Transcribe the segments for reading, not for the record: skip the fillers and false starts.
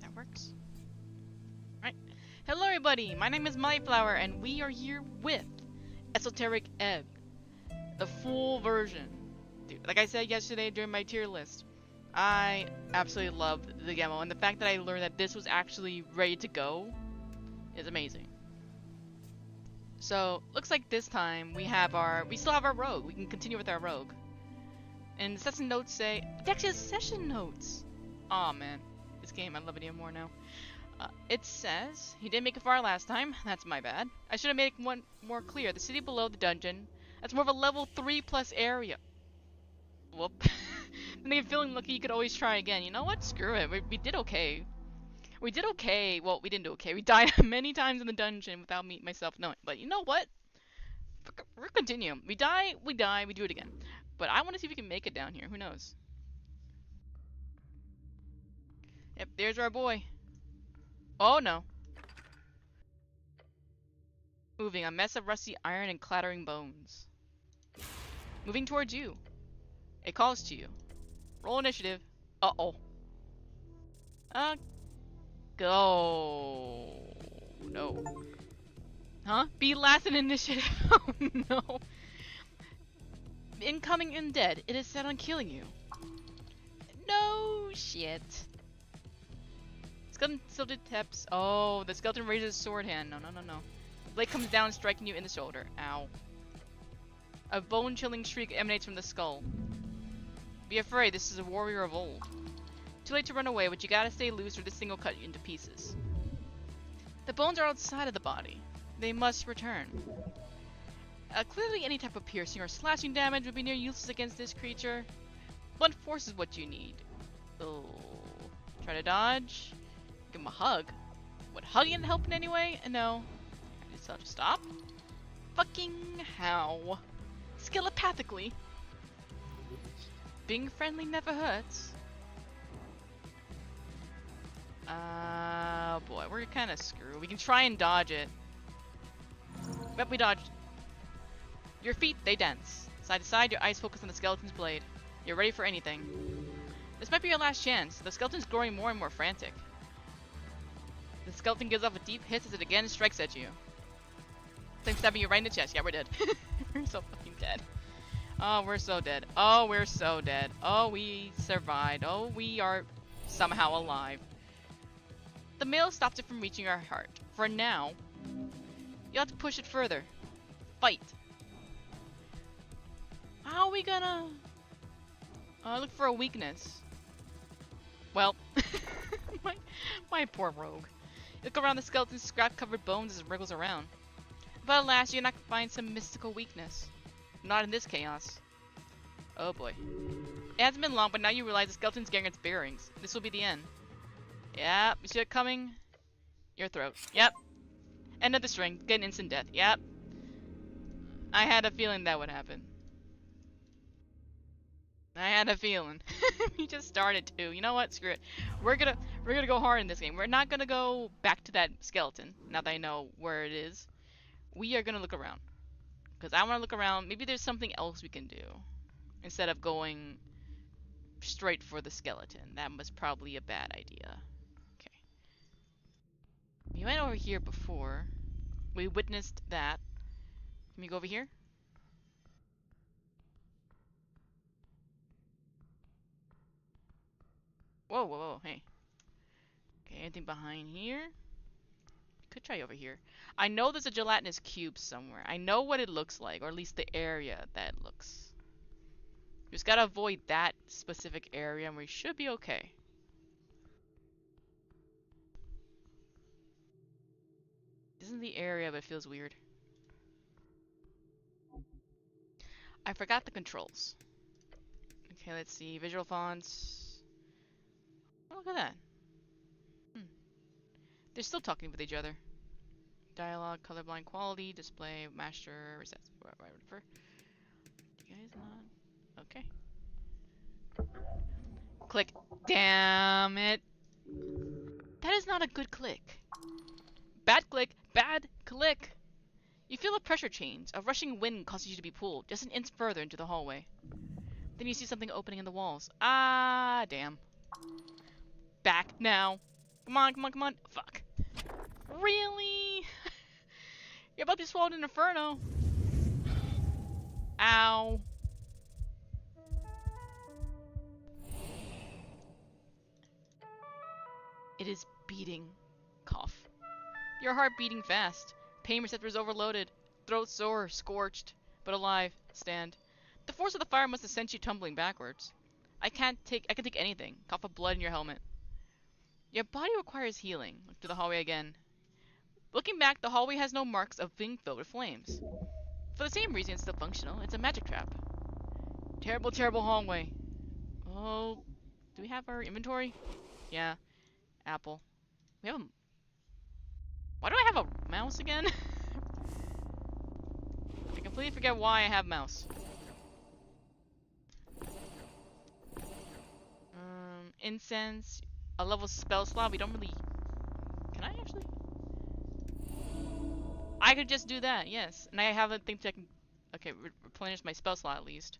That works. Alright. Hello everybody, my name is Myflower and we are here with Esoteric Ebb. The full version. Dude, like I said yesterday during my tier list, I absolutely loved the demo, and the fact that I learned that this was actually ready to go is amazing. So, looks like this time we still have our rogue. We can continue with our rogue. And the session notes say, it actually has session notes! Aw, man. This game, I love it even more now. It says, he didn't make it far last time. That's my bad. I should have made it one more clear. The city below the dungeon, that's more of a level 3+ area. Whoop. And I'm feeling lucky you could always try again. You know what? Screw it. We did okay. We did okay. Well, we didn't do okay. We died many times in the dungeon without me myself knowing. But you know what? We're continuing. We die, we do it again. But I want to see if we can make it down here. Who knows? Yep, there's our boy. Oh no. Moving, a mess of rusty iron and clattering bones. Moving towards you. It calls to you. Roll initiative. Uh-oh. Go. No. Huh? Be last in initiative. Oh no. Incoming undead. It is set on killing you. No shit. Skeleton still detects. Oh, the skeleton raises his sword hand. No. The blade comes down, striking you in the shoulder. Ow. A bone-chilling shriek emanates from the skull. Be afraid, this is a warrior of old. Too late to run away, but you gotta stay loose or this thing will cut you into pieces. The bones are outside of the body. They must return. Clearly any type of piercing or slashing damage would be near useless against this creature. Blunt force is what you need. Oh. Try to dodge. Give him a hug. Would hugging help in any way? No. I just tell you to stop. Fucking how? Skelepathically. Being friendly never hurts. Boy, we're kind of screwed. We can try and dodge it. But we dodged. Your feet, they dance. Side to side, your eyes focus on the skeleton's blade. You're ready for anything. This might be your last chance. The skeleton's growing more and more frantic. The skeleton gives off a deep hiss as it again strikes at you. It's stabbing you right in the chest. Yeah, we're dead. We're so fucking dead. Oh, we're so dead. Oh, we're so dead. Oh, we survived. Oh, we are somehow alive. The mail stops it from reaching our heart. For now, you'll have to push it further. Fight. How are we gonna... look for a weakness. Well, my poor rogue. You look around the skeleton's scrap-covered bones as it wriggles around. But alas, you're not gonna find some mystical weakness. Not in this chaos. Oh boy. It hasn't been long, but now you realize the skeleton's getting its bearings. This will be the end. Yep, you see it coming? Your throat. Yep. End of the string. Get an instant death. Yep. I had a feeling that would happen. I had a feeling. We just started to. You know what? Screw it. We're gonna go hard in this game. We're not gonna go back to that skeleton. Now that I know where it is. We are gonna look around. Because I want to look around. Maybe there's something else we can do. Instead of going straight for the skeleton. That was probably a bad idea. Okay. We went over here before. We witnessed that. Can we go over here? Whoa, hey. Okay, anything behind here? Could try over here. I know there's a gelatinous cube somewhere. I know what it looks like, or at least the area that it looks. Just gotta avoid that specific area and we should be okay. This isn't the area, but it feels weird. I forgot the controls. Okay, let's see. Visual fonts. Oh, look at that. They're still talking with each other. Dialogue, colorblind quality, display, master, reset, whatever. You guys not? Okay. Click. Damn it. That is not a good click. Bad click. Bad click. You feel a pressure change. A rushing wind causes you to be pulled just an inch further into the hallway. Then you see something opening in the walls. Ah, damn. Back now. Come on, come on, come on. Fuck. Really? You're about to be swallowed in inferno. Ow. It is beating. Cough. Your heart beating fast. Pain receptors overloaded. Throat sore, scorched, but alive. Stand. The force of the fire must have sent you tumbling backwards. I can take anything. Cough of blood in your helmet. Your body requires healing. Look to the hallway again. Looking back, the hallway has no marks of being filled with flames. For the same reason it's still functional, it's a magic trap. Terrible, terrible hallway. Oh, do we have our inventory? Yeah, apple. We have a... Why do I have a mouse again? I completely forget why I have mouse. Incense, a level spell slot. We don't really... Can I actually? I could just do that, yes. And I have a thing to... Okay, replenish my spell slot at least.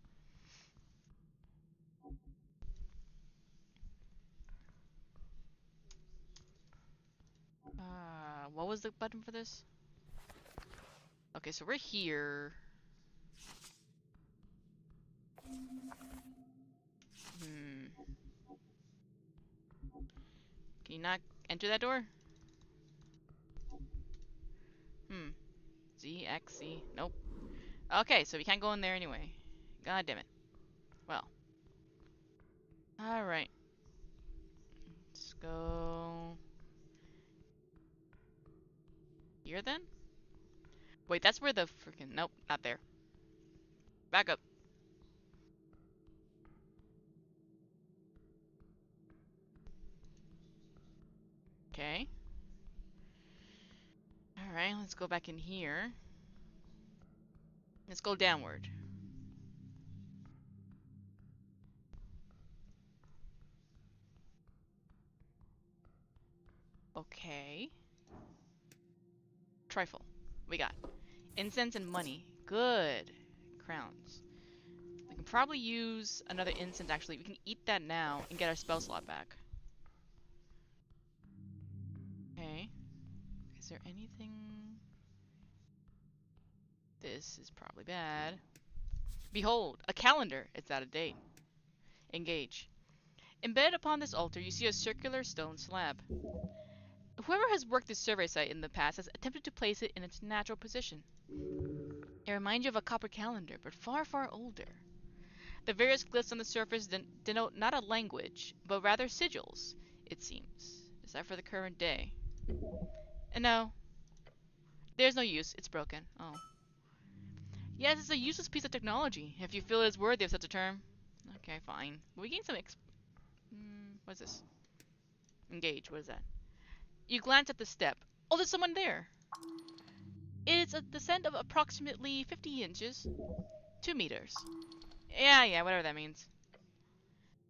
What was the button for this? Okay, so we're here. Can you not enter that door? Z, X, C. Nope. Okay, so we can't go in there anyway. God damn it. Well. Alright. Let's go... Here then? Wait, that's where the freaking... Nope, not there. Back up. Okay. Alright, let's go back in here. Let's go downward. Okay. Trifle. We got incense and money. Good. Crowns. We can probably use another incense actually. We can eat that now and get our spell slot back. Okay. Is there anything... This is probably bad. Behold, a calendar. It's out of date. Engage. Embedded upon this altar, you see a circular stone slab. Whoever has worked this survey site in the past has attempted to place it in its natural position. It reminds you of a copper calendar, but far, far older. The various glyphs on the surface denote not a language, but rather sigils, it seems. Is that for the current day? And no. There's no use. It's broken. Oh. Yes, it's a useless piece of technology, if you feel it is worthy of such a term. Okay, fine. We gain some what's this? Engage. What is that? You glance at the step. Oh, there's someone there. It's a descent of approximately 50 inches. 2 meters. Yeah, whatever that means.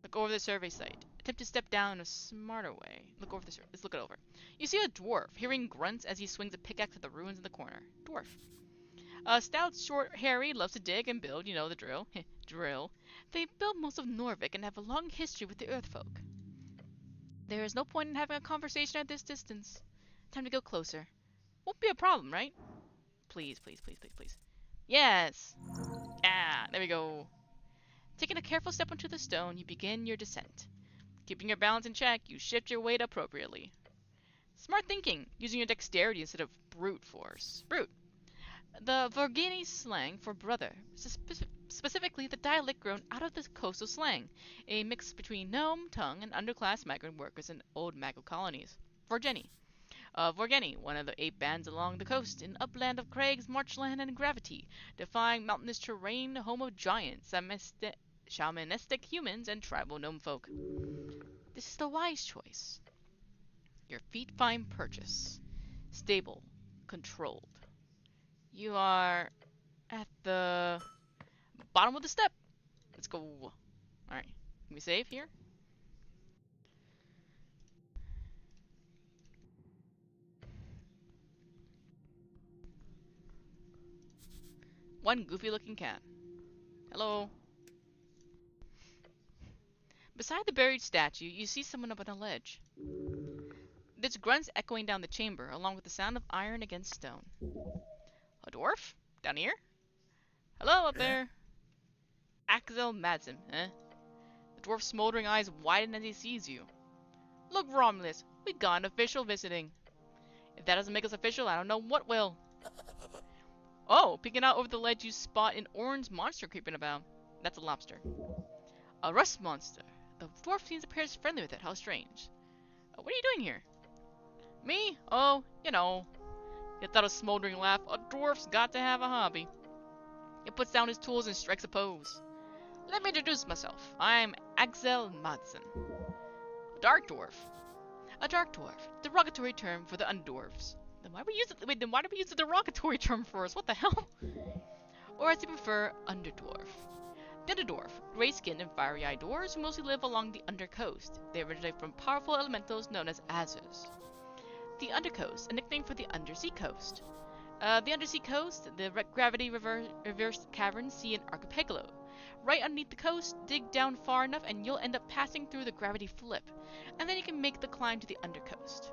Look over the survey site. Attempt to step down in a smarter way. Look over the survey. Let's look it over. You see a dwarf, hearing grunts as he swings a pickaxe at the ruins in the corner. Dwarf. A stout, short, hairy, loves to dig and build, you know the drill. Drill. They built most of Norvik and have a long history with the Earthfolk. There is no point in having a conversation at this distance. Time to go closer. Won't be a problem, right? Please, please, please, please, please. Yes! Ah, there we go. Taking a careful step onto the stone, you begin your descent. Keeping your balance in check, you shift your weight appropriately. Smart thinking, using your dexterity instead of brute force. Brute. The Vorgini slang for brother, specifically the dialect grown out of the coastal slang, a mix between gnome tongue and underclass migrant workers in old Mago colonies. Vorgeni. Vorgeni, one of the 8 bands along the coast, in upland of crags, marchland, and gravity, defying mountainous terrain, home of giants, shamanistic humans, and tribal gnome folk. This is the wise choice. Your feet find purchase. Stable. Controlled. You are at the bottom of the step. Let's go. Alright. Can we save here? one goofy-looking cat. Hello. Beside the buried statue, you see someone up on a ledge. There's grunts echoing down the chamber, along with the sound of iron against stone. A dwarf? Down here? Hello up there. Axel Madsen, eh? The dwarf's smoldering eyes widen as he sees you. Look, Romulus, we got an official visiting. If that doesn't make us official, I don't know what will. Oh, peeking out over the ledge, you spot an orange monster creeping about. That's a lobster. A rust monster. The dwarf seems appears friendly with it. How strange. What are you doing here? Me? Oh, you know. He let out a smoldering laugh. A dwarf's got to have a hobby. He puts down his tools and strikes a pose. Let me introduce myself. I'm Axel Madsen. A dark dwarf. A dark dwarf. Derogatory term for the undwarfs. Then why do we use the derogatory term first? What the hell? Or as they prefer, underdwarf. The underdwarf, gray-skinned and fiery-eyed dwarves who mostly live along the undercoast. They originate from powerful elementals known as Azers. The undercoast, a nickname for the undersea coast. The undersea coast, the gravity reversed caverns see an archipelago. Right underneath the coast, dig down far enough and you'll end up passing through the gravity flip. And then you can make the climb to the undercoast.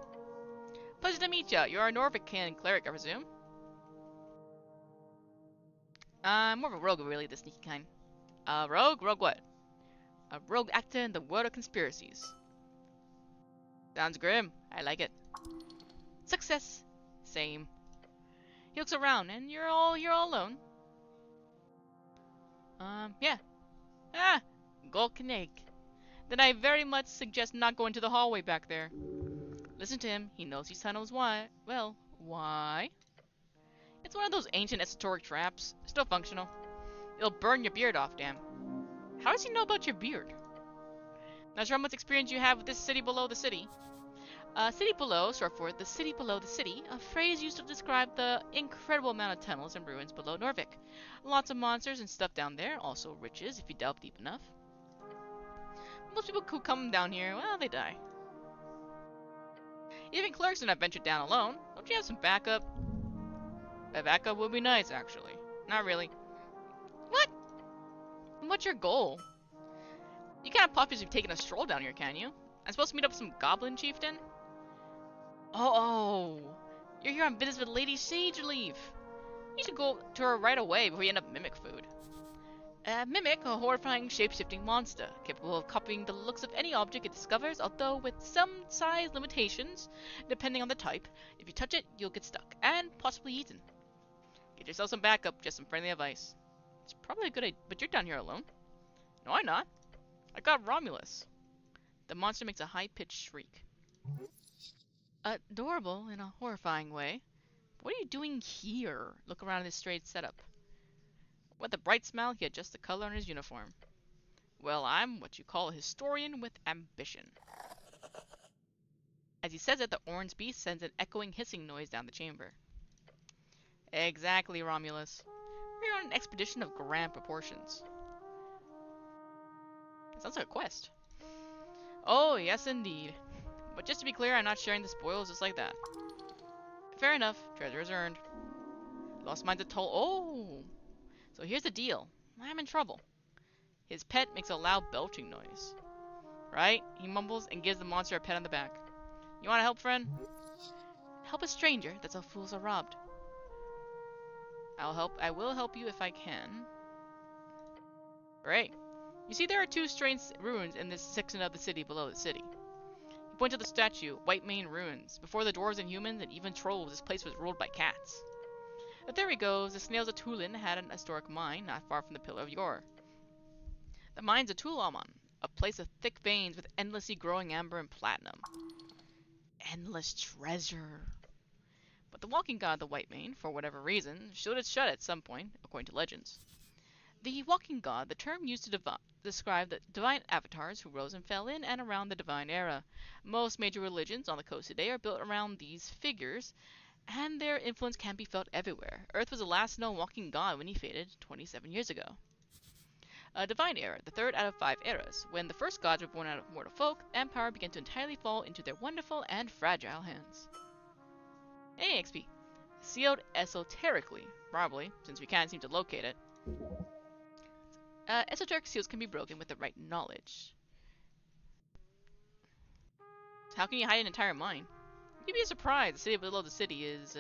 Pleasure to meet ya. You're a Norvican cleric, I presume? I'm more of a rogue, really, the sneaky kind. Rogue? Rogue what? A rogue actor in the world of conspiracies. Sounds grim. I like it. Success. Same. He looks around, and you're all alone. Yeah. Ah, Golknig. Then I very much suggest not going to the hallway back there. Listen to him. He knows these tunnels. Why? Well, why? It's one of those ancient esoteric traps. Still functional. It'll burn your beard off, damn. How does he know about your beard? Not sure how much experience you have with this city below the city. City below, short for the city below the city, a phrase used to describe the incredible amount of tunnels and ruins below Norvik. Lots of monsters and stuff down there, also riches if you delve deep enough. Most people who come down here, well, they die. Even clerics do not venture down alone. Don't you have some backup? A backup would be nice, actually. Not really. What? What's your goal? You can't pop if you've taken a stroll down here, can you? I'm supposed to meet up with some goblin chieftain? Oh, you're here on business with Lady Sageleaf. You should go to her right away before you end up mimic food. Mimic, a horrifying shape-shifting monster, capable of copying the looks of any object it discovers, although with some size limitations, depending on the type. If you touch it, you'll get stuck, and possibly eaten. Get yourself some backup, just some friendly advice. It's probably a good idea, but you're down here alone. No, I'm not. I got Romulus. The monster makes a high-pitched shriek. Adorable in a horrifying way. What are you doing here? Look around this strange setup. With a bright smile, he adjusts the color on his uniform. Well, I'm what you call a historian with ambition. As he says it, the orange beast sends an echoing hissing noise down the chamber. Exactly, Romulus. We're on an expedition of grand proportions. It sounds like a quest. Oh, yes indeed. But just to be clear, I'm not sharing the spoils just like that. Fair enough. Treasure is earned. Lost mines are told. Oh! So here's the deal. I'm in trouble. His pet makes a loud belching noise. Right? He mumbles and gives the monster a pat on the back. You want to help, friend? Help a stranger. That's how fools are robbed. I will help you if I can. Great. You see there are two strange ruins in this section of the city below the city. You point to the statue, White Mane Ruins. Before the dwarves and humans and even trolls, this place was ruled by cats. The theory goes, the snails of Tulin had an historic mine not far from the Pillar of Yore. The mine's a Tulamon, a place of thick veins with endlessly growing amber and platinum. Endless treasure. But the walking god, the White Mane, for whatever reason, showed its shut at some point, according to legends. The walking god, the term used to describe the divine avatars who rose and fell in and around the divine era. Most major religions on the coast today are built around these figures, and their influence can be felt everywhere. Earth was the last known walking god when he faded 27 years ago. A divine era, the third out of 5 eras. When the first gods were born out of mortal folk, and power began to entirely fall into their wonderful and fragile hands. Hey, XP. Sealed esoterically, probably, since we can't seem to locate it. Esoteric seals can be broken with the right knowledge. So how can you hide an entire mine? You'd be surprised. The city below the city is,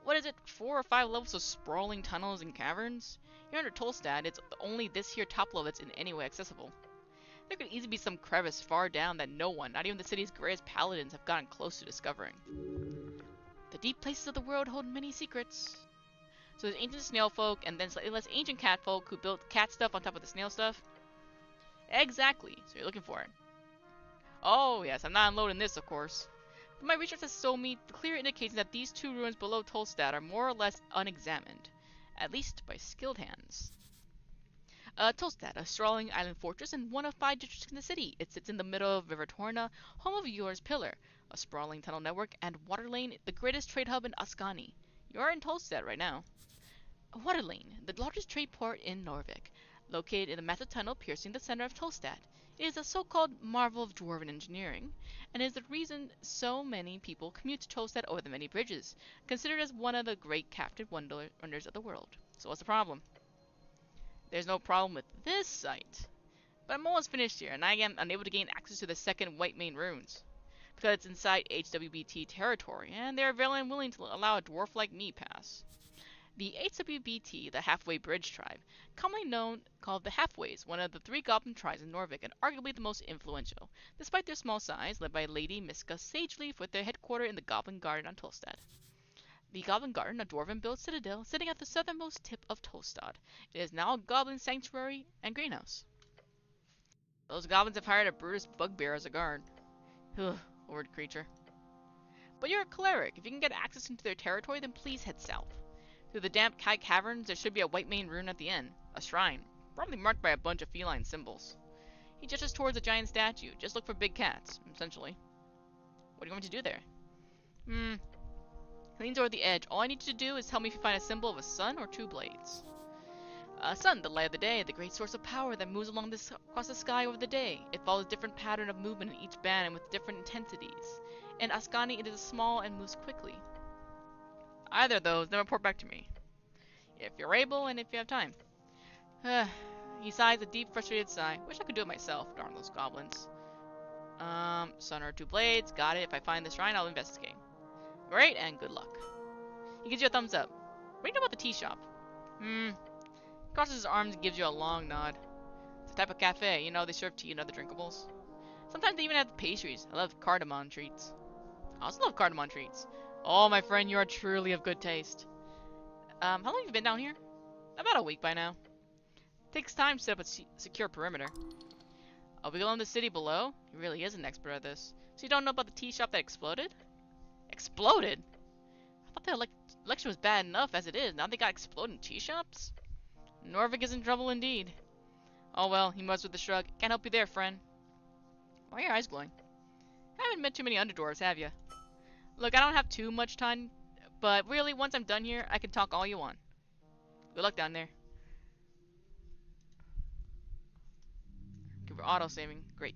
what is it, 4 or 5 levels of sprawling tunnels and caverns? Here under Tolstad, it's only this here top level that's in any way accessible. There could easily be some crevice far down that no one, not even the city's greatest paladins, have gotten close to discovering. The deep places of the world hold many secrets. So there's ancient snail folk, and then slightly less ancient cat folk who built cat stuff on top of the snail stuff. Exactly, so you're looking for it. Oh yes, I'm not unloading this, of course. But my research has shown me clear indications that these 2 ruins below Tolstad are more or less unexamined, at least by skilled hands. Tolstad, a sprawling island fortress and one of 5 districts in the city. It sits in the middle of River Torna, home of Yor's Pillar, a sprawling tunnel network, and Water Lane, the greatest trade hub in Ascani. You're in Tolstad right now. Water Lane, the largest trade port in Norvik, located in a massive tunnel piercing the center of Tolstad. It is a so-called marvel of dwarven engineering, and is the reason so many people commute to Tolstad over the many bridges, considered as one of the great captive wonders of the world. So what's the problem? There's no problem with this site, but I'm almost finished here, and I am unable to gain access to the second White Main ruins, because it's inside HWBT territory, and they're very unwilling to allow a dwarf like me pass. The HWBT, the Halfway Bridge tribe, commonly called the Halfways, one of the 3 goblin tribes in Norvik, and arguably the most influential, despite their small size, led by Lady Miska Sageleaf with their headquarters in the Goblin Garden on Tolstad. The Goblin Garden, a dwarven-built citadel sitting at the southernmost tip of Tolstad. It is now a goblin sanctuary and greenhouse. Those goblins have hired a Brutus bugbear as a guard. Ugh, horrid creature. But you're a cleric. If you can get access into their territory, then please head south. Through the damp Kai caverns, there should be a White Main rune at the end. A shrine, probably marked by a bunch of feline symbols. He gestures towards a giant statue. Just look for big cats, essentially. What are you going to do there? He leans over the edge. All I need you to do is tell me if you find a symbol of a sun or 2 blades. Sun, the light of the day, the great source of power that moves across the sky over the day. It follows a different pattern of movement in each band and with different intensities. In Ascani, it is small and moves quickly. Either of those, then report back to me. If you're able and if you have time. He sighs a deep, frustrated sigh. Wish I could do it myself, darn those goblins. Sun or 2 blades, got it. If I find the shrine, I'll investigate. Great, and good luck. He gives you a thumbs up. What do you know about the tea shop? Crosses his arms and gives you a long nod. It's a type of cafe, you know, they serve tea and other drinkables. Sometimes they even have pastries. I love cardamom treats. I also love cardamom treats. Oh, my friend, you are truly of good taste. How long have you been down here? About a week by now. Takes time to set up a secure perimeter. Oh, we go in the city below? He really is an expert at this. So you don't know about the tea shop that exploded? Exploded? I thought the election was bad enough as it is. Now they got exploding tea shops? Norvik is in trouble indeed. Oh well, he mutters with a shrug. Can't help you there, friend. Why are your eyes glowing? Haven't met too many underdwarves, have you? Look, I don't have too much time, but really, once I'm done here, I can talk all you want. Good luck down there. Okay, we're auto-saving. Great.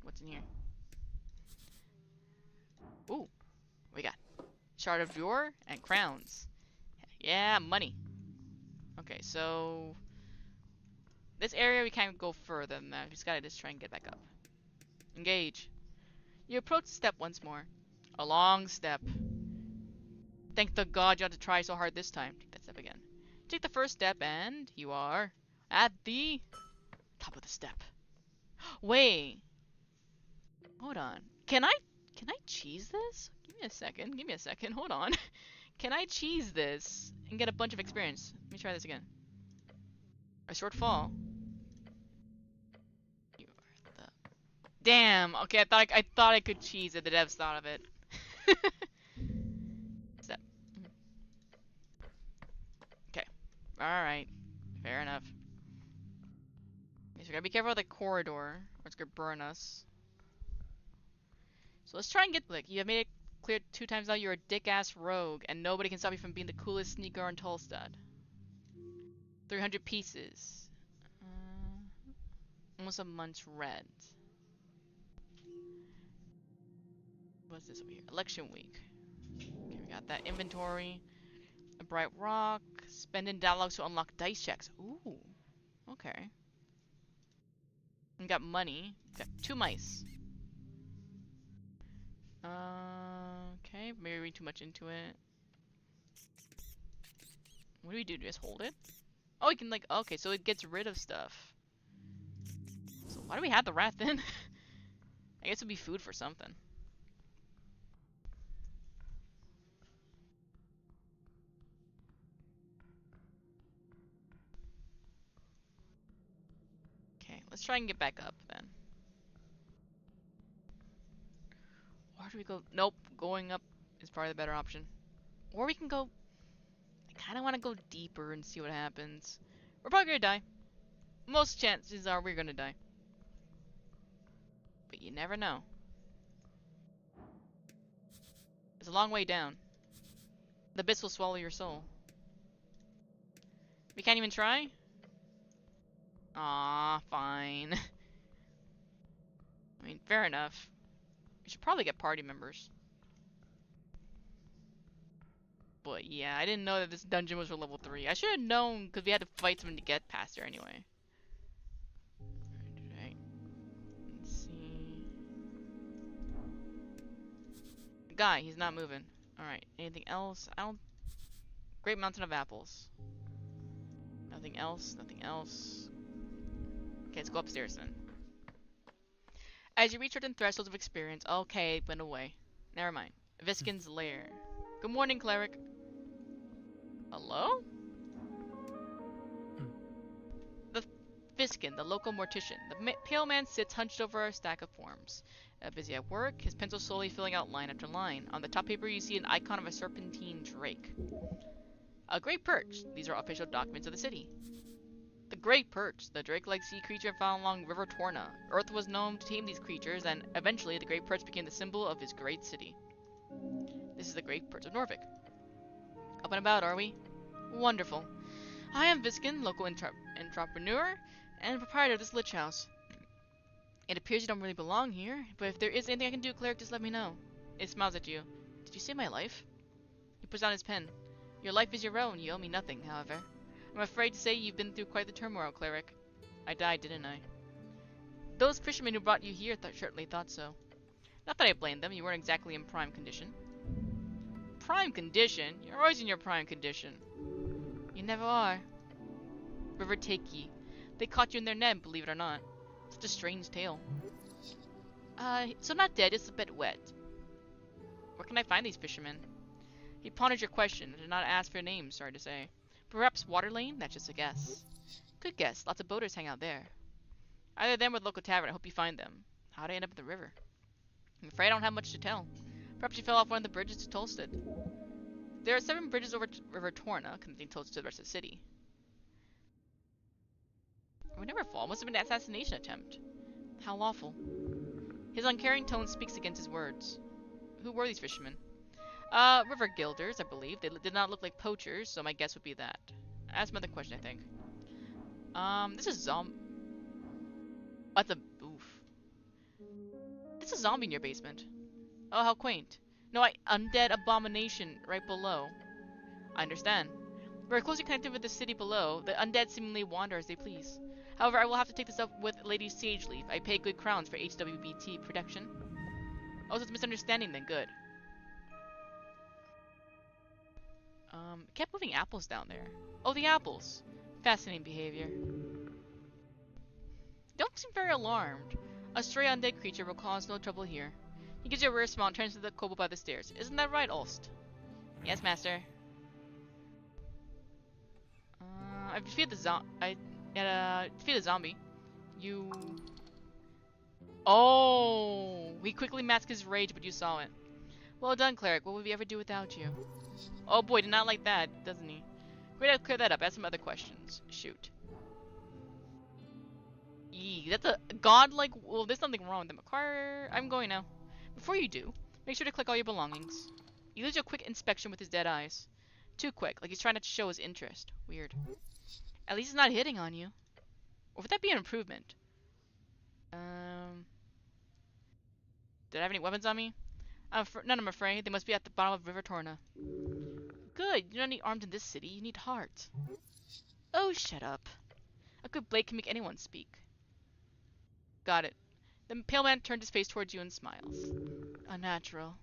What's in here? Ooh, we got Shard of Jor and crowns. Yeah, money. Okay, so this area we can't go further than that. We just gotta try and get back up. Engage. You approach the step once more. A long step. Thank the god you had to try so hard this time. Take that step again. Take the first step and you are at the top of the step. Wait. Hold on. Can I cheese this? Give me a second. Give me a second. Hold on. Can I cheese this and get a bunch of experience? Let me try this again. A short fall. You are the... Damn. Okay, I thought I could cheese it. The devs thought of it. Step. Okay. All right. Fair enough. Okay, so we gotta be careful with the corridor, or it's gonna burn us. So let's try and get, like, you have made it clear 2 times now you're a dick-ass rogue, and nobody can stop you from being the coolest sneaker on Tolstad. 300 pieces. Almost a month's red. What's this over here? Election week. Okay, we got that inventory. A bright rock. Spend in dialogues to unlock dice checks. Ooh. Okay. We got money. We got 2 mice. Okay. Maybe read too much into it. What do we do? Just hold it? Oh, we can like. Okay, so it gets rid of stuff. So why do we have the rat then? I guess it'd be food for something. Okay, let's try and get back up then. Where do we go? Nope, going up is probably the better option. Or we can go. I kind of want to go deeper and see what happens. We're probably gonna die. Most chances are we're gonna die. But you never know. It's a long way down. The bits will swallow your soul. We can't even try? Aw, fine. I mean, fair enough. We should probably get party members. But yeah, I didn't know that this dungeon was for level 3. I should have known, because we had to fight someone to get past there anyway. Alright. Let's see. Guy, he's not moving. Alright, anything else? I don't... Great mountain of apples. Nothing else, nothing else. Okay, let's go upstairs then. As you reach certain thresholds of experience... Okay, it went away. Never mind. Viskin's lair. Good morning, cleric. Hello? The Viskin, the local mortician. The pale man sits hunched over a stack of forms. Busy at work, his pencil slowly filling out line after line. On the top paper you see an icon of a serpentine drake. A great perch. These are official documents of the city. The great perch, the drake-like sea creature found along River Torna. Earth was known to tame these creatures, and eventually the great perch became the symbol of his great city. This is the great perch of Norvik. Up and about, are we? Wonderful. I am Viskin, local entrepreneur, and proprietor of this lich house. It appears you don't really belong here, but if there is anything I can do, cleric, just let me know. It smiles at you. Did you save my life? He puts down his pen. Your life is your own, you owe me nothing, however. I'm afraid to say you've been through quite the turmoil, cleric. I died, didn't I? Those fishermen who brought you here certainly thought so. Not that I blame them, you weren't exactly in prime condition. Prime condition? You're always in your prime condition. You never are. River Takey. They caught you in their net, believe it or not. Such a strange tale. So not dead, just a bit wet. Where can I find these fishermen? He pondered your question and did not ask for your name, sorry to say. Perhaps Water Lane? That's just a guess. Good guess. Lots of boaters hang out there. Either them or the local tavern. I hope you find them. How'd I end up at the river? I'm afraid I don't have much to tell. Perhaps you fell off one of the bridges to Tolstead. There are 7 bridges over River Torna, connecting Tolstead to the rest of the city. I would never fall. Must have been an assassination attempt. How awful. His uncaring tone speaks against his words. Who were these fishermen? River Guilders, I believe. They did not look like poachers, so my guess would be that. Ask another question, I think. This is That's a... Oof. This is a zombie in your basement. Oh, how quaint. No, undead abomination right below. I understand. We're closely connected with the city below. The undead seemingly wander as they please. However, I will have to take this up with Lady Sageleaf. I pay good crowns for HWBT protection. Oh, so it's a misunderstanding then. Good. Kept moving apples down there. Oh, the apples. Fascinating behavior. Don't seem very alarmed. A stray undead creature will cause no trouble here. He gives you a rare smile and turns to the kobold by the stairs. Isn't that right, Ulst? Yes, master. I defeated the zombie. You... Oh! We quickly masked his rage, but you saw it. Well done, cleric. What would we ever do without you? Oh boy, did not like that, doesn't he? Great, I'll clear that up. Ask some other questions. Shoot. Eee, that's a godlike... Well, there's something wrong with them. Acquire... I'm going now. Before you do, make sure to click all your belongings. He leaves you a quick inspection with his dead eyes. Too quick, like he's trying to show his interest. Weird. At least he's not hitting on you. Or would that be an improvement? Did I have any weapons on me? None, I'm afraid. They must be at the bottom of River Torna. Good. You don't need arms in this city. You need heart. Oh, shut up. A good blade can make anyone speak. Got it. The pale man turned his face towards you and smiles. Unnatural.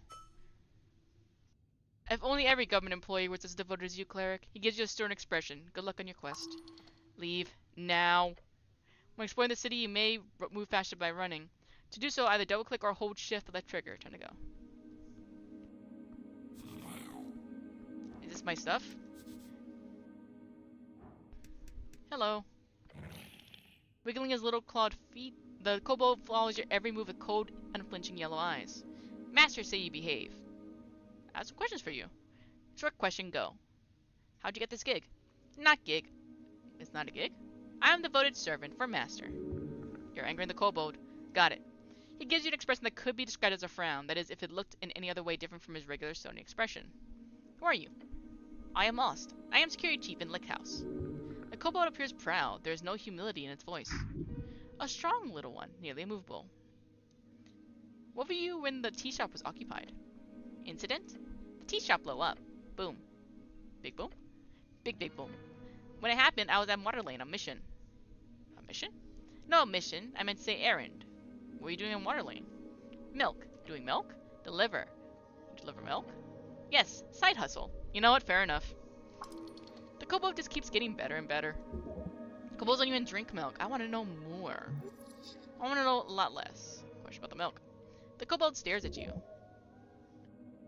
If only every government employee was as devoted as you, cleric. He gives you a stern expression. Good luck on your quest. Leave. Now. When exploring the city, you may move faster by running. To do so, either double-click or hold shift with the trigger. Time to go. Is this my stuff? Hello. Wiggling his little clawed feet, the kobold follows your every move with cold, unflinching yellow eyes. Masters say you behave. I have some questions for you. Short question, go. How'd you get this gig? Not gig. It's not a gig? I am devoted servant for master. You're angering the kobold. Got it. He gives you an expression that could be described as a frown. That is, if it looked in any other way different from his regular stony expression. Who are you? I am lost. I am security chief in Lick House. The kobold appears proud. There is no humility in its voice. A strong little one, nearly immovable. What were you when the tea shop was occupied? Incident? The tea shop blew up. Boom. Big boom? Big boom. When it happened, I was at Waterlane on mission. A mission? No mission. I meant to say errand. What were you doing in Waterlane? Milk. Doing milk? Deliver. Deliver milk? Yes, side hustle. You know what? Fair enough. The kobold just keeps getting better and better. Kobolds don't even drink milk. I want to know more. I want to know a lot less. Question about the milk. The kobold stares at you.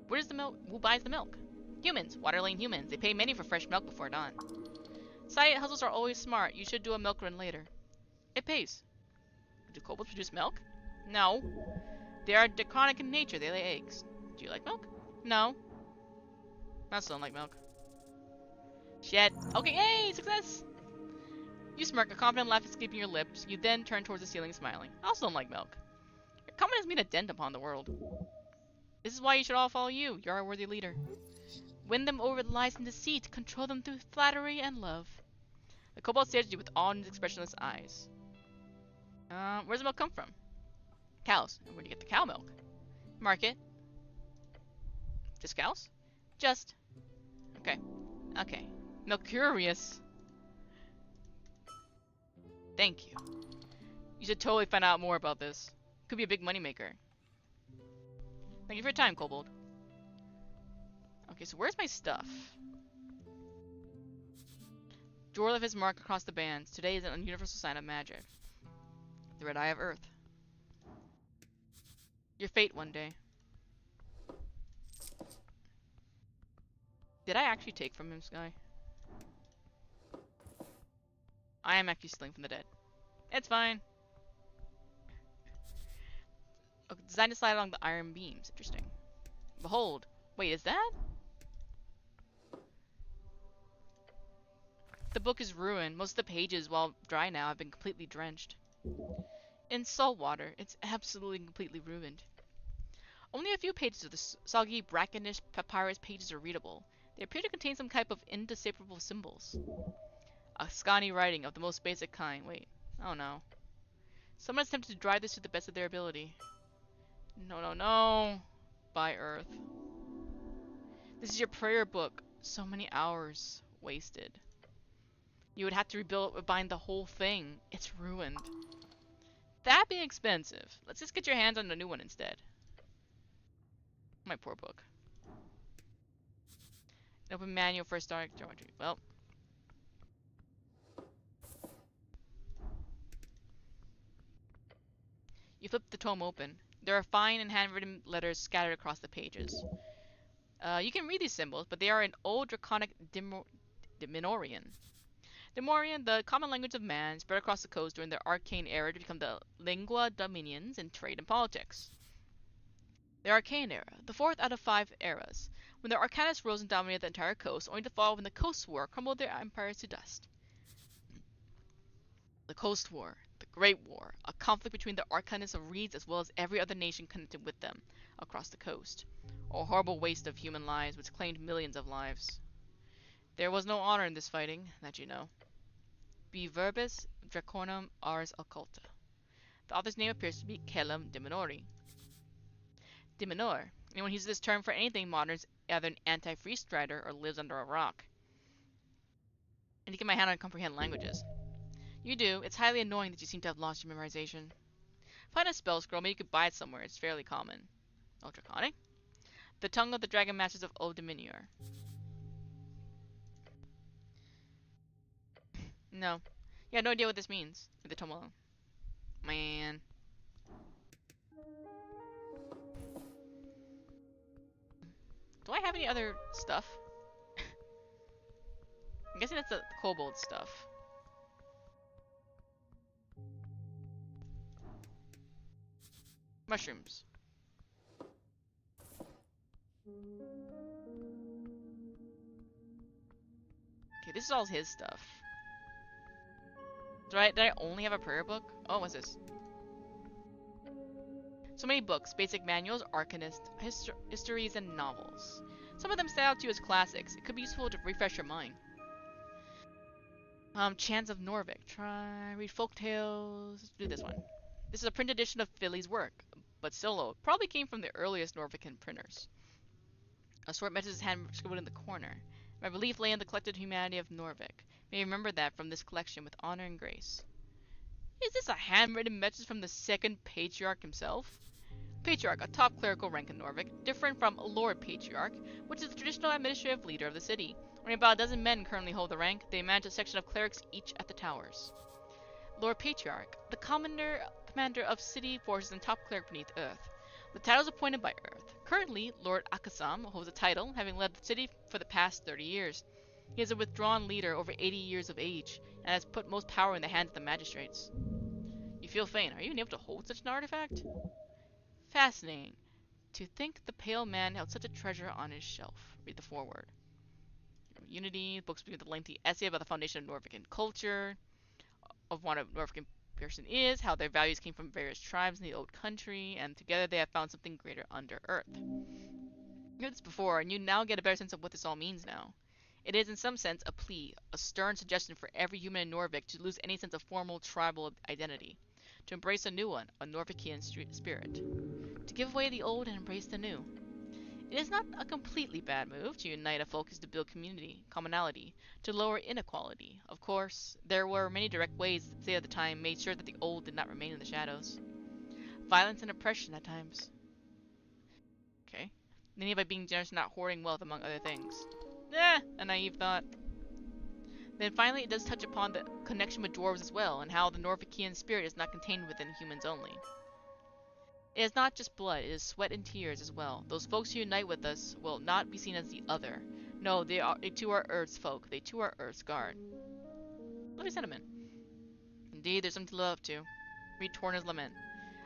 Where's the milk? Who buys the milk? Humans. Waterlane humans. They pay many for fresh milk before dawn. Side hustles are always smart. You should do a milk run later. It pays. Do kobolds produce milk? No. They are draconic in nature. They lay eggs. Do you like milk? No. I still don't like milk. Shit. Okay, yay! Success! You smirk, a confident laugh escaping your lips. You then turn towards the ceiling, smiling. I also don't like milk. Your comment has made a dent upon the world. This is why you should all follow you. You're our worthy leader. Win them over with lies and deceit. Control them through flattery and love. The kobold stares at you with awe in his expressionless eyes. Where's the milk come from? Cows. And where do you get the cow milk? Market. Just cows? Just. Okay. Okay. Milk curious. Thank you. You should totally find out more about this. Could be a big moneymaker. Thank you for your time, kobold. Okay, so where's my stuff? Drawer left his mark across the bands. Today is a universal sign of magic. The red eye of Earth. Your fate one day. Did I actually take from him, Sky? I am actually stealing from the dead. It's fine. Okay, designed to slide along the iron beams. Interesting. Behold. Wait, is that? The book is ruined. Most of the pages, while dry now, have been completely drenched. In salt water, it's absolutely completely ruined. Only a few pages of the soggy, brackenish papyrus pages are readable. They appear to contain some type of indecipherable symbols. A scrawny writing of the most basic kind. Wait. Oh no. Someone attempted to drive this to the best of their ability. No, no, no. By Earth. This is your prayer book. So many hours wasted. You would have to rebind the whole thing. It's ruined. That'd be expensive. Let's just get your hands on a new one instead. My poor book. An open manual for historic geometry. Well. You flip the tome open. There are fine and handwritten letters scattered across the pages. You can read these symbols, but they are in old draconic Dimnorian. Dimnorian, the common language of man, spread across the coast during the Arcane Era to become the lingua dominions in trade and politics. The Arcane Era, the fourth out of 5 eras, when the Arcanists rose and dominated the entire coast, only to fall when the Coast War crumbled their empires to dust. The Coast War, the Great War, a conflict between the Arcanists of Reeds as well as every other nation connected with them across the coast. A horrible waste of human lives which claimed millions of lives. There was no honor in this fighting, that you know. B verbis draconum ars occulta. The author's name appears to be Kellam Diminori. Diminor, Anyone who uses this term for anything modern is either an anti-free strider or lives under a rock. I need to get my hand on comprehend languages. You do. It's highly annoying that you seem to have lost your memorization. Find a spell scroll, maybe you could buy it somewhere. It's fairly common. Ultraconic? The tongue of the dragon masters of Old Dominior. No. Yeah, no idea what this means. Leave the tome alone. Man. Do I have any other stuff? I'm guessing that's the kobold stuff. Mushrooms. Okay, this is all his stuff. Did I only have a prayer book? Oh, what's this? So many books, basic manuals, arcanists, histories, and novels. Some of them stand out to you as classics. It could be useful to refresh your mind. Chants of Norvik. Read folk tales. Let's do this one. This is a printed edition of Philly's work, but solo. It probably came from the earliest Norvican printers. A short message is hand scribbled in the corner. My belief lay in the collected humanity of Norvik. May you remember that from this collection with honor and grace. Is this a handwritten message from the second patriarch himself? Patriarch, a top clerical rank in Norvik, different from Lord Patriarch, which is the traditional administrative leader of the city. Only about a dozen men currently hold the rank. They manage a section of clerics each at the towers. Lord Patriarch, the commander of city forces and top cleric beneath Earth. The title is appointed by Earth. Currently, Lord Akasam holds the title, having led the city for the past 30 years. He is a withdrawn leader over 80 years of age, and has put most power in the hands of the magistrates. You feel faint. Are you even able to hold such an artifact? Fascinating. To think the pale man held such a treasure on his shelf. Read the foreword. Unity, books begin with a lengthy essay about the foundation of Norvican culture, of what a Norvican person is, how their values came from various tribes in the old country, and together they have found something greater under Earth. You heard this before, and you now get a better sense of what this all means now. It is in some sense a plea, a stern suggestion for every human in Norvik to lose any sense of formal tribal identity, to embrace a new one, a Norvikian spirit, to give away the old and embrace the new. It is not a completely bad move to unite a focus to build commonality, to lower inequality. Of course, there were many direct ways that they at the time made sure that the old did not remain in the shadows. Violence and oppression at times. Okay. Many by being generous and not hoarding wealth, among other things. A naive thought. Then finally it does touch upon the connection with dwarves as well, and how the Norvikian spirit is not contained within humans only. It is not just blood, it is sweat and tears as well. Those folks who unite with us will not be seen as the other. No, they too are Earth's folk. They too are Earth's guard. Lovely sentiment. Indeed, there's something to live up to. Read Torna's lament.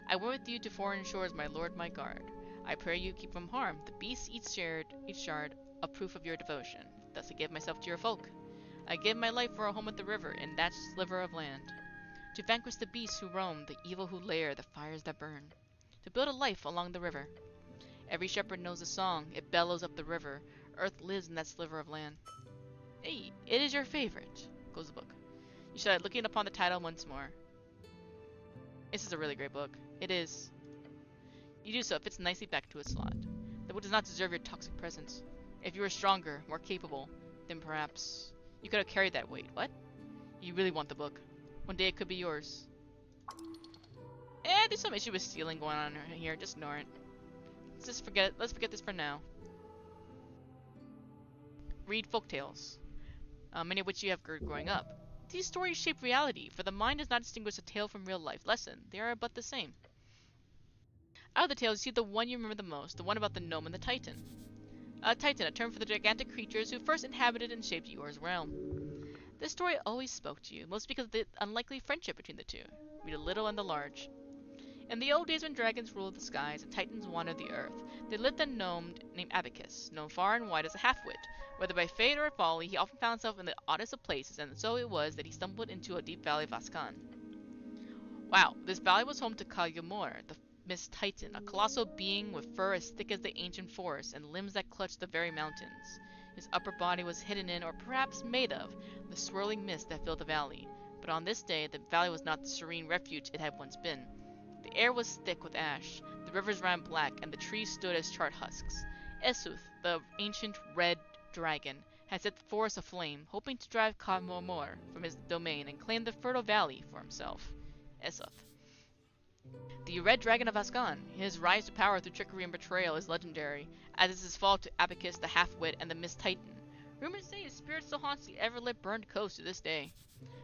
I went with you to foreign shores, my lord, my guard. I pray you keep from harm. The beasts each shard, a proof of your devotion. Thus I give myself to your folk. I give my life for a home at the river, in that sliver of land. To vanquish the beasts who roam, the evil who lair, the fires that burn. To build a life along the river. Every shepherd knows a song, it bellows up the river. Earth lives in that sliver of land. Hey, it is your favorite, goes the book. You should look upon the title once more. This is a really great book. It is. You do so, it fits nicely back to its slot. The book does not deserve your toxic presence. If you were stronger, more capable, then perhaps you could have carried that weight. What? You really want the book. One day it could be yours. There's some issue with stealing going on here. Just ignore it. Let's forget this for now. Read folktales, many of which you have heard growing up. These stories shape reality, for the mind does not distinguish a tale from real life lesson. They are but the same. Out of the tales, you see the one you remember the most, the one about the gnome and the titan. Titan, a term for the gigantic creatures who first inhabited and shaped Yor's realm. This story always spoke to you, mostly because of the unlikely friendship between the two. Read the little and the large. In the old days when dragons ruled the skies and titans wandered the earth, there lived a gnome named Abacus, known far and wide as a half-wit. Whether by fate or folly, he often found himself in the oddest of places, and so it was that he stumbled into a deep valley of Ascan. Wow, this valley was home to Kalyamor, the Mist Titan, a colossal being with fur as thick as the ancient forest and limbs that clutched the very mountains. His upper body was hidden in, or perhaps made of, the swirling mist that filled the valley. But on this day, the valley was not the serene refuge it had once been. The The air was thick with ash, the rivers ran black, and the trees stood as charred husks. Esuth, the ancient red dragon, had set the forest aflame, hoping to drive Kamomor from his domain and claim the fertile valley for himself. Esuth. The Red Dragon of Ascan, his rise to power through trickery and betrayal, is legendary, as is his fall to Abacus the Half-Wit and the Mist Titan. Rumors say his spirit still haunts the ever-lit Burned Coast to this day.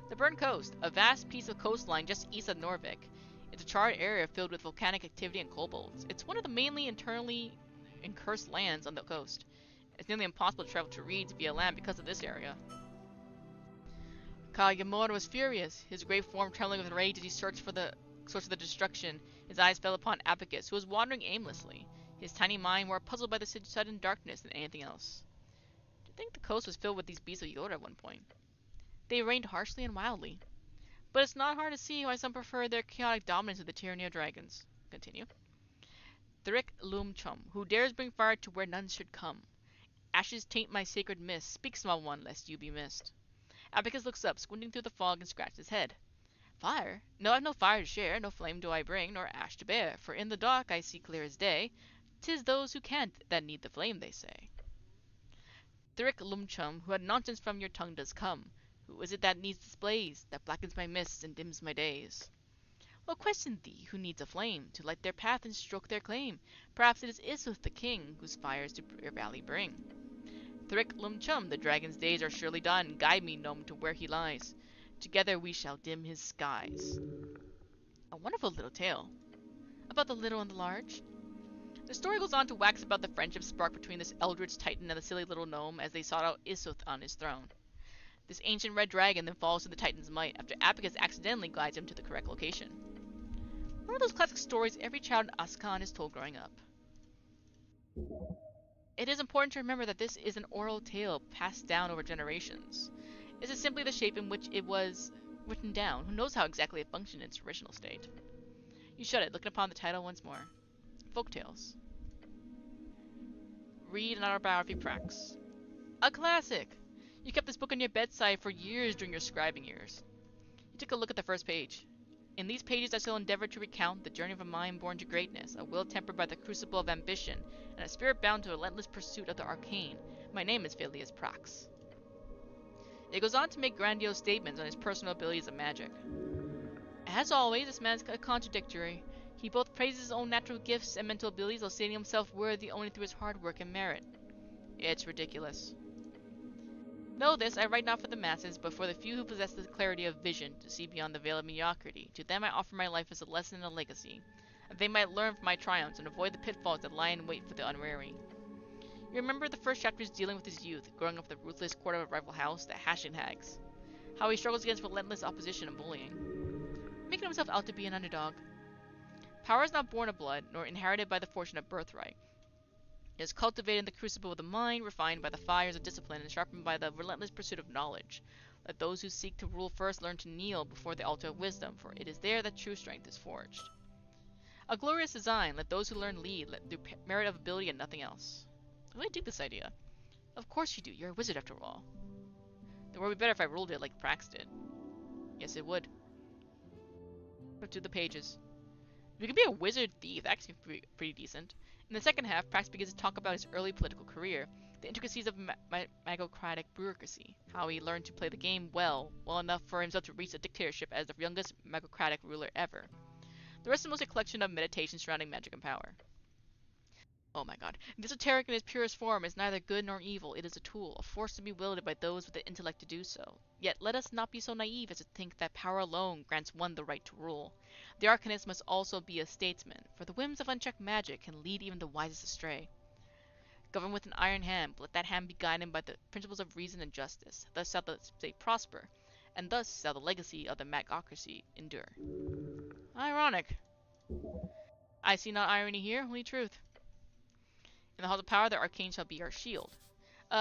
The Burned Coast, a vast piece of coastline just east of Norvik, is a charred area filled with volcanic activity and kobolds. It's one of the mainly internally cursed lands on the coast. It's nearly impossible to travel to Reeds via land because of this area. Kagemura was furious, his great form trembling with rage as he searched for the source of the destruction. His eyes fell upon Abacus, who was wandering aimlessly, his tiny mind more puzzled by the sudden darkness than anything else. Do you think the coast was filled with these beasts of Yoda at one point? They reigned harshly and wildly. But it's not hard to see why some prefer their chaotic dominance of the tyranny of dragons. Continue. Thrick Lumchum, who dares bring fire to where none should come. Ashes taint my sacred mist. Speak, small one, lest you be missed. Abacus looks up, squinting through the fog, and scratches his head. Fire? No, I've no fire to share, no flame do I bring, nor ash to bear, for in the dark I see clear as day. 'Tis those who can't that need the flame, they say. Thrick Lumchum, who had nonsense from your tongue does come. Who is it that needs this blaze, that blackens my mists and dims my days? Well, question thee, who needs a flame, to light their path and stroke their claim? Perhaps it is Isuth the king, whose fires to your valley bring. Thrick Lumchum, the dragon's days are surely done, guide me, gnome, to where he lies. Together we shall dim his skies. A wonderful little tale. About the little and the large. The story goes on to wax about the friendship sparked between this eldritch titan and the silly little gnome as they sought out Isuth on his throne. This ancient red dragon then falls to the titan's might after Abacus accidentally guides him to the correct location. One of those classic stories every child in Ascan is told growing up. It is important to remember that this is an oral tale passed down over generations. This is simply the shape in which it was written down. Who knows how exactly it functioned in its original state? You shut it, looking upon the title once more. Folktales. Read an autobiography prax. A classic! You kept this book on your bedside for years during your scribing years. You took a look at the first page. In these pages I shall endeavor to recount the journey of a mind born to greatness, a will tempered by the crucible of ambition, and a spirit bound to a relentless pursuit of the arcane. My name is Phileas Prax. It goes on to make grandiose statements on his personal abilities of magic. As always, this man is contradictory. He both praises his own natural gifts and mental abilities while stating himself worthy only through his hard work and merit. It's ridiculous. Know this, I write not for the masses, but for the few who possess the clarity of vision to see beyond the veil of mediocrity. To them I offer my life as a lesson and a legacy, that they might learn from my triumphs and avoid the pitfalls that lie in wait for the unwary. You remember the first chapters dealing with his youth, growing up the ruthless court of a rival house, the Hashin Hags. How he struggles against relentless opposition and bullying, making himself out to be an underdog. Power is not born of blood, nor inherited by the fortune of birthright. It is cultivated in the crucible of the mind, refined by the fires of discipline, and sharpened by the relentless pursuit of knowledge. Let those who seek to rule first learn to kneel before the altar of wisdom, for it is there that true strength is forged. A glorious design, let those who learn lead, let through merit of ability and nothing else. I really dig this idea. Of course you do, you're a wizard after all. The world would be better if I ruled it like Prax did. Yes, it would. Flip through the pages. We could be a wizard thief, that seems pretty decent. In the second half, Prax begins to talk about his early political career, the intricacies of magocratic bureaucracy, how he learned to play the game well enough for himself to reach a dictatorship as the youngest magocratic ruler ever. The rest is mostly a collection of meditations surrounding magic and power. Oh my god. The esoteric in its purest form is neither good nor evil. It is a tool, a force to be wielded by those with the intellect to do so. Yet let us not be so naive as to think that power alone grants one the right to rule. The arcanist must also be a statesman, for the whims of unchecked magic can lead even the wisest astray. Govern with an iron hand, but let that hand be guided by the principles of reason and justice. Thus shall the state prosper, and thus shall the legacy of the magocracy endure. Ironic. I see not irony here, only truth. In the Halls of Power, the arcane shall be our shield.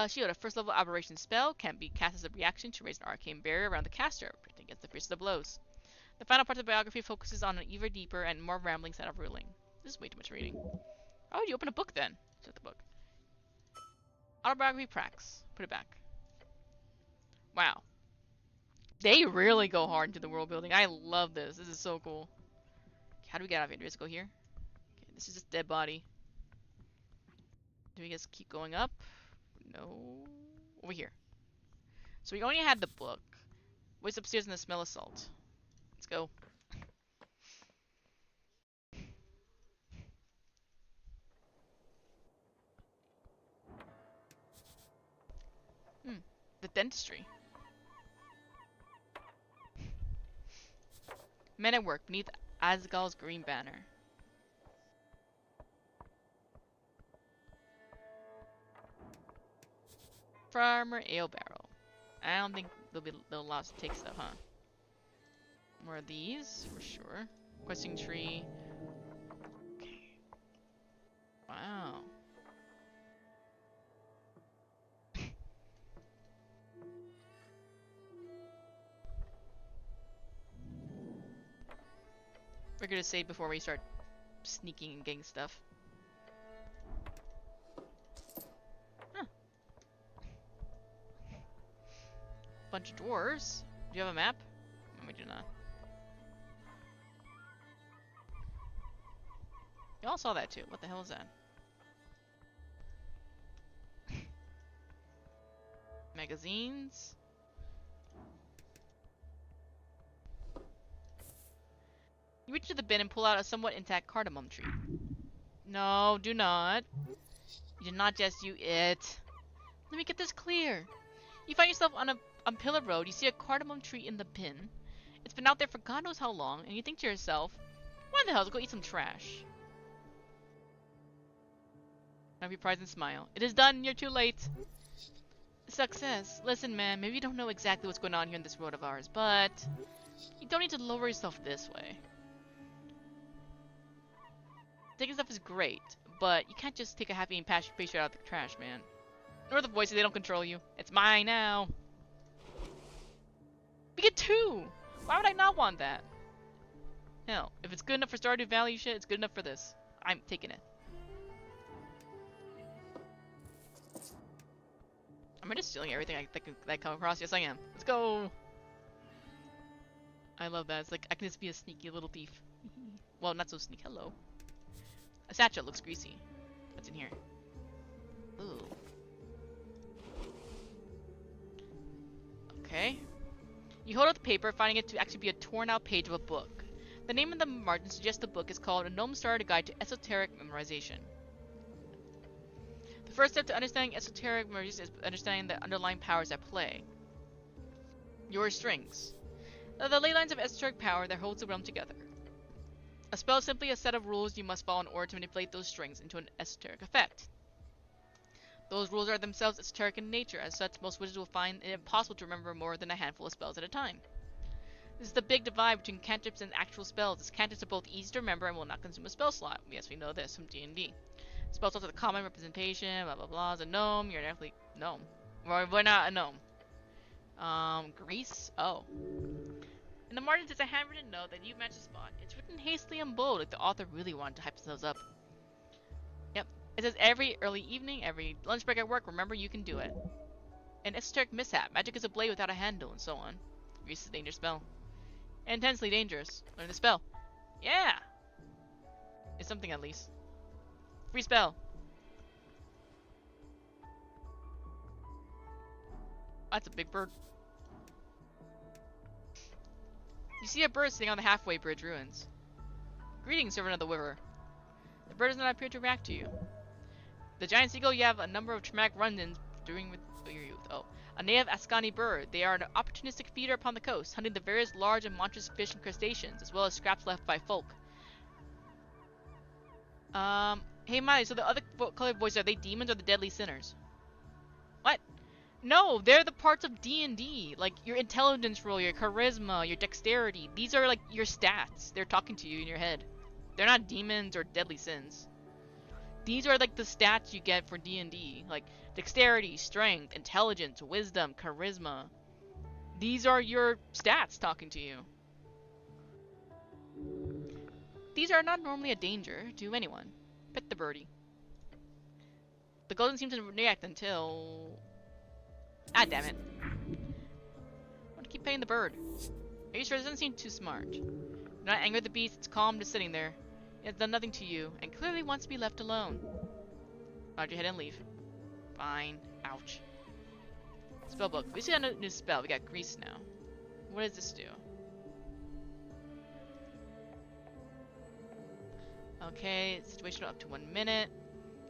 Shield, a first level aberration spell, can be cast as a reaction to raise an arcane barrier around the caster, protecting against the fiercest of blows. The final part of the biography focuses on an even deeper and more rambling set of ruling. This is way too much reading. Why would you open a book then? Check the book. Autobiography Prax. Put it back. Wow. They really go hard into the world building. I love this. This is so cool. how do we get out of here? Do we just go here? Okay, this is just dead body. Do we just keep going up? No. Over here. So we only had the book. What's upstairs in the smell of salt? Let's go. The dentistry. Men at work beneath Asgal's green banner. Farmer ale barrel. I don't think they'll allow us to take stuff, huh? More of these, for sure. Questing tree. Okay. Wow. We're gonna save before we start sneaking and getting stuff. Huh. Bunch of dwarves. Do you have a map? No, we do not. You all saw that too. What the hell is that? Magazines. You reach to the bin and pull out a somewhat intact cardamom tree. No, do not. You did not just you it. Let me get this clear. You find yourself on Pillar Road. You see a cardamom tree in the bin. It's been out there for God knows how long, and you think to yourself, why the hell? Let's go eat some trash. Have your prize and smile. It is done. You're too late. Success. Listen, man. Maybe you don't know exactly what's going on here in this road of ours, but you don't need to lower yourself this way. Taking stuff is great, but you can't just take a happy and patient out of the trash, man. Nor the voices, they don't control you. It's mine now. We get 2! Why would I not want that? Hell, if it's good enough for Stardew Valley shit, it's good enough for this. I'm taking it. Am I just stealing everything that come across? Yes, I am. Let's go! I love that. It's like, I can just be a sneaky little thief. Well, not so sneaky. Hello. A satchel looks greasy. What's in here? Ooh. Okay. You hold out the paper, finding it to actually be a torn out page of a book. The name on the margin suggests the book is called A Gnome Starter Guide to Esoteric Memorization. The first step to understanding esoteric memorization is understanding the underlying powers at play. Your strings. They're the ley lines of esoteric power that holds the realm together. A spell is simply a set of rules you must follow in order to manipulate those strings into an esoteric effect. Those rules are themselves esoteric in nature, as such most wizards will find it impossible to remember more than a handful of spells at a time. This is the big divide between cantrips and actual spells, as cantrips are both easy to remember and will not consume a spell slot. Yes, we know this from D&D. Spells are the common representation, blah blah blah. As a gnome, you're definitely gnome. We're not a gnome. Grease? Oh. In the margins is a handwritten note that you match the spot. It's written hastily and bold, like the author really wanted to hype themselves up. Yep. It says every early evening, every lunch break at work, remember you can do it. An esoteric mishap. Magic is a blade without a handle, and so on. Grease is a dangerous spell. Intensely dangerous. Learn the spell. Yeah! It's something at least. Free spell. That's a big bird. You see a bird sitting on the halfway bridge ruins. Greetings, servant of the river. The bird does not appear to react to you. The giant seagull, you have a number of traumatic run-ins during with your youth. Oh. A native Ascani bird. They are an opportunistic feeder upon the coast, hunting the various large and monstrous fish and crustaceans, as well as scraps left by folk. Hey Miley, so the other colored voices, are they demons or the deadly sinners? What? No, they're the parts of D&D. Like, your intelligence roll, your charisma, your dexterity. These are, like, your stats. They're talking to you in your head. They're not demons or deadly sins. These are, like, the stats you get for D&D. Like, dexterity, strength, intelligence, wisdom, charisma. These are your stats talking to you. These are not normally a danger to anyone. Pet the birdie. The golden seems to react until... Ah, damn it. I want to keep petting the bird. Are you sure? It doesn't seem too smart. Do not anger the beast. It's calm, just sitting there. It has done nothing to you, and clearly wants to be left alone. Nod your head and leave. Fine. Ouch. Spellbook. We see a new spell. We got Grease now. What does this do? Okay, situational up to 1 minute.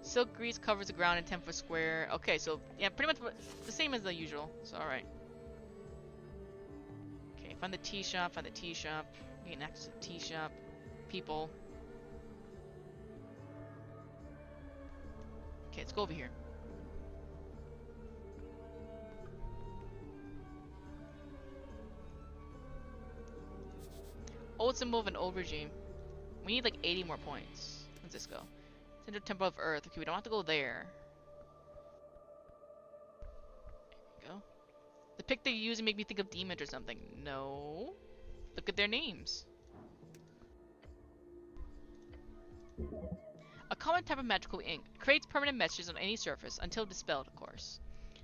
Silk grease covers the ground in 10-foot square. Okay, so yeah, pretty much the same as the usual. So alright. Okay, find the tea shop, find the tea shop. Get next to the tea shop. People. Okay, let's go over here. Old symbol of an old regime. We need like 80 more points. Where's this go? Central Temple of Earth. Okay, we don't have to go there. There we go. The pick they're using make me think of demons or something. No. Look at their names. A common type of magical ink. Creates permanent messages on any surface, until dispelled, of course.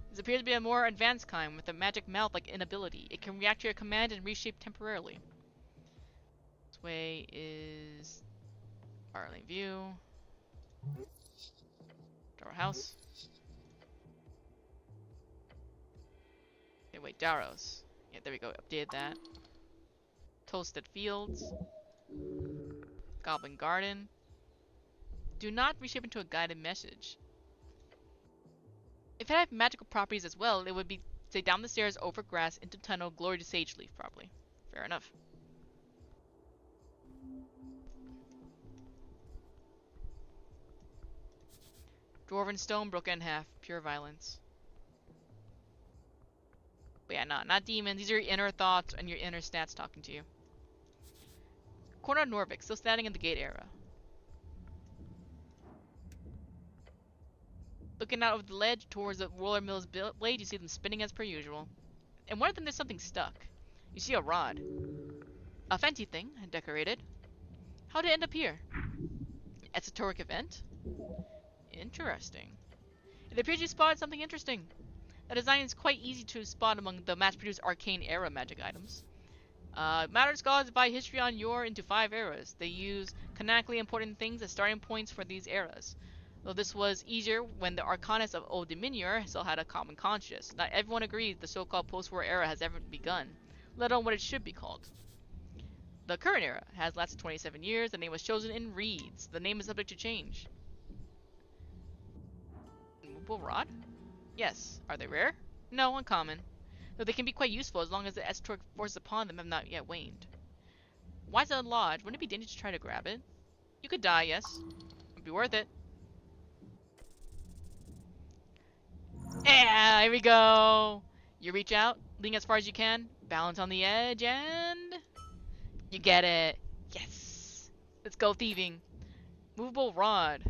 This appears to be a more advanced kind, with a magic mouth-like inability. It can react to your command and reshape temporarily. This way is... Barley View. Darrow House. Okay, wait, Darrow's. Yeah, there we go, updated that. Toasted Fields. Goblin Garden. Do not reshape into a guided message. If it had magical properties as well, it would be, say, down the stairs, over grass, into tunnel, glory to Sage Leaf, probably. Fair enough. Dwarven stone broken in half. Pure violence. But yeah, not demons. These are your inner thoughts and your inner stats talking to you. Corner of Norvik, still standing in the gate era. Looking out over the ledge towards the roller mill's blade, you see them spinning as per usual. And one of them there's something stuck. You see a rod. A fancy thing, decorated. How did it end up here? Esoteric event? Interesting. It appears you spotted something interesting. The design is quite easy to spot among the mass-produced arcane era magic items. Modern scholars divide history on yore into 5 eras. They use canonically important things as starting points for these eras. Though this was easier when the arcanists of Old Dominion still had a common conscience. Not everyone agrees the so-called post-war era has ever begun, let alone what it should be called. The current era has lasted 27 years. The name was chosen in reeds. The name is subject to change. Immovable rod? Yes. Are they rare? No, uncommon. Though they can be quite useful as long as the esoteric forces upon them have not yet waned. Why is it lodged? Wouldn't it be dangerous to try to grab it? You could die, yes. It'd be worth it. Yeah, here we go. You reach out, lean as far as you can, balance on the edge, and you get it. Yes. Let's go thieving. Movable rod.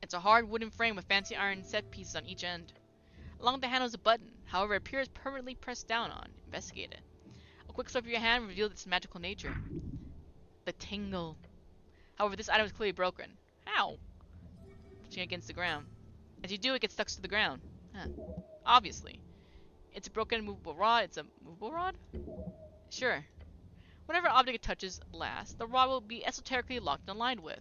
It's a hard wooden frame with fancy iron set pieces on each end. Along the handle is a button, however it appears permanently pressed down on. Investigate it. A quick swipe of your hand reveals its magical nature. The tingle. However, this item is clearly broken. How? Pushing against the ground. As you do, it gets stuck to the ground. Huh. Obviously. It's a broken movable rod. It's a movable rod? Sure. Whenever an object it touches lasts, the rod will be esoterically locked and aligned with.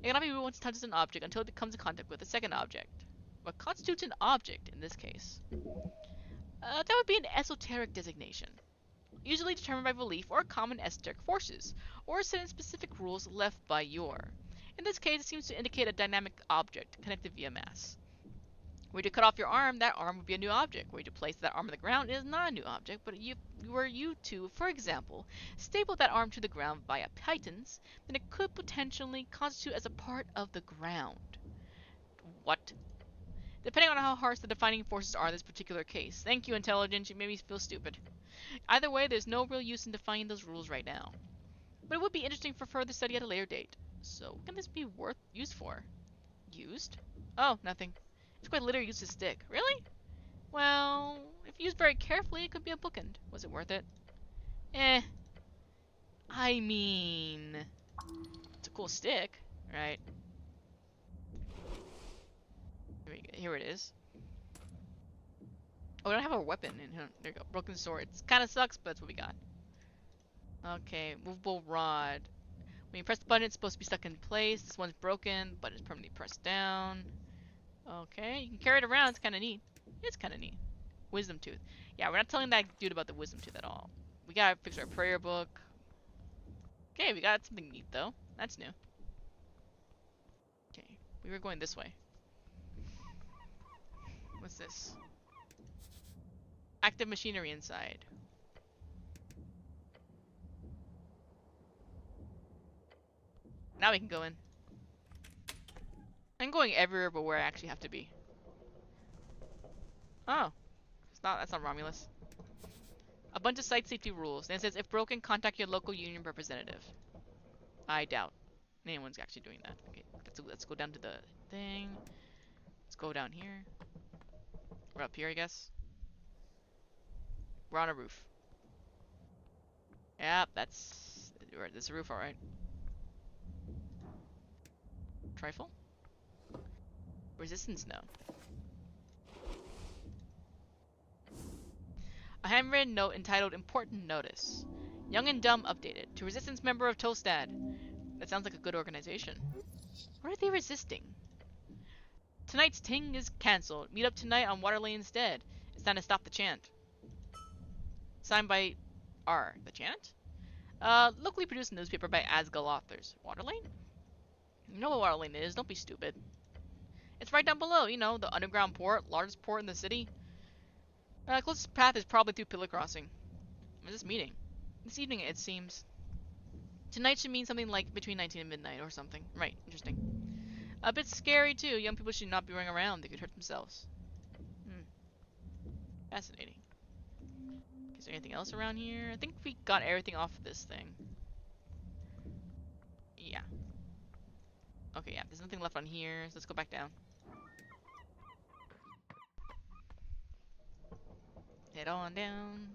It cannot be removed once it touches an object until it comes in contact with a second object. What constitutes an object in this case? That would be an esoteric designation. Usually determined by belief or common esoteric forces, or set in specific rules left by yore. In this case, it seems to indicate a dynamic object connected via mass. Were you to cut off your arm, that arm would be a new object. Were you to place that arm on the ground, it is not a new object, but were you to, for example, staple that arm to the ground via titans, then it could potentially constitute as a part of the ground. What? Depending on how harsh the defining forces are in this particular case. Thank you, intelligence, you made me feel stupid. Either way, there's no real use in defining those rules right now. But it would be interesting for further study at a later date. So, what can this be used for? Used? Oh, nothing. It's quite literally used as a stick. Really? Well, if used very carefully, it could be a bookend. Was it worth it? Eh. I mean... It's a cool stick, right? Here it is. Oh, I don't have a weapon in here. There you go. Broken sword. It kind of sucks, but that's what we got. Okay, movable rod. When you press the button, it's supposed to be stuck in place. This one's broken, but it's permanently pressed down. Okay, you can carry it around. It's kind of neat. It's kind of neat. Wisdom tooth. Yeah, we're not telling that dude about the wisdom tooth at all. We gotta fix our prayer book. Okay, we got something neat though. That's new. Okay, we were going this way. What's this? Active machinery inside. Now we can go in. I'm going everywhere but where I actually have to be. Oh, it's not. That's not Romulus. A bunch of site safety rules. And it says, if broken, contact your local union representative. I doubt anyone's actually doing that. Okay, let's go down to the thing. Let's go down here. We're up here, I guess. We're on a roof. Yep, that's... This is a roof, alright. Trifle? Resistance, no. A handwritten note entitled Important Notice. Young and Dumb updated. To Resistance member of Tostad. That sounds like a good organization. What are they resisting? Tonight's ting is cancelled. Meet up tonight on Water Lane instead. It's time to stop the chant. Signed by R. The chant? Locally produced newspaper by Asgal authors. Water Lane? You know what Water Lane is. Don't be stupid. It's right down below. You know, the underground port. Largest port in the city. Closest path is probably through Pillar Crossing. When's this meeting? This evening, it seems. Tonight should mean something like between 19 and midnight or something. Right, interesting. A bit scary, too. Young people should not be running around. They could hurt themselves. Hmm. Fascinating. Is there anything else around here? I think we got everything off of this thing. Yeah. Okay, yeah. There's nothing left on here, so let's go back down. Head on down.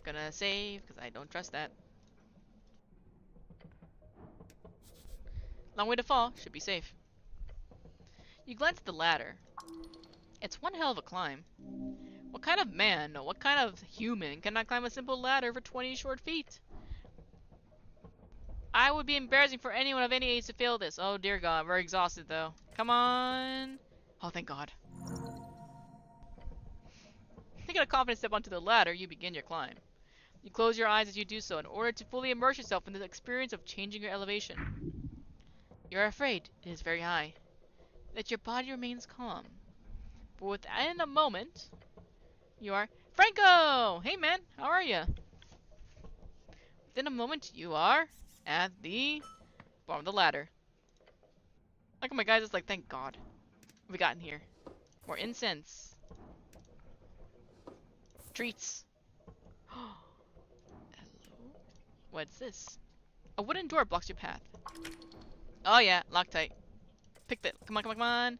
Gonna save, because I don't trust that. Long way to fall. Should be safe. You glance at the ladder. It's one hell of a climb. What kind of man, no, what kind of human cannot climb a simple ladder for 20 short feet? I would be embarrassing for anyone of any age to fail this. Oh dear God, we're exhausted though. Come on. Oh, thank God. Taking a confident step onto the ladder, you begin your climb. You close your eyes as you do so in order to fully immerse yourself in the experience of changing your elevation. You're afraid. It is very high. That your body remains calm. But within a moment, you are... Franco! Hey man, how are you? Within a moment, you are at the bottom of the ladder. Look at my guys, it's like, thank God. What we got in here? More incense. Treats. Hello? What's this? A wooden door blocks your path. Oh yeah, Loctite. Picked it. Come on, come on, come on.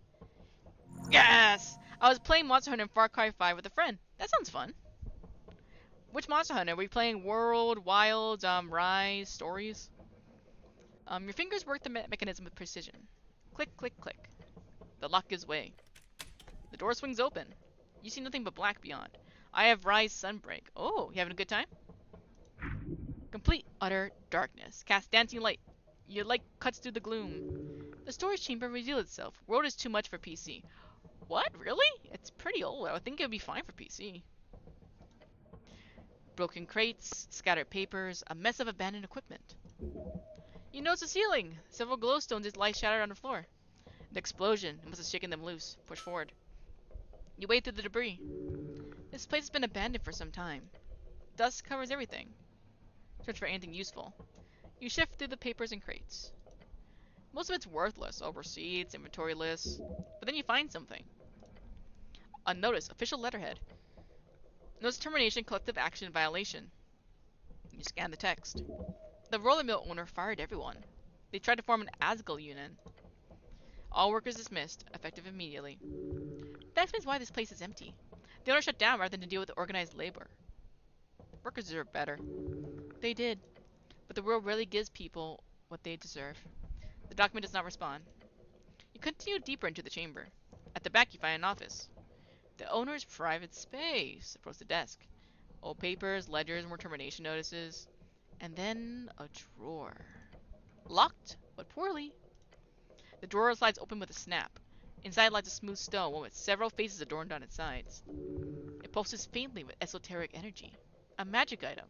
Yes! I was playing Monster Hunter in Far Cry 5 with a friend. That sounds fun. Which Monster Hunter? Are we playing World, Wilds, Rise, Stories? Your fingers work the mechanism with precision. Click, click, click. The lock gives way. The door swings open. You see nothing but black beyond. I have Rise Sunbreak. Oh, you having a good time? Complete utter darkness. Cast dancing light. Your light cuts through the gloom. The storage chamber reveals itself. World is too much for PC. What? Really? It's pretty old. I would think it would be fine for PC. Broken crates, scattered papers, a mess of abandoned equipment. You notice the ceiling. Several glowstones lie shattered on the floor. The explosion. It must have shaken them loose. Push forward. You wade through the debris. This place has been abandoned for some time. Dust covers everything. Search for anything useful. You shift through the papers and crates. Most of it's worthless. All receipts, inventory lists. But then you find something. A notice. Official letterhead. Notice termination, collective action, violation. You scan the text. The roller mill owner fired everyone. They tried to form an Asgal union. All workers dismissed, effective immediately. That explains why this place is empty. The owner shut down rather than to deal with organized labor. Workers deserve better. They did. But the world rarely gives people what they deserve. The document does not respond. You continue deeper into the chamber. At the back you find an office. The owner's private space. Approach the desk. Old papers, ledgers, more termination notices. And then a drawer. Locked, but poorly. The drawer slides open with a snap. Inside lies a smooth stone, one with several faces adorned on its sides. It pulses faintly with esoteric energy. A magic item.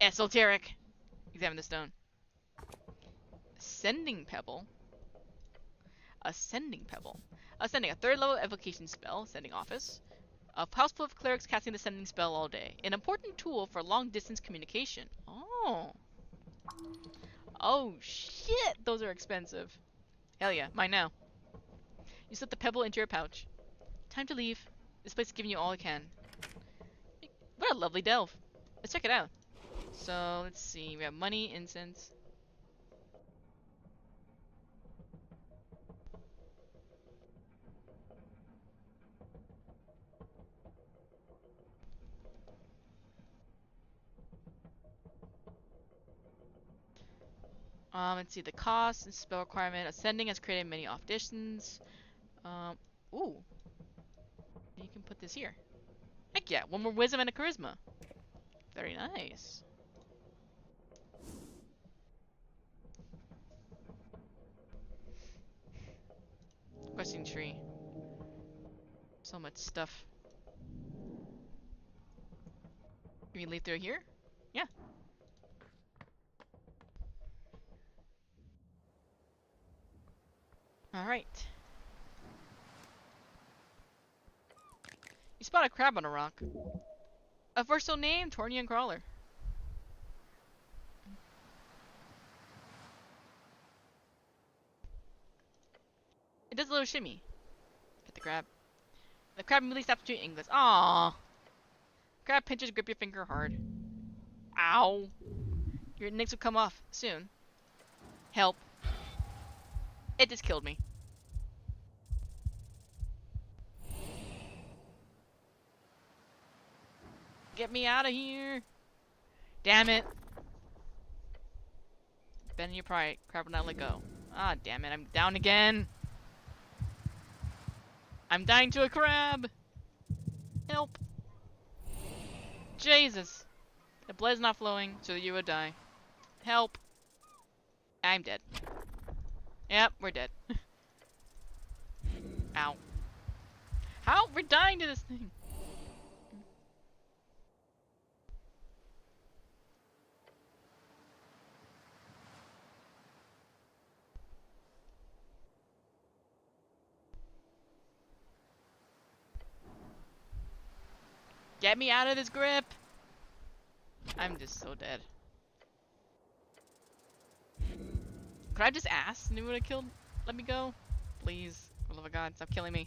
Esoteric! Examine the stone. Ascending pebble. Ascending pebble. Ascending, a third level evocation spell. Ascending office. A house full of clerics casting the ascending spell all day. An important tool for long distance communication. Oh. Oh shit! Those are expensive. Hell yeah, mine now. You slip the pebble into your pouch. Time to leave. This place is giving you all it can. What a lovely delve. Let's check it out. So, let's see. We have money, incense. Let's see. The cost and spell requirement. Ascending has created many auditions. Um, ooh. You can put this here. Heck yeah. One more wisdom and a charisma. Very nice. Questing tree. So much stuff. Can we leave through here? Yeah. Alright. You spot a crab on a rock. A versatile name, Tornian Crawler. It does a little shimmy. Hit the crab. The crab immediately snaps between anglers. Aww. Crab pinches, grip your finger hard. Ow. Your nicks will come off soon. Help. It just killed me. Get me out of here. Damn it. Bend in your pride. Crab will not let go. Ah, damn it. I'm down again. I'm dying to a crab. Help. Jesus. The blood is not flowing, so that you would die. Help. I'm dead. Yep, we're dead. Ow. How? We're dying to this thing. Get me out of this grip. I'm just so dead. Could I just ask and it would have killed? Let me go? Please. For the love of God, stop killing me.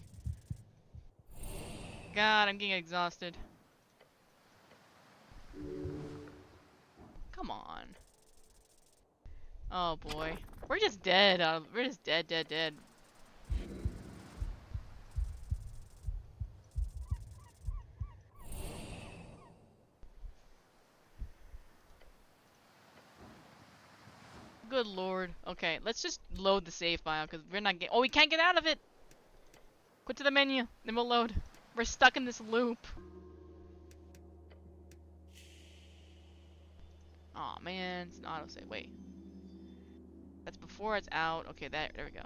God, I'm getting exhausted. Come on. Oh boy. We're just dead. We're just dead, dead, dead. Good lord. Okay, let's just load the save file because we're not getting. Oh, we can't get out of it! Go to the menu, then we'll load. We're stuck in this loop. Aw, oh, man. It's an autosave. Wait. That's before it's out. Okay, there we go.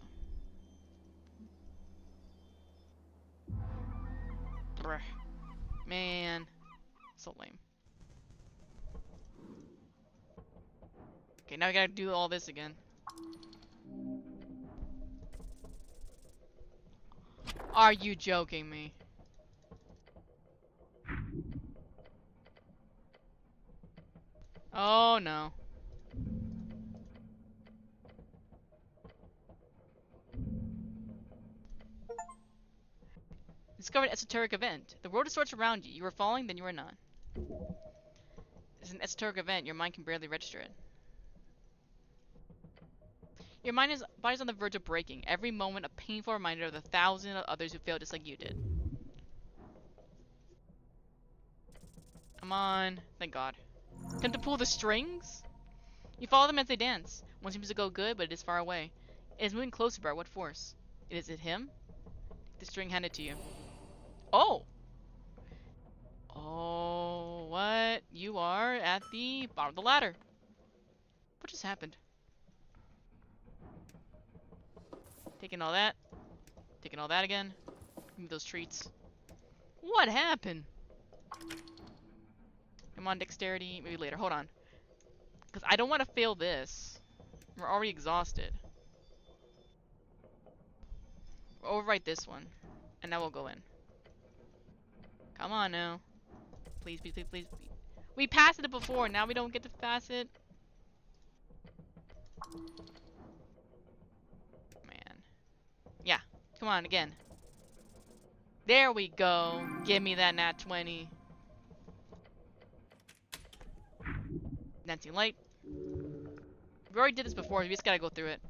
Bruh. Man. So lame. Okay, now we gotta do all this again. Are you joking me? Oh no. Discovered an esoteric event. The world distorts around you. You are falling, then you are not. It's an esoteric event. Your mind can barely register it. Your body's on the verge of breaking. Every moment a painful reminder of the thousands of others who failed just like you did. Come on. Thank God. Time to pull the strings? You follow them as they dance. One seems to go good, but it is far away. It is moving closer, but what force? Is it him? Take the string handed to you. Oh! Oh. What? You are at the bottom of the ladder. What just happened? Taking all that. Taking all that again. Give me those treats. What happened? Come on, dexterity. Maybe later. Hold on. Because I don't want to fail this. We're already exhausted. We'll overwrite this one. And now we'll go in. Come on now. Please, please, please, please. We passed it before. Now we don't get to pass it. Man. Yeah. Come on, again. There we go. Give me that nat 20. Dancing light. We already did this before. We just gotta go through it.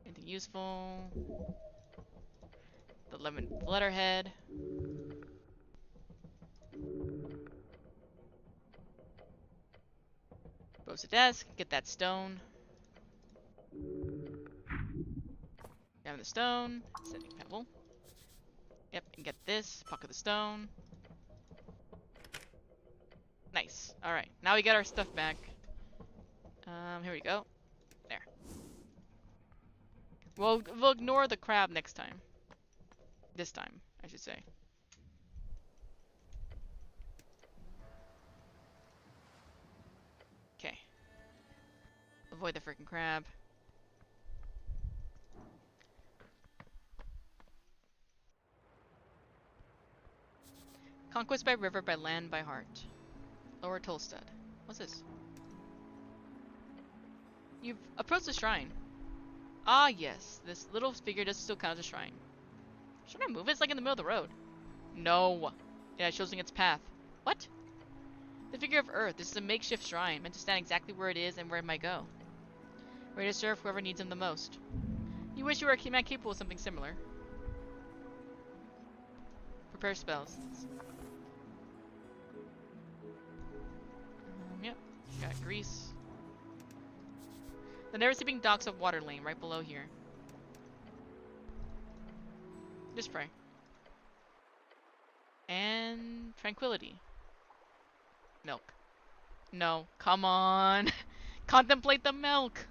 Anything useful? The letterhead. Goes to desk. Get that stone. Grab the stone. Sending pebble. Yep, and get this. Pocket the stone. Nice. Alright, now we get our stuff back. Here we go. There. We'll ignore the crab next time. This time, I should say. Okay. Avoid the freaking crab. Conquest by river, by land, by heart. Lower Tolstad. What's this? You've approached the shrine. Ah, yes. This little figure does still count as a shrine. Should I move it? It's like in the middle of the road. No. Yeah, it shows its path. What? The figure of Earth. This is a makeshift shrine, meant to stand exactly where it is and where it might go. Ready to serve whoever needs him the most. You wish you were a man capable of something similar. Prepare spells. Yep. Got grease. The never-sleeping docks of Water Lane, right below here. Just pray. And tranquility. Milk. No, come on. Contemplate the milk.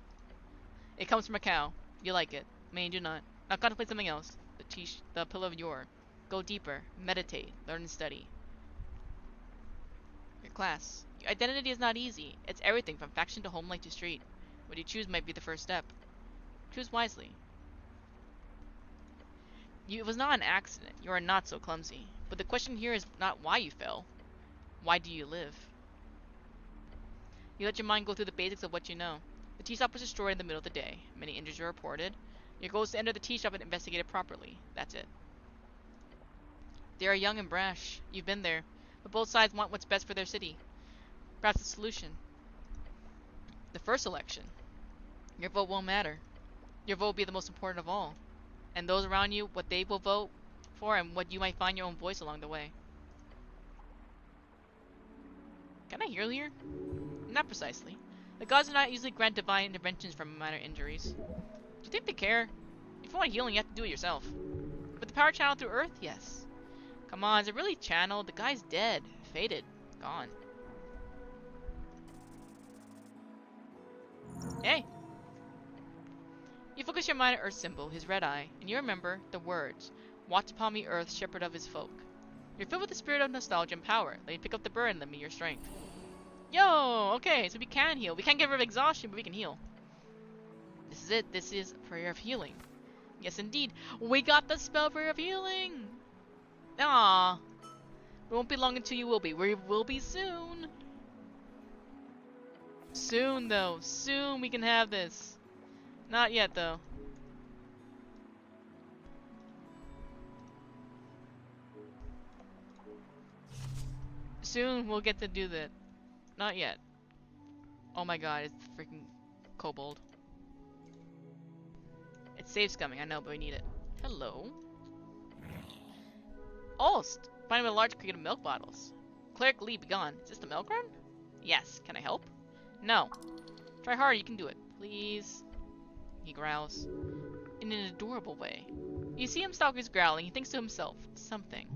It comes from a cow. You like it. May you do not. Now contemplate something else. The pillow of yore. Go deeper. Meditate. Learn and study. Your class. Your identity is not easy. It's everything from faction to home life to street. What you choose might be the first step. Choose wisely. It was not an accident. You are not so clumsy. But the question here is not why you fell. Why do you live? You let your mind go through the basics of what you know. The tea shop was destroyed in the middle of the day. Many injuries were reported. Your goal is to enter the tea shop and investigate it properly. That's it. They are young and brash. You've been there. But both sides want what's best for their city. Perhaps the solution. The first election. Your vote won't matter. Your vote will be the most important of all. And those around you, what they will vote for and what you might find your own voice along the way. Can I heal here? Not precisely. The gods do not usually grant divine interventions from minor injuries. Do you think they care? If you want healing, you have to do it yourself. But the power channeled through Earth? Yes. Come on, is it really channeled? The guy's dead. Faded. Gone. Hey! You focus your mind on Earth's symbol, his red eye, and you remember the words, "Watch upon me, Earth, shepherd of his folk." You're filled with the spirit of nostalgia and power. Let me pick up the burden and lend me your strength. Yo! Okay, so we can heal. We can't get rid of exhaustion, but we can heal. This is it. This is Prayer of Healing. Yes, indeed. We got the spell Prayer of Healing! Aww. It won't be long until you will be. We will be soon. Soon, though. Soon we can have this. Not yet, though. Soon we'll get to do that. Not yet. Oh my god, it's freaking kobold. It's safe coming, I know, but we need it. Hello. Alst! Finding a large crate of milk bottles. Cleric Lee, be gone. Is this the milk run? Yes. Can I help? No. Try hard, you can do it. Please. He growls. In an adorable way. You see him stalk his growling, he thinks to himself, something.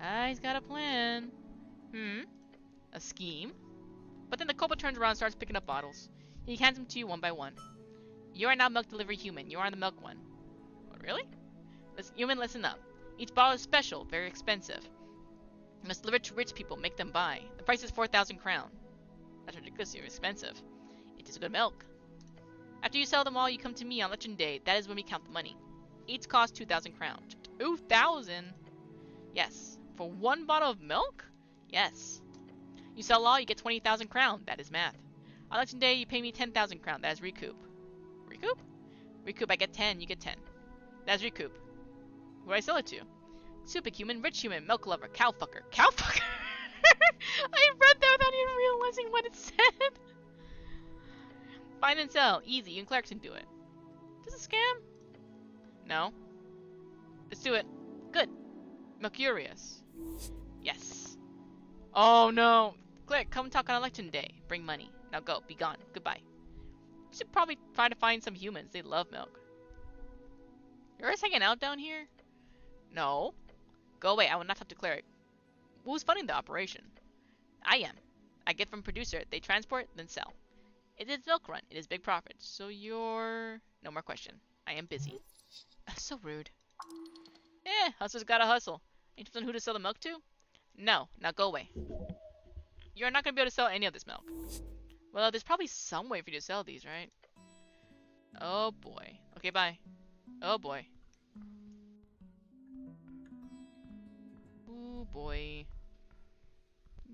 Ah, he's got a plan. A scheme? But then the kobold turns around and starts picking up bottles. He hands them to you one by one. You are now milk delivery human. You are the milk one. Oh, really? Human, listen up. Each bottle is special, very expensive. You must deliver it to rich people, make them buy. The price is 4,000 crown. That's ridiculously expensive. It is good milk. After you sell them all, you come to me on election day. That is when we count the money. Each costs 2,000 crowns. 2,000? Yes. For one bottle of milk? Yes. You sell all, you get 20,000 crown. That is math. On election day, you pay me 10,000 crown. That is recoup. Recoup? Recoup, I get 10, you get 10. That is recoup. Who do I sell it to? Super human, rich human, milk lover, cow fucker. Cow fucker? I read that without even realizing what it said. Find and sell. Easy. You and Clerics can do it. Is this a scam? No. Let's do it. Good. Mercurius. Yes. Oh no. Cleric, come talk on election day. Bring money. Now go. Be gone. Goodbye. You should probably try to find some humans. They love milk. You're always hanging out down here? No. Go away. I will not talk to Cleric. Who's funding the operation? I am. I get from producer. They transport, then sell. It is milk run. It is big profit. So you're... No more question. I am busy. So rude. Hustler's gotta hustle. Ain't you who to sell the milk to? No. Now go away. You're not gonna be able to sell any of this milk. Well, there's probably some way for you to sell these, right? Oh boy. Okay, bye. Oh boy. Oh boy.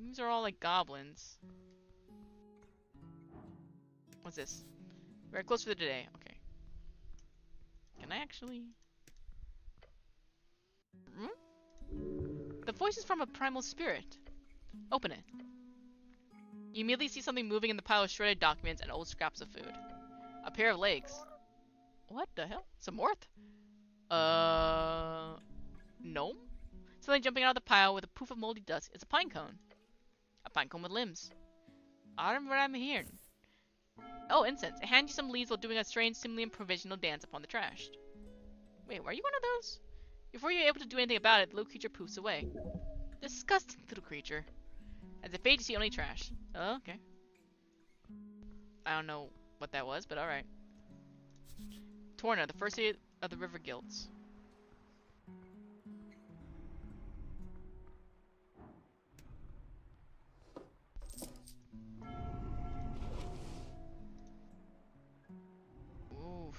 These are all like goblins. What's this? We're close for the day. Okay. Can I actually... The voice is from a primal spirit. Open it. You immediately see something moving in the pile of shredded documents and old scraps of food. A pair of legs. What the hell? Some worth? Gnome? Something jumping out of the pile with a poof of moldy dust. It's a pine cone. A pine cone with limbs. I don't know what I'm hearing. Oh, incense. It hands you some leaves while doing a strange, seemingly improvisational dance upon the trash. Wait, were you one of those? Before you're able to do anything about it, the little creature poofs away. Disgusting little creature. As it fades, you see only trash. Oh, okay. I don't know what that was, but alright. Torna, the first aid of the river guilds. Oof.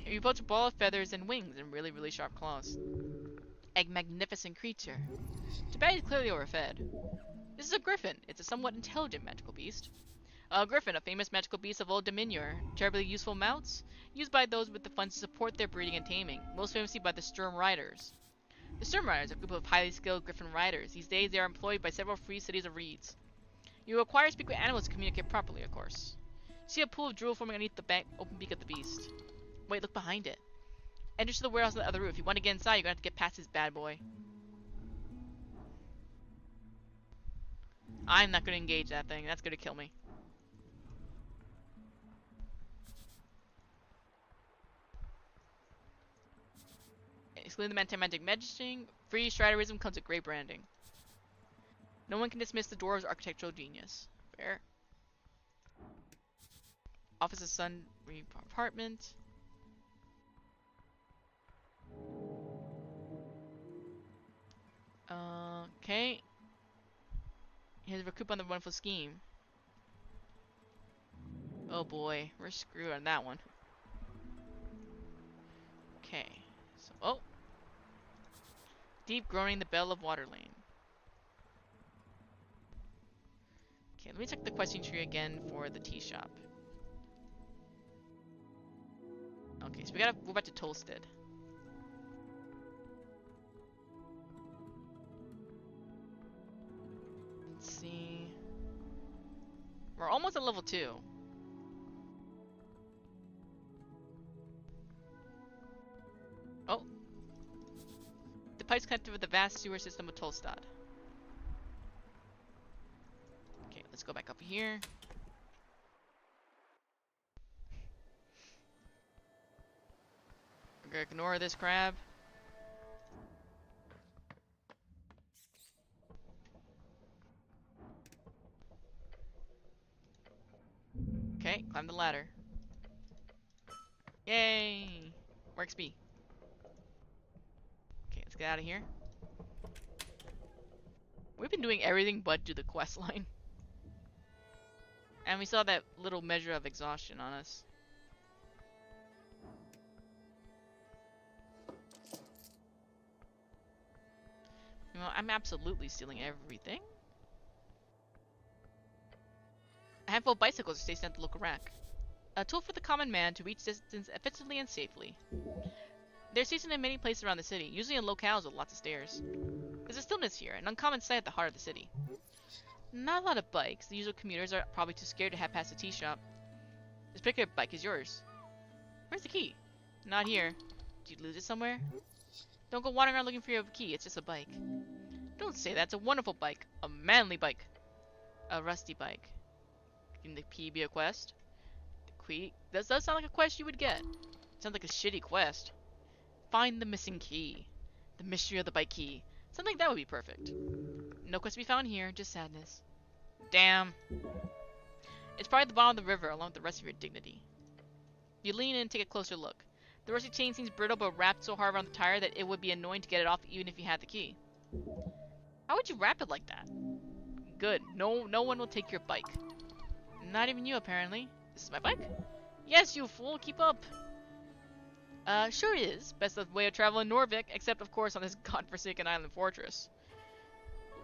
You built a ball of feathers and wings and really, really sharp claws. A magnificent creature. Too bad he's clearly overfed. This is a griffin. It's a somewhat intelligent magical beast. A griffin, a famous magical beast of old Dominor. Terribly useful mounts, used by those with the funds to support their breeding and taming, most famously by the Sturm Riders. The Sturm Riders are a group of highly skilled griffin riders. These days they are employed by several free cities of reeds. You require to speak with animals to communicate properly, of course. See a pool of drool forming underneath the open beak of the beast. Wait, look behind it. Enter to the warehouse on the other roof. If you want to get inside, you're gonna have to get past this bad boy. I'm not gonna engage that thing. That's gonna kill me. Excluding the anti-magic messaging, free striderism comes with great branding. No one can dismiss the dwarves' architectural genius. Fair. Office of Sun apartment. Okay. Here's a recoup on the wonderful scheme. Oh boy, we're screwed on that one. Okay. So, oh. Deep groaning the bell of water lane. Okay, let me check the questing tree again for the tea shop. Okay, so we gotta go back to Tolstead. Let's see. We're almost at level 2. Oh. The pipes connected with the vast sewer system of Tolstad. Okay, let's go back up here. We're gonna ignore this crab. Okay, climb the ladder. Yay! More XP. Okay, let's get out of here. We've been doing everything but do the quest line. And we saw that little measure of exhaustion on us. You know, I'm absolutely stealing everything. A handful of bicycles are stationed at the local rack. A tool for the common man to reach distance effectively and safely. They're stationed in many places around the city, usually in locales with lots of stairs. There's a stillness here, an uncommon sight at the heart of the city. Not a lot of bikes. The usual commuters are probably too scared to head past the tea shop. This particular bike is yours. Where's the key? Not here. Did you lose it somewhere? Don't go wandering around looking for your key, it's just a bike. Don't say that, it's a wonderful bike. A manly bike. A rusty bike. Can the key be a quest? The key? That does sound like a quest you would get. Sounds like a shitty quest. Find the missing key. The mystery of the bike key. Something like that would be perfect. No quest to be found here, just sadness. Damn. It's probably at the bottom of the river along with the rest of your dignity. You lean in and take a closer look. The rusty chain seems brittle but wrapped so hard around the tire that it would be annoying to get it off even if you had the key. How would you wrap it like that? Good. No one will take your bike. Not even you, apparently. This is my bike? Yes, you fool. Keep up. Sure is. Best of way of travel in Norvik, except of course on this godforsaken island fortress.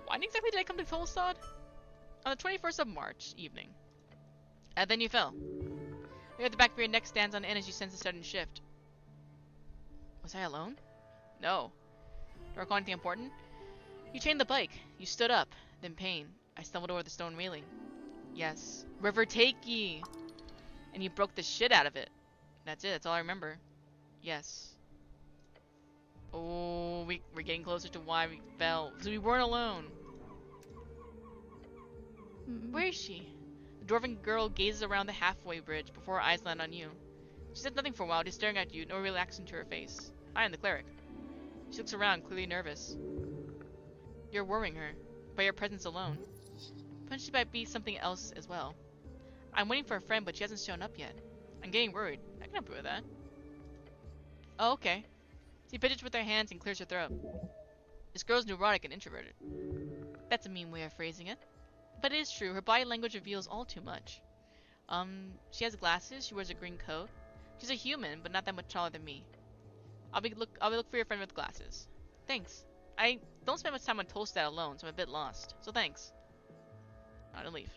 When exactly did I come to Tolstad? On the 21st of March evening. And then you fell. Maybe at the back of your neck stands on end as you sense a sudden shift. Was I alone? No. Do I recall anything important? You chained the bike. You stood up. Then pain. I stumbled over the stone railing. Yes. River take ye! And you broke the shit out of it. That's it. That's all I remember. Yes. Oh, we're getting closer to why we fell. Because we weren't alone. Where is she? The dwarven girl gazes around the halfway bridge before her eyes land on you. She says nothing for a while, just staring at you, no reaction to her face. I am the cleric. She looks around, clearly nervous. You're worrying her, by your presence alone. But she might be something else as well. I'm waiting for a friend, but she hasn't shown up yet. I'm getting worried. I can help you with that. Oh, okay. She fidgets with her hands and clears her throat. This girl's neurotic and introverted. That's a mean way of phrasing it. But it is true, her body language reveals all too much. She has glasses, she wears a green coat. She's a human, but not that much taller than me. I'll be look for your friend with glasses. Thanks. I don't spend much time on Tolstad alone, so I'm a bit lost. So thanks. I don't leave.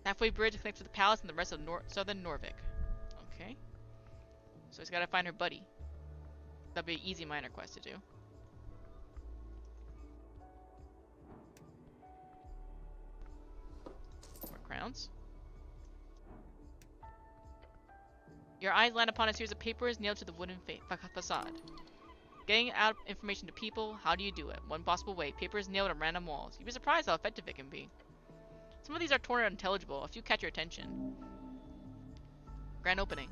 Halfway bridge connects with the palace and the rest of southern Norvik. Okay. So he's gotta find her buddy. That'll be an easy minor quest to do. More crowns. Your eyes land upon a series of papers nailed to the wooden facade. Getting out information to people, how do you do it? One possible way, papers nailed on random walls. You'd be surprised how effective it can be. Some of these are torn or unintelligible, a few catch your attention. Grand opening.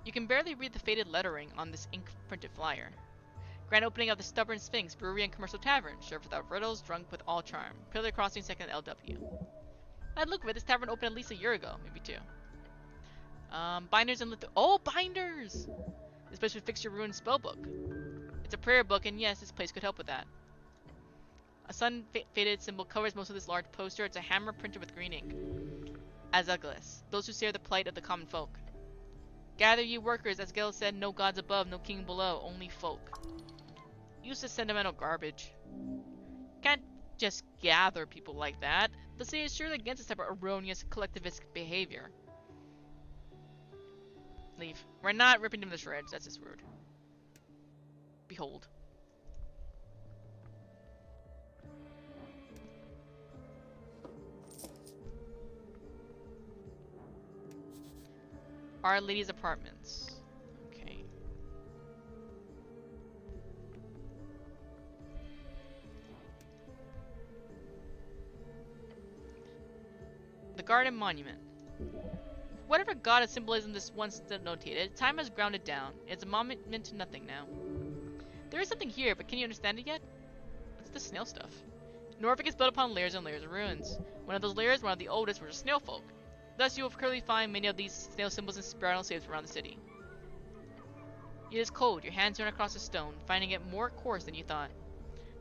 You can barely read the faded lettering on this ink-printed flyer. Grand opening of the Stubborn Sphinx Brewery and Commercial Tavern, served without riddles, drunk with all charm. Pillar Crossing 2nd LW. I'd look of it, this tavern opened at least a year ago, maybe 2. Binders and binders! This place would fix your ruined spellbook. It's a prayer book, and yes, this place could help with that. A sun-faded symbol covers most of this large poster. It's a hammer printed with green ink. Azaglis, those who share the plight of the common folk. Gather ye workers, as Gil said, no gods above, no king below, only folk. Useless sentimental garbage. Can't just gather people like that. The city is surely against this type of erroneous collectivist behavior. Leave. We're not ripping them to shreds, that's just rude. Behold. Our Lady's apartments. Okay. The Garden Monument. Whatever god of symbolism this once denotated, time has ground it down. It's a monument to nothing now. There is something here, but can you understand it yet? What's the snail stuff? Norfolk is built upon layers and layers of ruins. One of those layers, one of the oldest, were the snail folk. Thus, you will clearly find many of these snail symbols and spiral shapes around the city. It is cold. Your hands run across the stone, finding it more coarse than you thought.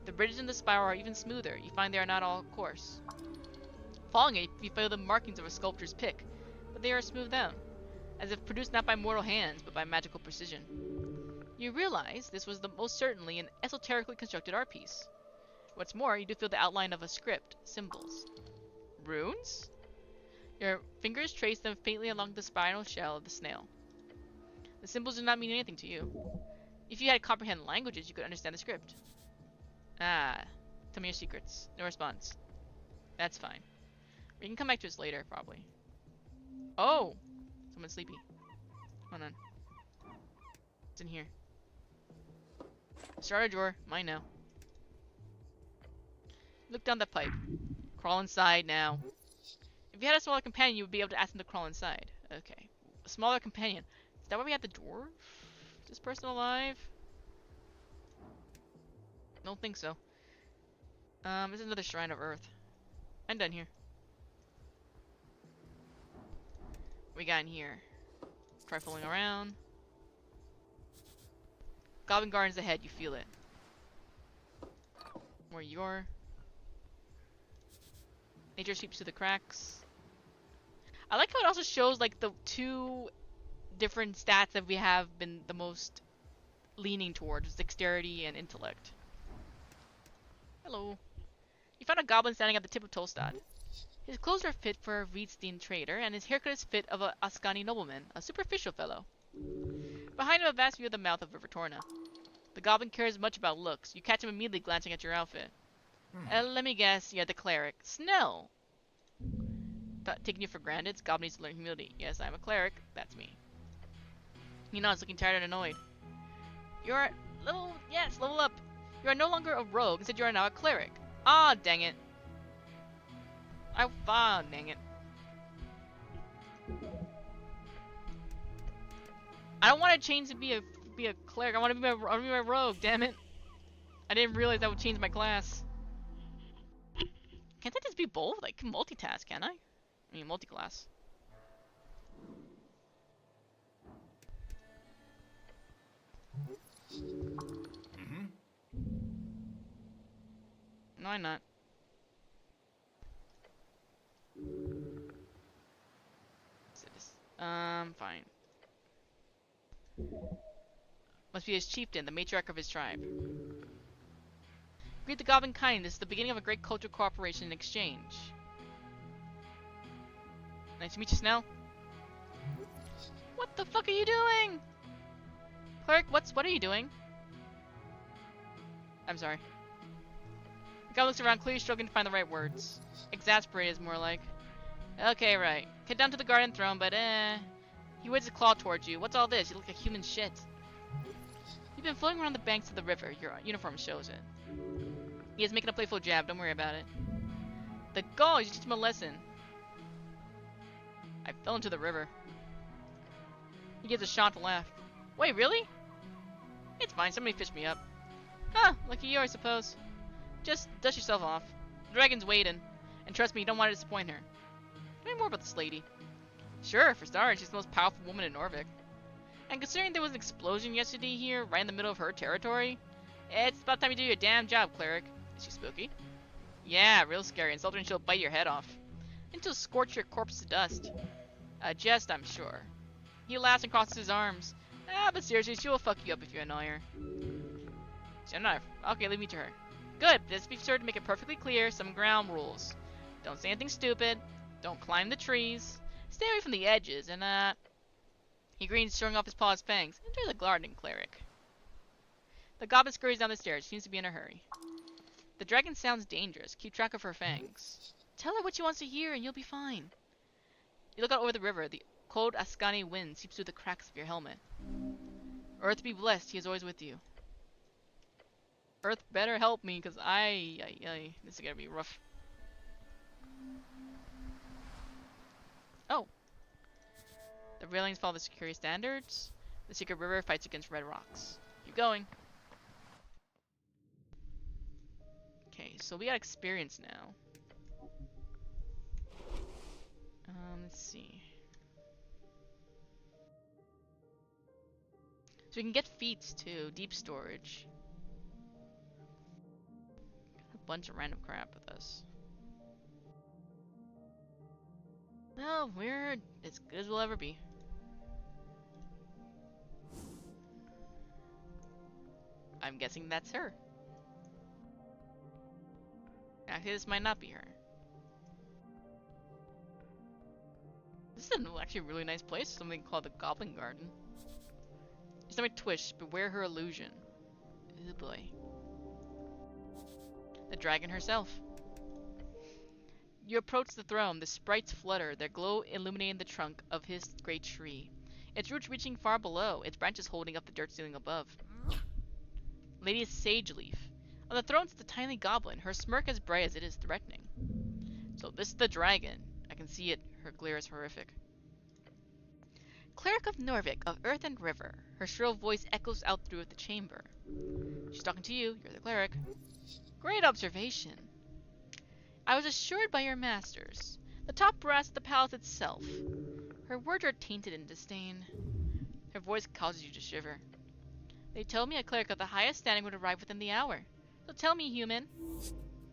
The bridges in the spiral are even smoother. You find they are not all coarse. Following it, you feel the markings of a sculptor's pick, but they are smoothed out, as if produced not by mortal hands, but by magical precision. You realize this was the most certainly an esoterically constructed art piece. What's more, you do feel the outline of a script, symbols. Runes? Your fingers trace them faintly along the spinal shell of the snail. The symbols do not mean anything to you. If you had comprehend languages, you could understand the script. Ah, tell me your secrets. No response. That's fine. We can come back to this later, probably. Oh! Someone's sleepy. Hold on. What's in here? Starter drawer. Mine now. Look down that pipe. Crawl inside now. If you had a smaller companion, you would be able to ask them to crawl inside. Okay. A smaller companion. Is that why we had the dwarf? Is this person alive? Don't think so. This is another shrine of earth. I'm done here. What we got in here? Try fooling around. Goblin Garden's ahead, you feel it. Where you are. Nature sweeps through the cracks. I like how it also shows like the two different stats that we have been the most leaning towards, dexterity and intellect. Hello. You found a goblin standing at the tip of Tolstad. His clothes are fit for a Reedstein trader, and his haircut is fit of a Ascani nobleman, a superficial fellow. Behind him a vast view of the mouth of River Torna. The goblin cares much about looks. You catch him immediately glancing at your outfit. Let me guess, you're the cleric. Snell! Taking you for granted, this goblin needs to learn humility. Yes, I'm a cleric. That's me. He nods, looking tired and annoyed. You're level up. You are no longer a rogue, instead you are now a cleric. Ah, dang it. Dang it. I don't want to change to be a cleric. I want to be my rogue. Damn it. I didn't realize that would change my class. Can't I just be both? I can multitask, can I? I mean, multi-class. No, I'm not. Fine. Must be his chieftain, the matriarch of his tribe. Greet the goblin kind. This is the beginning of a great cultural cooperation and exchange. Nice to meet you, Snell. What the fuck are you doing? Cleric, what are you doing? I'm sorry. The guy looks around, clearly struggling to find the right words. Exasperated is more like. Okay, right. Head down to the garden throne, but He waves his claw towards you. What's all this? You look like human shit. You've been floating around the banks of the river. Your uniform shows it. He is making a playful jab. Don't worry about it. The gall! You should teach him a lesson. I fell into the river. He gives a shot to laugh. Wait, really? It's fine. Somebody fished me up. Huh, lucky you, I suppose. Just dust yourself off. The dragon's waiting. And trust me, you don't want to disappoint her. Tell me more about this lady. Sure, for starters, she's the most powerful woman in Norvik. And considering there was an explosion yesterday here, right in the middle of her territory, it's about time you do your damn job, cleric. Is she spooky? Yeah, real scary. Insult her and she'll bite your head off. And she'll scorch your corpse to dust. A jest, I'm sure. He laughs and crosses his arms. But seriously, she will fuck you up if you annoy her. She's not. Okay, leave me to her. Good, just be sure to make it perfectly clear some ground rules. Don't say anything stupid. Don't climb the trees. Stay away from the edges, and He grins, showing off his paw's fangs. Enter the garden, cleric. The goblin scurries down the stairs. Seems to be in a hurry. The dragon sounds dangerous. Keep track of her fangs. Tell her what she wants to hear, and you'll be fine. You look out over the river. The cold Ascani wind seeps through the cracks of your helmet. Earth be blessed. He is always with you. Earth better help me, because this is gonna be rough. Oh. The railings follow the security standards. The secret river fights against red rocks. Keep going. Okay, so we got experience now. Let's see. So we can get feats too. Deep storage. A bunch of random crap with us. Well, we're as good as we'll ever be. I'm guessing that's her. Actually, this might not be her. This is actually a really nice place. Something called the Goblin Garden. Stomach twitch, beware her illusion. Oh boy. The dragon herself. You approach the throne. The sprites flutter, their glow illuminating the trunk of his great tree. Its roots reaching far below, its branches holding up the dirt ceiling above. Lady Sageleaf. On the throne sits the tiny goblin, her smirk as bright as it is threatening. So this is the dragon. I can see it. Her glare is horrific. Cleric of Norvik, of earth and river. Her shrill voice echoes out through the chamber. She's talking to you. You're the cleric. Great observation. I was assured by your masters. The top brass of the palace itself. Her words are tainted in disdain. Her voice causes you to shiver. They told me a cleric of the highest standing would arrive within the hour. So tell me, human.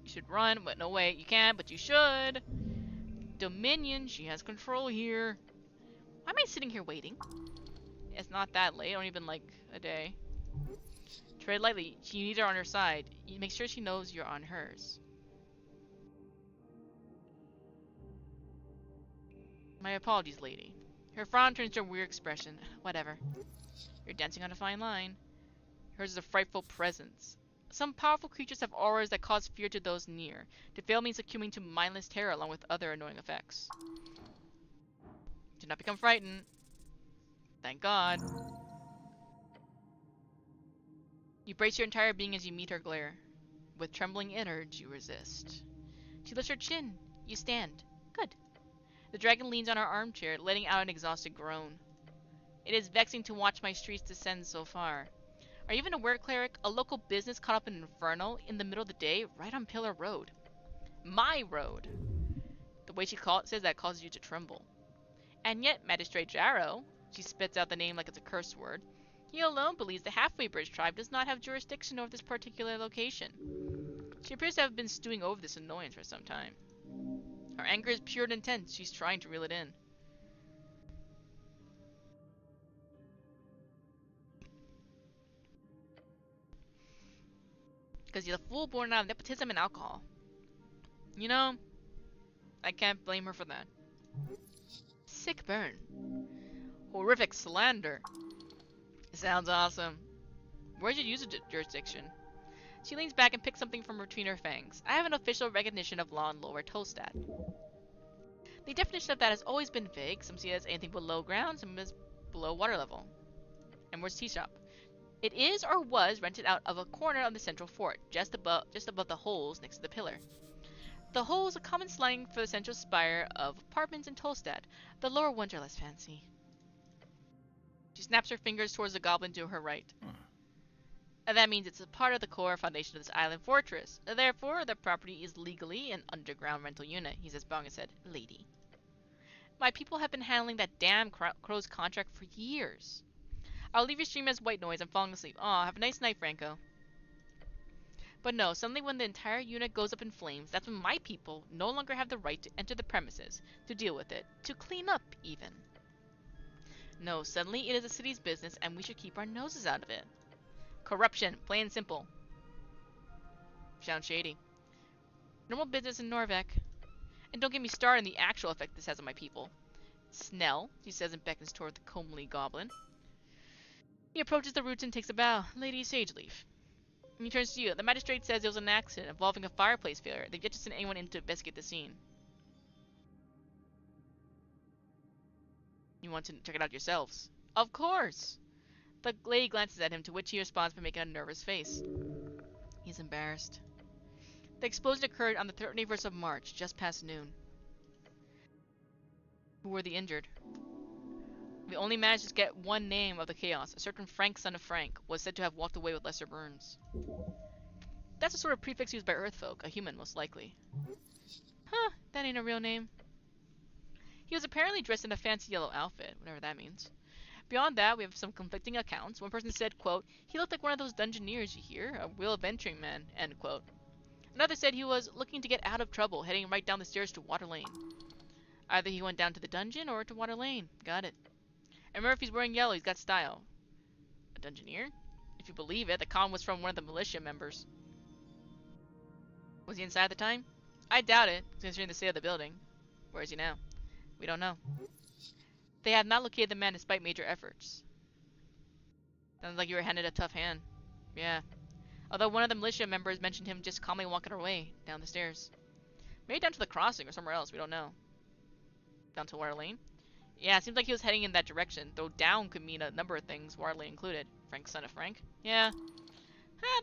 You should run, but no way, you can't, but you should. Dominion, she has control here. Why am I sitting here waiting? It's not that late, only been like a day. Tread lightly, she needs her on her side. You make sure she knows you're on hers. My apologies, lady. Her frown turns to a weird expression. Whatever. You're dancing on a fine line. Hers is a frightful presence. Some powerful creatures have auras that cause fear to those near. To fail means succumbing to mindless terror along with other annoying effects. Do not become frightened. Thank God. You brace your entire being as you meet her glare. With trembling innards, you resist. She lifts her chin. You stand. Good. The dragon leans on her armchair, letting out an exhausted groan. It is vexing to watch my streets descend so far. Are you even aware, cleric? A local business caught up in an inferno in the middle of the day, right on Pillar Road. My road. The way she says that causes you to tremble. And yet, Magistrate Jarrow, she spits out the name like it's a curse word, he alone believes the Halfway Bridge tribe does not have jurisdiction over this particular location. She appears to have been stewing over this annoyance for some time. Her anger is pure and intense. She's trying to reel it in. Because you're the fool born out of nepotism and alcohol. You know, I can't blame her for that. Sick burn. Horrific slander. Sounds awesome. Where'd you use a jurisdiction? She leans back and picks something from between her fangs. I have an official recognition of law in Lower Tolstad. The definition of that has always been vague. Some see it as anything below ground, some as below water level. And where's tea shop? It is or was rented out of a corner of the central fort, just above the holes next to the pillar. The hole is a common slang for the central spire of apartments in Tolstad. The lower ones are less fancy. She snaps her fingers towards the goblin to her right. And that means it's a part of the core foundation of this island fortress. Therefore, the property is legally an underground rental unit, he says, bowing his head. Lady. My people have been handling that damn crow's contract for years. I'll leave your stream as white noise. I'm falling asleep. Aw, have a nice night, Franco. But no, suddenly when the entire unit goes up in flames, that's when my people no longer have the right to enter the premises, to deal with it, to clean up, even. No, suddenly it is the city's business and we should keep our noses out of it. Corruption, plain and simple. Sounds shady. Normal business in Norvik. And don't get me started on the actual effect this has on my people. Snell, he says and beckons toward the comely goblin. He approaches the roots and takes a bow. Lady Sageleaf. And he turns to you. The magistrate says it was an accident involving a fireplace failure. They've yet to send anyone in to investigate the scene. You want to check it out yourselves? Of course! The lady glances at him, to which he responds by making a nervous face. He's embarrassed. The explosion occurred on the 31st of March, just past noon. Who were the injured? We only managed to get one name of the chaos. A certain Frank, son of Frank, was said to have walked away with lesser burns. That's a sort of prefix used by Earthfolk, a human most likely. Huh, that ain't a real name. He was apparently dressed in a fancy yellow outfit, whatever that means. Beyond that, we have some conflicting accounts. One person said, quote, he looked like one of those dungeoneers you hear, a real adventuring man, end quote. Another said he was looking to get out of trouble, heading right down the stairs to Water Lane. Either he went down to the dungeon or to Water Lane. Got it. And remember, if he's wearing yellow, he's got style. A dungeoneer? If you believe it, the con was from one of the militia members. Was he inside at the time? I doubt it, considering the state of the building. Where is he now? We don't know. They have not located the man despite major efforts. Sounds like you were handed a tough hand. Yeah. Although one of the militia members mentioned him just calmly walking away down the stairs. Maybe down to the crossing or somewhere else, we don't know. Down to Water Lane? Yeah, it seems like he was heading in that direction, though down could mean a number of things, Water Lane included. Frank, son of Frank? Yeah.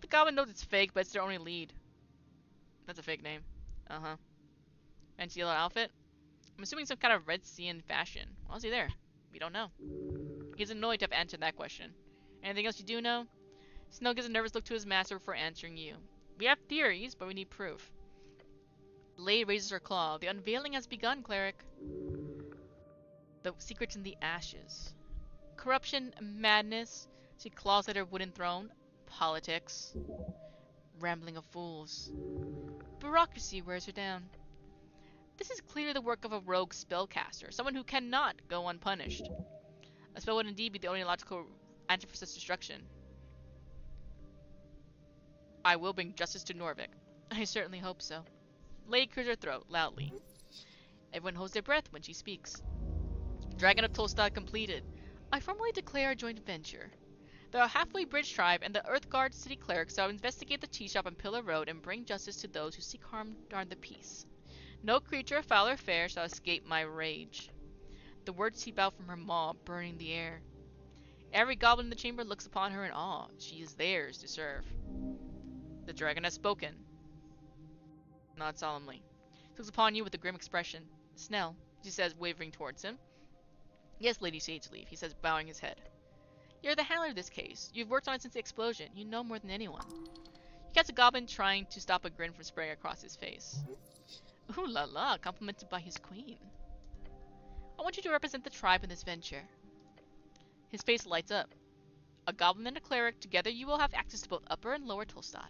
The goblin knows it's fake, but it's their only lead. That's a fake name. Uh-huh. Fancy yellow outfit? I'm assuming some kind of Red Sea fashion. Why is he there? We don't know. He's annoyed to have answered that question. Anything else you do know? Snow gives a nervous look to his master before answering you. We have theories, but we need proof. Blade raises her claw. The unveiling has begun, cleric. The secret's in the ashes. Corruption, madness. She claws at her wooden throne. Politics. Rambling of fools. Bureaucracy wears her down. This is clearly the work of a rogue spellcaster, someone who cannot go unpunished. A spell would indeed be the only logical answer for such destruction. I will bring justice to Norvik. I certainly hope so. Lady clears her throat, loudly. Everyone holds their breath when she speaks. Dragon of Tolstad completed. I formally declare a joint venture. The Halfway Bridge tribe and the Earthguard city clerics shall investigate the tea shop on Pillar Road and bring justice to those who seek harm during the peace. No creature, foul or fair, shall escape my rage. The words seep out from her maw, burning the air. Every goblin in the chamber looks upon her in awe. She is theirs to serve. The dragon has spoken. Nod solemnly. He looks upon you with a grim expression. Snell, she says, wavering towards him. Yes, Lady Sageleaf, he says, bowing his head. You're the handler of this case. You've worked on it since the explosion. You know more than anyone. He gets a goblin trying to stop a grin from spraying across his face. Ooh la la, complimented by his queen. I want you to represent the tribe in this venture. His face lights up. A goblin and a cleric, together you will have access to both Upper and Lower Tolstad.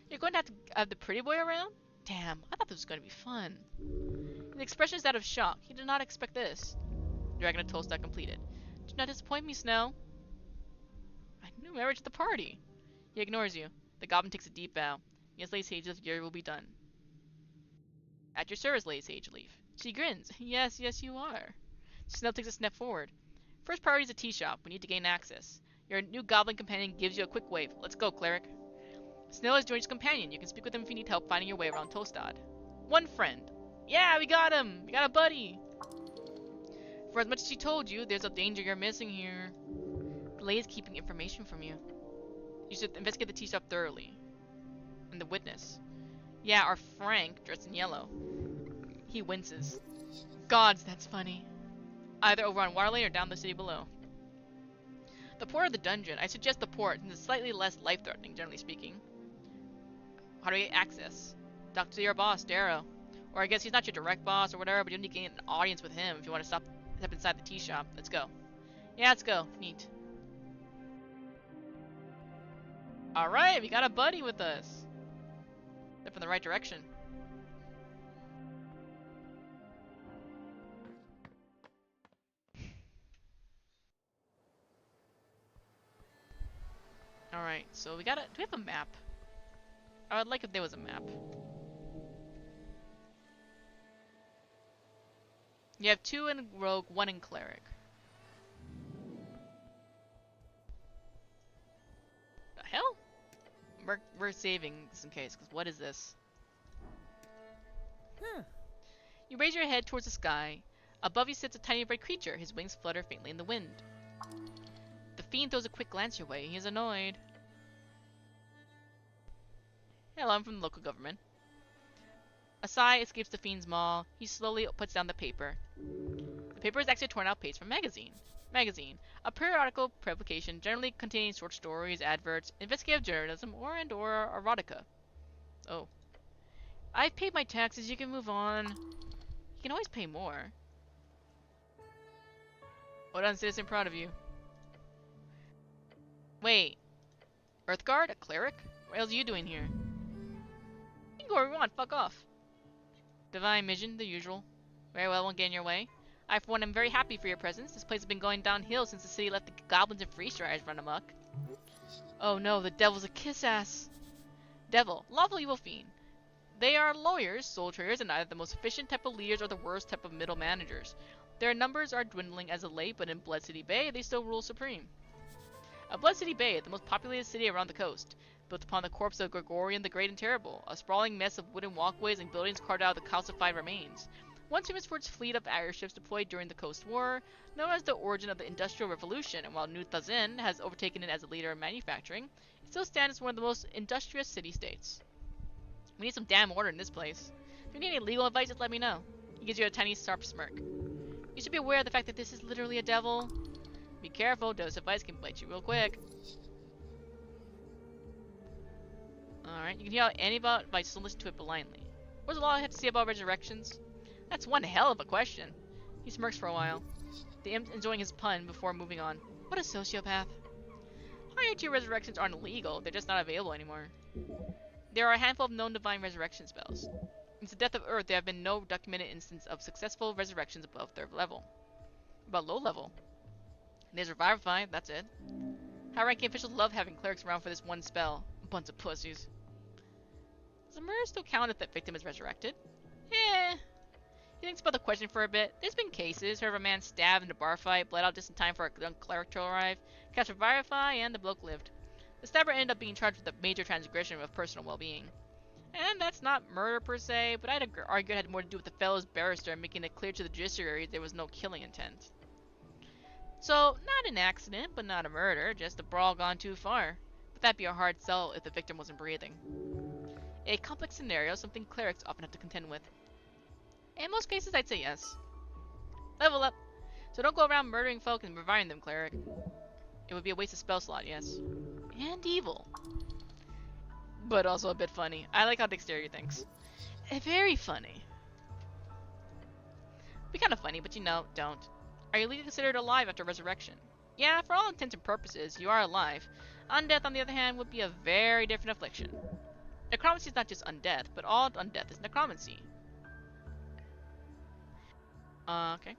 You're going to have the pretty boy around? Damn, I thought this was going to be fun. His expression is that of shock. He did not expect this. Dragon of Tolstad completed. Do not disappoint me, Snow. I knew marriage at the party. He ignores you. The goblin takes a deep bow. Yes, Lady Sageleaf, your will be done. At your service, Lady Sageleaf. She grins. Yes, yes, you are. Snow takes a step forward. First priority is a tea shop. We need to gain access. Your new goblin companion gives you a quick wave. Let's go, cleric. Snow has joined his companion. You can speak with him if you need help finding your way around Tolstad. One friend. Yeah, we got him. We got a buddy. For as much as she told you, there's a danger you're missing here. Blade is keeping information from you. You should investigate the tea shop thoroughly. And the witness. Yeah, our Frank, dressed in yellow. He winces. Gods, that's funny. Either over on Water Lane or down the city below. The port of the dungeon. I suggest the port, since it's slightly less life-threatening, generally speaking. How do we get access? Talk to your boss, Darrow. Or I guess he's not your direct boss or whatever, but you need to gain an audience with him if you want to step inside the tea shop. Let's go. Yeah, let's go. Neat. Alright, we got a buddy with us. Step in the right direction. Alright, so we gotta... Do we have a map? I would like if there was a map. You have 2 in Rogue, 1 in Cleric. The hell? We're saving just in case, because what is this? Huh. You raise your head towards the sky. Above you sits a tiny bright creature. His wings flutter faintly in the wind. The fiend throws a quick glance your way. He is annoyed. Hello, I'm from the local government. A sigh escapes the fiend's maw. He slowly puts down the paper. The paper is actually a torn out page from a magazine. Magazine. A periodical publication generally containing short stories, adverts, investigative journalism, or erotica. Oh. I've paid my taxes, you can move on. You can always pay more. Well done, citizen, proud of you. Wait. Earthguard? A cleric? What else are you doing here? You can go where you want, fuck off. Divine mission, the usual. Very well, won't get in your way. I, for one, am very happy for your presence. This place has been going downhill since the city let the goblins and freestriders run amok. Oh no, the devil's a kiss-ass. Devil, lawful evil fiend. They are lawyers, soul traders, and either the most efficient type of leaders or the worst type of middle managers. Their numbers are dwindling as of late, but in Blood City Bay, they still rule supreme. Blood City Bay, the most populated city around the coast, built upon the corpse of Gregorian the Great and Terrible, a sprawling mess of wooden walkways and buildings carved out of the calcified remains. Once famous for its fleet of airships deployed during the Coast War, known as the origin of the Industrial Revolution, and while New Thazin has overtaken it as a leader in manufacturing, it still stands as one of the most industrious city-states. We need some damn order in this place. If you need any legal advice, just let me know. He gives you a tiny sharp smirk. You should be aware of the fact that this is literally a devil. Be careful, dose advice can bite you real quick. Alright, you can hear out any about advice, so listen to it blindly. What does the law have to say about resurrections? That's one hell of a question. He smirks for a while, enjoying his pun before moving on. What a sociopath. Higher tier resurrections aren't illegal, they're just not available anymore. There are a handful of known divine resurrection spells. Since the death of Earth, there have been no documented instance of successful resurrections above 3rd level. About low level? There's Revivify, that's it. High-ranking officials love having clerics around for this one spell. A bunch of pussies. Does a murder still count if the victim is resurrected? He thinks about the question for a bit. There's been cases where a man stabbed in a bar fight, bled out just in time for a young cleric to arrive, cast Revivify, and the bloke lived. The stabber ended up being charged with a major transgression of personal well-being. And that's not murder per se, but I'd argue it had more to do with the fellow's barrister making it clear to the judiciary there was no killing intent. So, not an accident, but not a murder, just a brawl gone too far. But that'd be a hard sell if the victim wasn't breathing. A complex scenario, something clerics often have to contend with. In most cases, I'd say yes. Level up. So don't go around murdering folk and reviving them, cleric. It would be a waste of spell slot, yes. And evil. But also a bit funny. I like how Dexterity thinks. Very funny. Be kind of funny, but you know, don't. Are you legally considered alive after resurrection? Yeah, for all intents and purposes, you are alive. Undeath, on the other hand, would be a very different affliction. Necromancy is not just undeath, but all undeath is necromancy. Okay.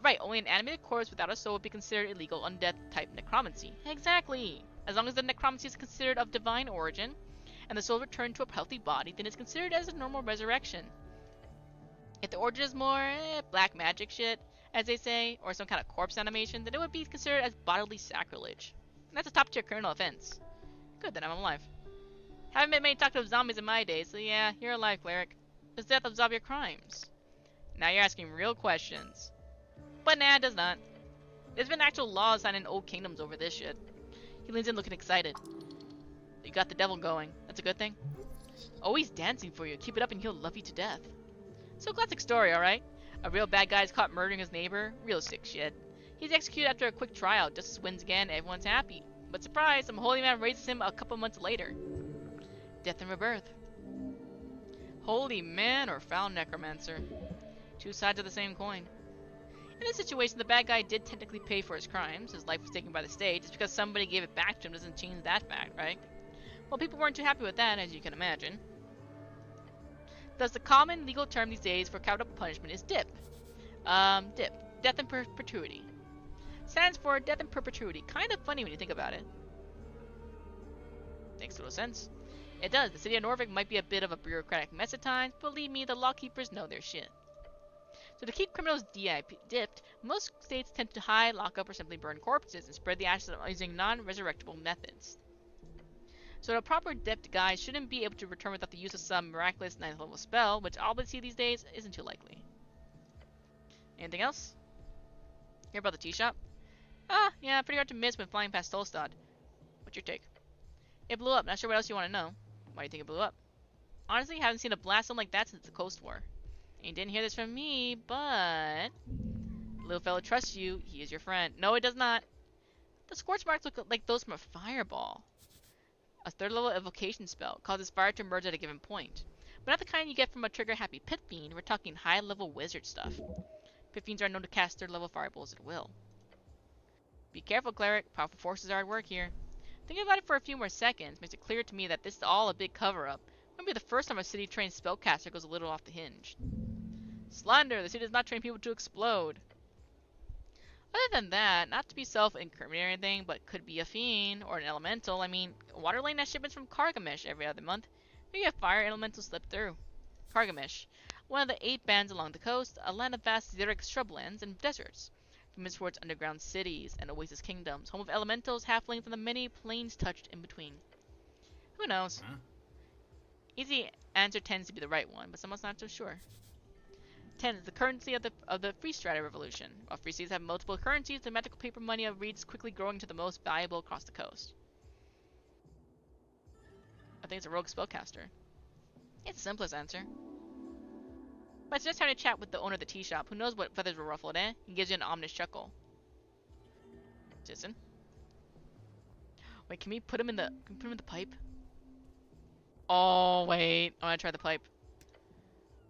Right, only an animated corpse without a soul would be considered illegal undeath type necromancy. Exactly! As long as the necromancy is considered of divine origin, and the soul returned to a healthy body, then it's considered as a normal resurrection. If the origin is more black magic shit, as they say, or some kind of corpse animation, then it would be considered as bodily sacrilege. And that's a top tier criminal offense. Good, then I'm alive. Haven't been many talkative zombies in my day, so yeah, you're alive, cleric. Does death absolve your crimes? Now you're asking real questions. But nah, it does not. There's been actual laws signed in old kingdoms over this shit. He leans in looking excited. You got the devil going. That's a good thing. Oh, he's dancing for you. Keep it up and he'll love you to death. So classic story, alright? A real bad guy is caught murdering his neighbor. Real sick shit. He's executed after a quick tryout. Justice wins again, everyone's happy. But surprise, some holy man raises him a couple months later. Death and rebirth. Holy man or foul necromancer. Two sides of the same coin. In this situation, the bad guy did technically pay for his crimes. His life was taken by the state. Just because somebody gave it back to him doesn't change that fact, right? Well, people weren't too happy with that, as you can imagine. Thus, the common legal term these days for capital punishment is DIP. DIP. Death in perpetuity. Stands for death in perpetuity. Kind of funny when you think about it. Makes total sense. It does. The city of Norvik might be a bit of a bureaucratic mess at times, but believe me, the lawkeepers know their shit. So to keep criminals dipped, most states tend to hide, lock up, or simply burn corpses and spread the ashes using non-resurrectable methods. So a proper dipped guy shouldn't be able to return without the use of some miraculous 9th level spell, which all but see these days isn't too likely. Anything else? Hear about the tea shop? Ah, yeah, pretty hard to miss when flying past Tolstad. What's your take? It blew up. Not sure what else you want to know. Why do you think it blew up? Honestly, haven't seen a blast zone like that since the Coast War. And you didn't hear this from me, but Little fellow trusts you. He is your friend. No, it does not. The scorch marks look like those from a fireball. A third level evocation spell causes fire to emerge at a given point. But not the kind you get from a trigger-happy pit fiend. We're talking high-level wizard stuff. Pit fiends are known to cast third level fireballs at will. Be careful, cleric. Powerful forces are at work here. Thinking about it for a few more seconds makes it clear to me that this is all a big cover-up. It won't be the first time a city-trained spellcaster goes a little off the hinge. Slander! The city does not train people to explode. Other than that, not to be self-incriminating or anything, but could be a fiend or an elemental. I mean, Waterlane has shipments from Kargamish every other month. Maybe a fire elemental slipped through. Kargamish, one of the 8 bands along the coast, a land of vast xeric shrublands and deserts. Famous for its underground cities and oasis kingdoms, home of elementals, halflings, and the many planes touched in between. Who knows? Huh? Easy answer tends to be the right one, but someone's not so sure. 10 is the currency of the Free Strata Revolution. While free cities have multiple currencies, the magical paper money of Reed is quickly growing to the most valuable across the coast. I think it's a rogue spellcaster. It's the simplest answer. But it's just having a chat with the owner of the tea shop, who knows what feathers were ruffled, eh? He gives you an ominous chuckle. Jason? Wait, can we put him in the pipe? Oh, wait. I want to try the pipe.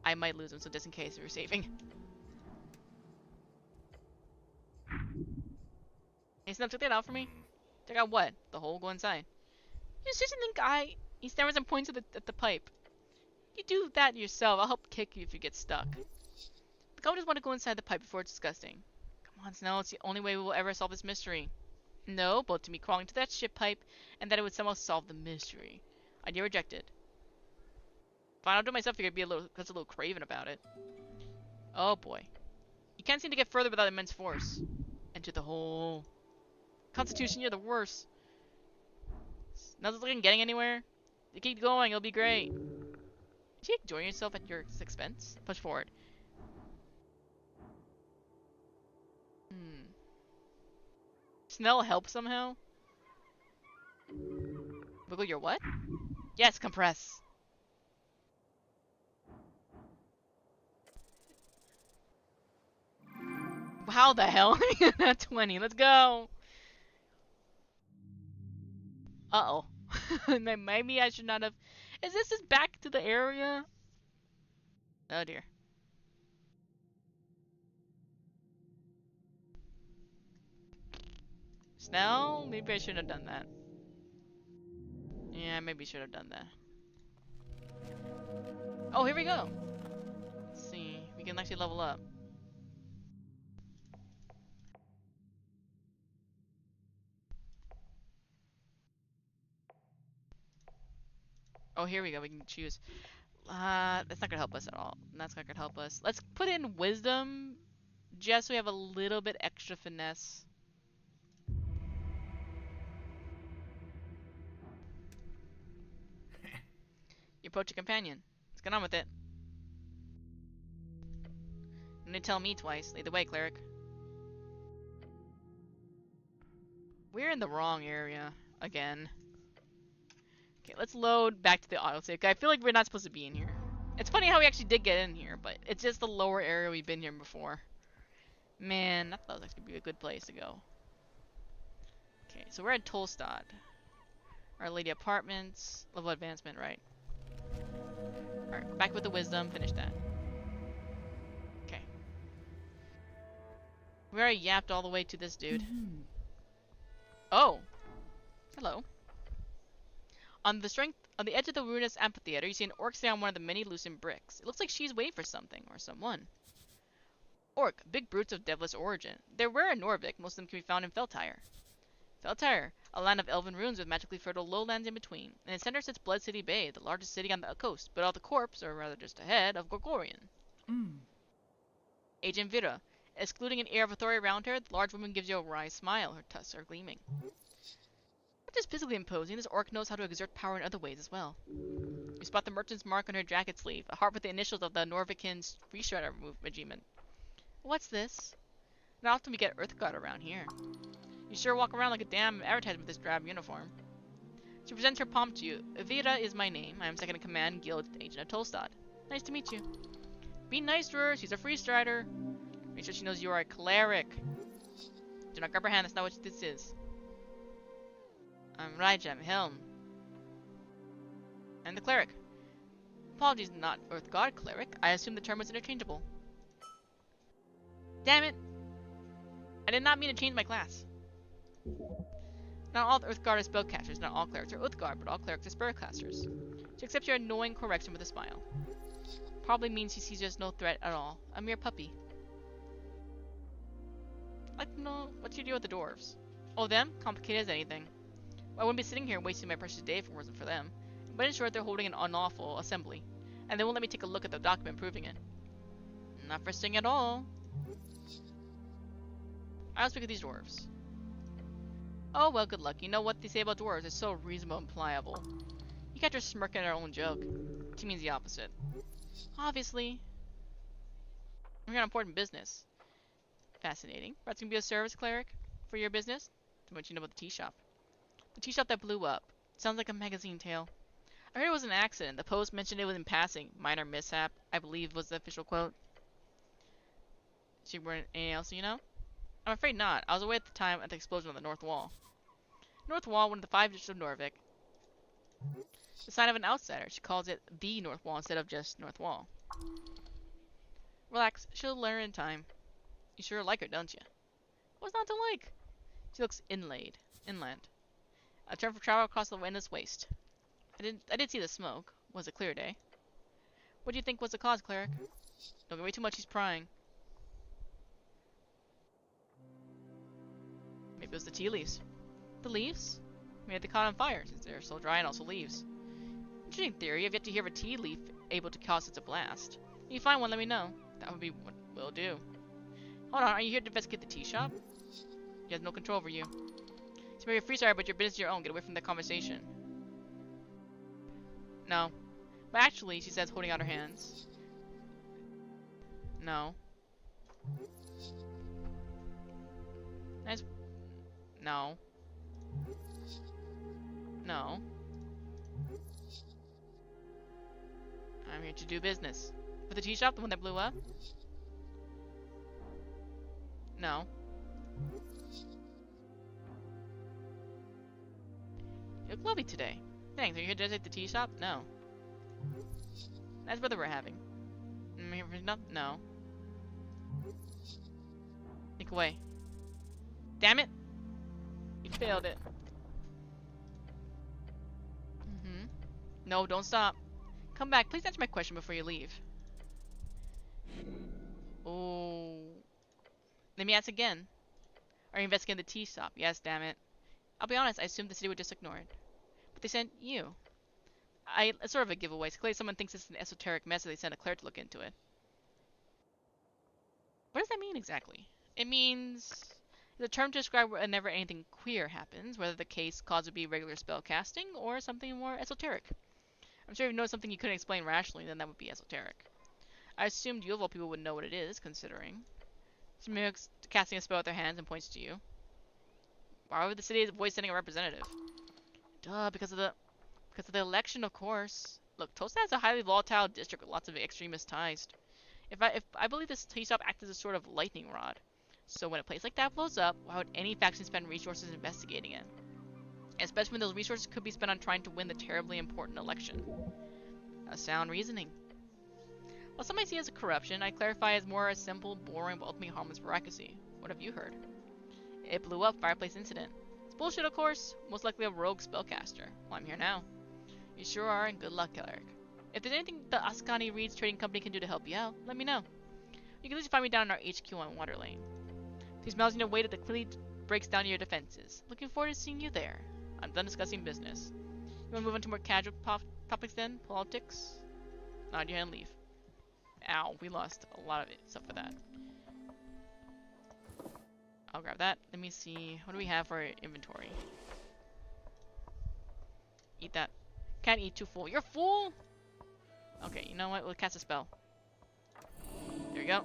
I might lose him, so just in case we're saving. Hey, Snub, took that out for me? Check out what? The hole, go inside. You seriously think He stammers and points at the pipe. You do that yourself. I'll help kick you if you get stuck. The goblins want to go inside the pipe before it's disgusting. Come on, Snell. It's the only way we will ever solve this mystery. No, both to me crawling to that ship pipe, and that it would somehow solve the mystery. Idea rejected. Fine, I'll do it myself. You're gonna be a little craven about it. Oh boy. You can't seem to get further without immense force. Enter the hole. Constitution, you're the worst. Nothing's looking getting anywhere. You keep going, it'll be great. Did you enjoy yourself at your expense? Push forward. Snell help somehow? Wiggle your what? Yes, compress. How the hell? Not 20. Let's go. Uh-oh. Maybe I should not have... Is this just back to the area? Oh dear. Snell? Maybe I shouldn't have done that. Yeah, maybe I should have done that. Oh, here we go. Let's see. We can actually level up. Oh, here we go. We can choose. That's not gonna help us at all. That's not gonna help us. Let's put in wisdom, just so we have a little bit extra finesse. You approach a companion. What's going on with it? You need to tell me twice. Lead the way, cleric. We're in the wrong area again. Okay, let's load back to the autosave. I feel like we're not supposed to be in here. It's funny how we actually did get in here, but it's just the lower area we've been here before. Man, I thought that was actually be a good place to go. Okay, so we're at Tolstad. Our Lady Apartments. Level advancement, right? Alright, back with the wisdom. Finish that. Okay. We already yapped all the way to this dude. Oh! Hello. On the edge of the ruinous amphitheater, you see an orc sitting on one of the many loosened bricks. It looks like she's waiting for something, or someone. Orc, big brutes of devilish origin. They're rare in Norvik, most of them can be found in Feltire. Feltire, a land of elven ruins with magically fertile lowlands in between. In its center sits Blood City Bay, the largest city on the coast, but all the corpse, or rather just ahead, of Gorgorian. Agent Vira, excluding an air of authority around her, the large woman gives you a wry smile, her tusks are gleaming. Not just physically imposing, this orc knows how to exert power in other ways as well. You spot the merchant's mark on her jacket sleeve, a heart with the initials of the Norvikin Free Strata Regiment. What's this? Not often we get Earthguard around here. You sure walk around like a damn advertisement with this drab uniform. She presents her palm to you. Evita is my name. I am second in command, Guild Agent of Tolstad. Nice to meet you. Be nice to her. She's a free strider. Make sure she knows you are a cleric. Do not grab her hand, that's not what this is. I'm Rijam Helm. I'm the cleric. Apologies, not Earth God cleric. I assume the term was interchangeable. Damn it! I did not mean to change my class. Not all Earthguard are spellcasters, not all clerics are Uthgard, but all clerics are spellcasters. She accepts your annoying correction with a smile. Probably means she sees there's no threat at all. A mere puppy. I'd like to know, what's your deal with the dwarves? Oh, them? Complicated as anything. Well, I wouldn't be sitting here wasting my precious day if it wasn't for them. But in short, they're holding an unlawful assembly, and they won't let me take a look at the document proving it. Not first thing at all. I'll speak of these dwarves. Oh, well, good luck. You know what they say about dwarves is so reasonable and pliable. You catch her smirking at her own joke. She means the opposite. Obviously. I'm here on important business. Fascinating. Perhaps you can be a service cleric for your business? To what you know about the tea shop. The tea shop that blew up. Sounds like a magazine tale. I heard it was an accident. The Post mentioned it was in passing. Minor mishap, I believe was the official quote. She weren't anything else, you know? I'm afraid not. I was away at the time at the explosion on the North Wall. North Wall, one of the 5 districts of Norvik. The sign of an outsider. She calls it the North Wall instead of just North Wall. Relax. She'll learn in time. You sure like her, don't you? What's not to like? She looks inland. A term for travel across the endless waste. I did see the smoke. Was a clear day. What do you think was the cause, cleric? Don't get away too much. He's prying. Maybe it was the tea leaves. The leaves? Maybe they caught on fire since they're so dry and also leaves. Interesting theory. I've yet to hear of a tea leaf able to cause such a blast. If you find one, let me know. That would be what we'll do. Hold on, are you here to investigate the tea shop? He has no control over you. So maybe free sorry, but your business is your own. Get away from the conversation. No. But actually, she says, holding out her hands. No. Nice. No. No. I'm here to do business. For the tea shop, the one that blew up? No. You look lovely today. Thanks. Are you here to take the tea shop? No. Nice weather we're having. No. Think away. Damn it! You failed it. No, don't stop. Come back. Please answer my question before you leave. Oh. Let me ask again. Are you investigating the tea shop? Yes, damn it. I'll be honest, I assumed the city would just ignore it. But they sent you. It's sort of a giveaway. So clearly someone thinks it's an esoteric mess, so they sent a cleric to look into it. What does that mean exactly? It means it's a term to describe whenever anything queer happens, whether the case cause would be regular spell casting or something more esoteric. I'm sure if you know something you couldn't explain rationally, then that would be esoteric. I assumed you of all people would know what it is, considering. Smirks casting a spell with their hands and points to you. Why would the city avoid sending a representative? Duh, because of the election, of course. Look, Tosta has a highly volatile district with lots of extremist ties. If I believe this tea shop acts as a sort of lightning rod. So when a place like that blows up, why would any faction spend resources investigating it? Especially when those resources could be spent on trying to win the terribly important election. A sound reasoning. While some might see it as a corruption, I clarify as more a simple, boring, but ultimately harmless bureaucracy. What have you heard? It blew up, fireplace incident. It's bullshit, of course. Most likely a rogue spellcaster. Well, I'm here now. You sure are, and good luck, cleric. If there's anything the Ascani Reeds Trading Company can do to help you out, let me know. You can easily find me down in our HQ on Water Lane. These miles in a way that clearly breaks down your defenses. Looking forward to seeing you there. I'm done discussing business. You want to move on to more casual topics then? Politics? Nod your head and leave. Ow, we lost a lot of it, except for that. I'll grab that. Let me see. What do we have for inventory? Eat that. Can't eat too full. You're full? Okay, you know what? We'll cast a spell. There we go.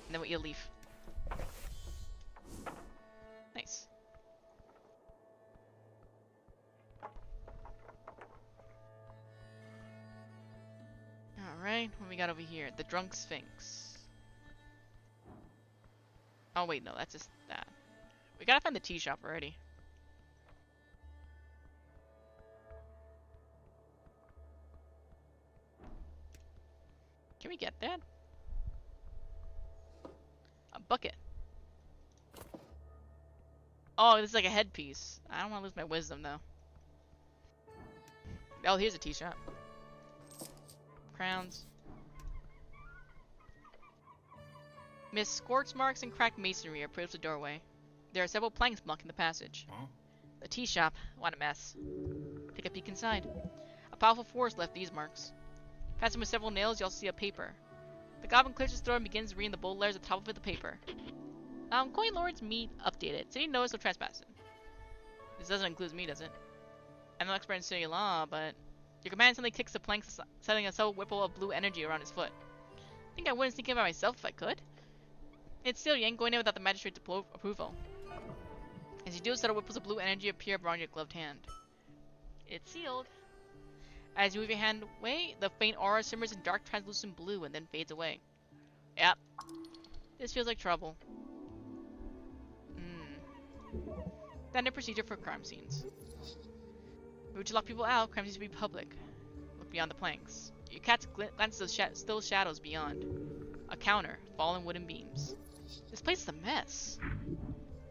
And then we'll eat a leaf. Nice. Alright, what we got over here? The Drunk Sphinx. Oh wait, no, that's just that. We gotta find the tea shop already. Can we get that? A bucket. Oh, this is like a headpiece. I don't want to lose my wisdom though. Oh, here's a tea shop. Crowns. Miss scorch marks and cracked masonry approach the doorway. There are several planks blocking the passage. Huh? The tea shop. What a mess. Take a peek inside. A powerful force left these marks. Passing with several nails, you'll see a paper. The goblin clears his throat and begins reading the bold letters at the top of the paper. Coin Lords meet updated. City notice of trespassing. This doesn't include me, does it? I'm no expert in city law, but your command suddenly kicks the plank, setting a subtle ripple of blue energy around his foot. I think I wouldn't sneak in by myself if I could. It's sealed, you ain't going in without the magistrate's approval. As you do, subtle ripples of blue energy appear around your gloved hand. It's sealed. As you move your hand away, the faint aura simmers in dark translucent blue and then fades away. Yep. This feels like trouble. Standard procedure for crime scenes. Route to lock people out, crime scenes to be public. Look beyond the planks. Your cat glances at still shadows beyond. A counter, fallen wooden beams. This place is a mess.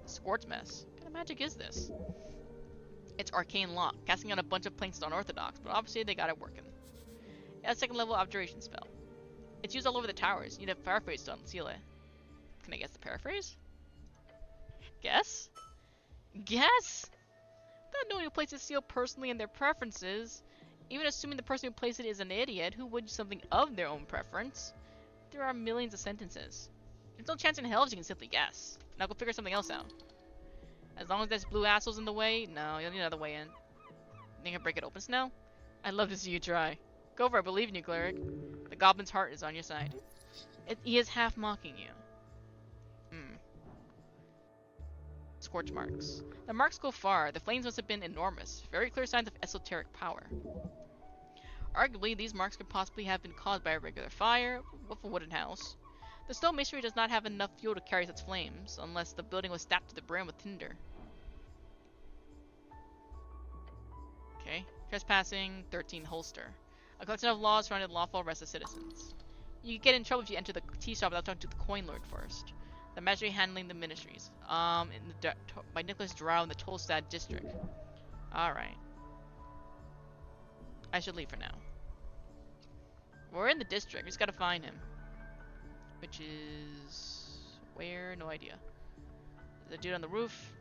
A scorch mess. What kind of magic is this? It's arcane lock, casting out a bunch of planks is unorthodox, but obviously they got it working. It has a second level abjuration spell. It's used all over the towers. You need a paraphrase to unseal it. Can I guess the paraphrase? Guess? Guess? Without knowing who placed it sealed personally and their preferences, even assuming the person who placed it is an idiot who would do something of their own preference, there are millions of sentences. There's no chance in hell if you can simply guess. Now go figure something else out. As long as there's blue assholes in the way, no, you'll need another way in. Think I can break it open, Snow? I'd love to see you try. Go for it, I believe in you, cleric. The goblin's heart is on your side. He is half mocking you. Scorch marks. The marks go far. The flames must have been enormous. Very clear signs of esoteric power. Arguably, these marks could possibly have been caused by a regular fire with a wooden house. The stone masonry does not have enough fuel to carry such flames, unless the building was stacked to the brim with tinder. Okay. Trespassing, 13 holster. A collection of laws surrounding lawful arrest of citizens. You could get in trouble if you enter the tea shop without talking to the coin lord first. The magistrate handling the ministries. By Nicholas Drow in the Tolstad district. Alright. I should leave for now. We're in the district. We just gotta find him. Which is... where? No idea. There's a dude on the roof.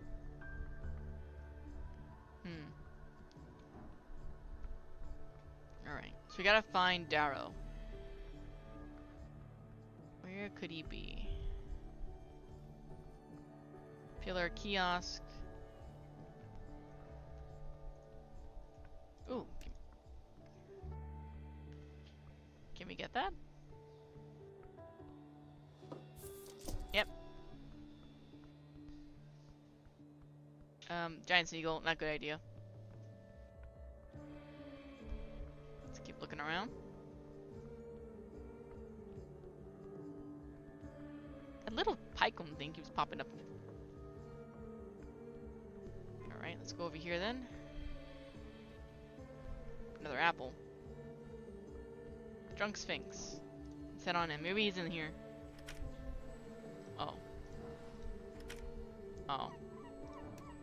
Alright. So we gotta find Darrow. Where could he be? Pillar kiosk. Ooh. Can we get that? Yep. Giant seagull, not a good idea. Let's keep looking around. A little picum thing keeps popping up. Alright, let's go over here then. Another apple. Drunk Sphinx. Let's head on in. Maybe he's in here. Oh. Oh.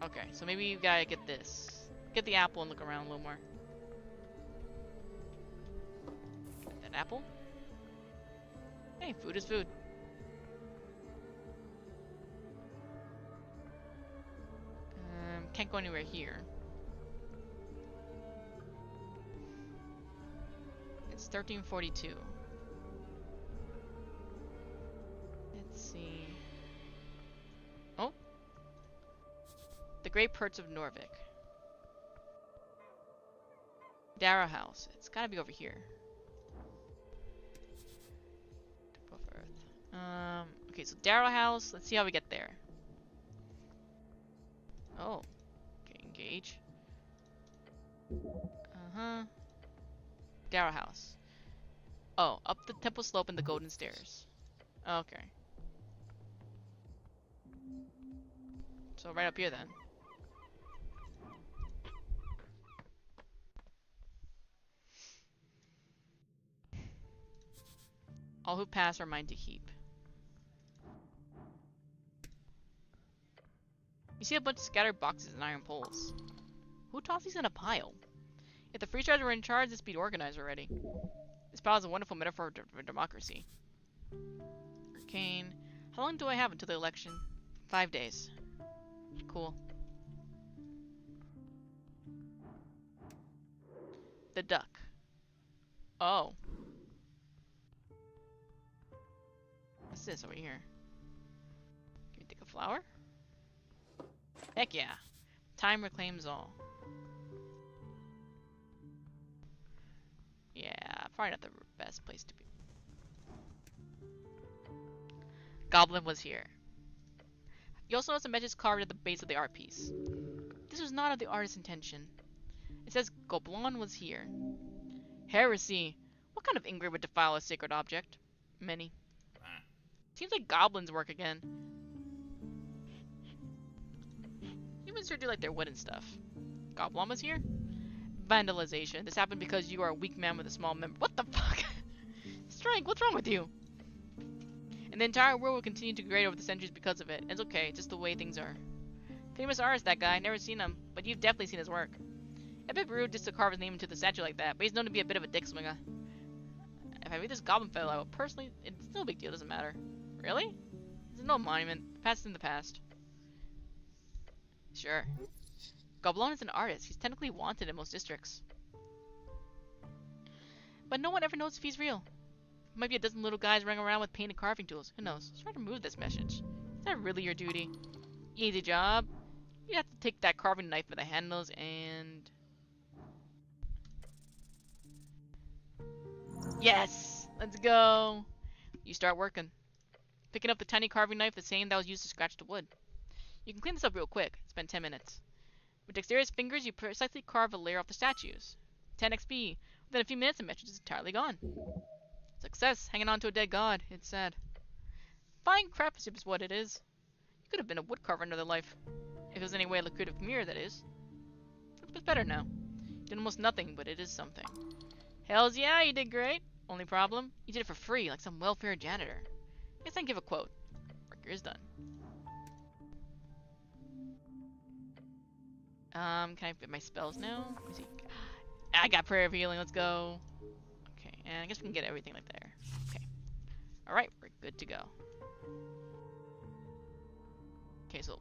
Okay, so maybe you gotta get this. Get the apple and look around a little more. That apple? Hey, food is food. Can't go anywhere here. It's 1342. Let's see. Oh! The Great Perch of Norvik. Darrow House. It's gotta be over here. Above Earth. Okay, so Darrow House. Let's see how we get there. Oh. Okay, engage. Darrow House. Oh, up the temple slope and the golden stairs. Okay. So right up here then. All who pass are mine to keep. You see a bunch of scattered boxes and iron poles. Who tossed these in a pile? If the free tribes were in charge, this would be organized already. This pile is a wonderful metaphor for democracy. Arcane. How long do I have until the election? 5 days. Cool. The duck. Oh. What's this over here? Can we take a flower? Heck yeah. Time reclaims all. Yeah, probably not the best place to be. Goblin was here. You also notice a message carved at the base of the art piece. This was not of the artist's intention. It says Goblin was here. Heresy. What kind of engrave would defile a sacred object? Many. Seems like goblins work again. Humans sure do like their wood and stuff. Goblin was here? Vandalization. This happened because you are a weak man with a small member. What the fuck? Strike, what's wrong with you? And the entire world will continue to degrade over the centuries because of it. It's okay, just the way things are. Famous artist, that guy. Never seen him, but you've definitely seen his work. A bit rude just to carve his name into the statue like that, but he's known to be a bit of a dick swinger. If I meet this goblin fellow, I will personally... It's no big deal, doesn't matter. Really? There's no monument. The past is in the past. Sure. Goblin is an artist. He's technically wanted in most districts. But no one ever knows if he's real. Might be a dozen little guys running around with painted carving tools. Who knows? Let's try to remove this message. Is that really your duty? Easy job. You have to take that carving knife with the handles and... Yes! Let's go! You start working. Picking up the tiny carving knife, the same that was used to scratch the wood. You can clean this up real quick. Spend 10 minutes. With dexterous fingers, you precisely carve a layer off the statues. 10 XP. Within a few minutes, the message is entirely gone. Success. Hanging on to a dead god. It's sad. Fine craftsmanship is what it is. You could have been a woodcarver in another life. If there's any way lucrative from here, that is. It's better now. You did almost nothing, but it is something. Hells yeah, you did great. Only problem? You did it for free, like some welfare janitor. Guess I can give a quote. Work is done. Can I get my spells now? Let me see. I got prayer of healing, let's go. Okay, and I guess we can get everything like there. Okay. Alright, we're good to go. Okay, so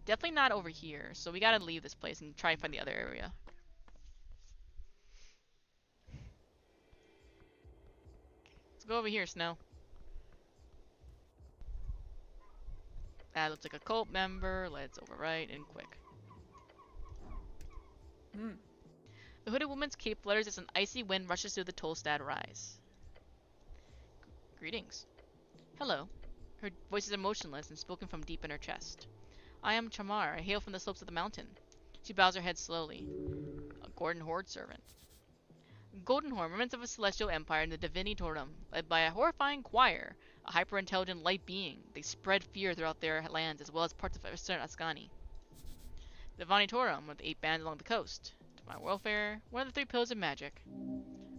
definitely not over here, so we gotta leave this place and try and find the other area. Let's go over here, Snow. That looks like a cult member. Let's overwrite and quick. The hooded woman's cape flutters as an icy wind rushes through the Tolstad rise. Greetings. Hello. Her voice is emotionless and spoken from deep in her chest. I am Chamar. I hail from the slopes of the mountain. She bows her head slowly. A Gordon Horde servant. Goldenhorn, remnants of a celestial empire in the Divini Totem, led by a horrifying choir, a hyper-intelligent light being. They spread fear throughout their lands as well as parts of Eastern Ascani. The Divani Totem, with 8 bands along the coast. Divine welfare, one of the 3 pillars of magic.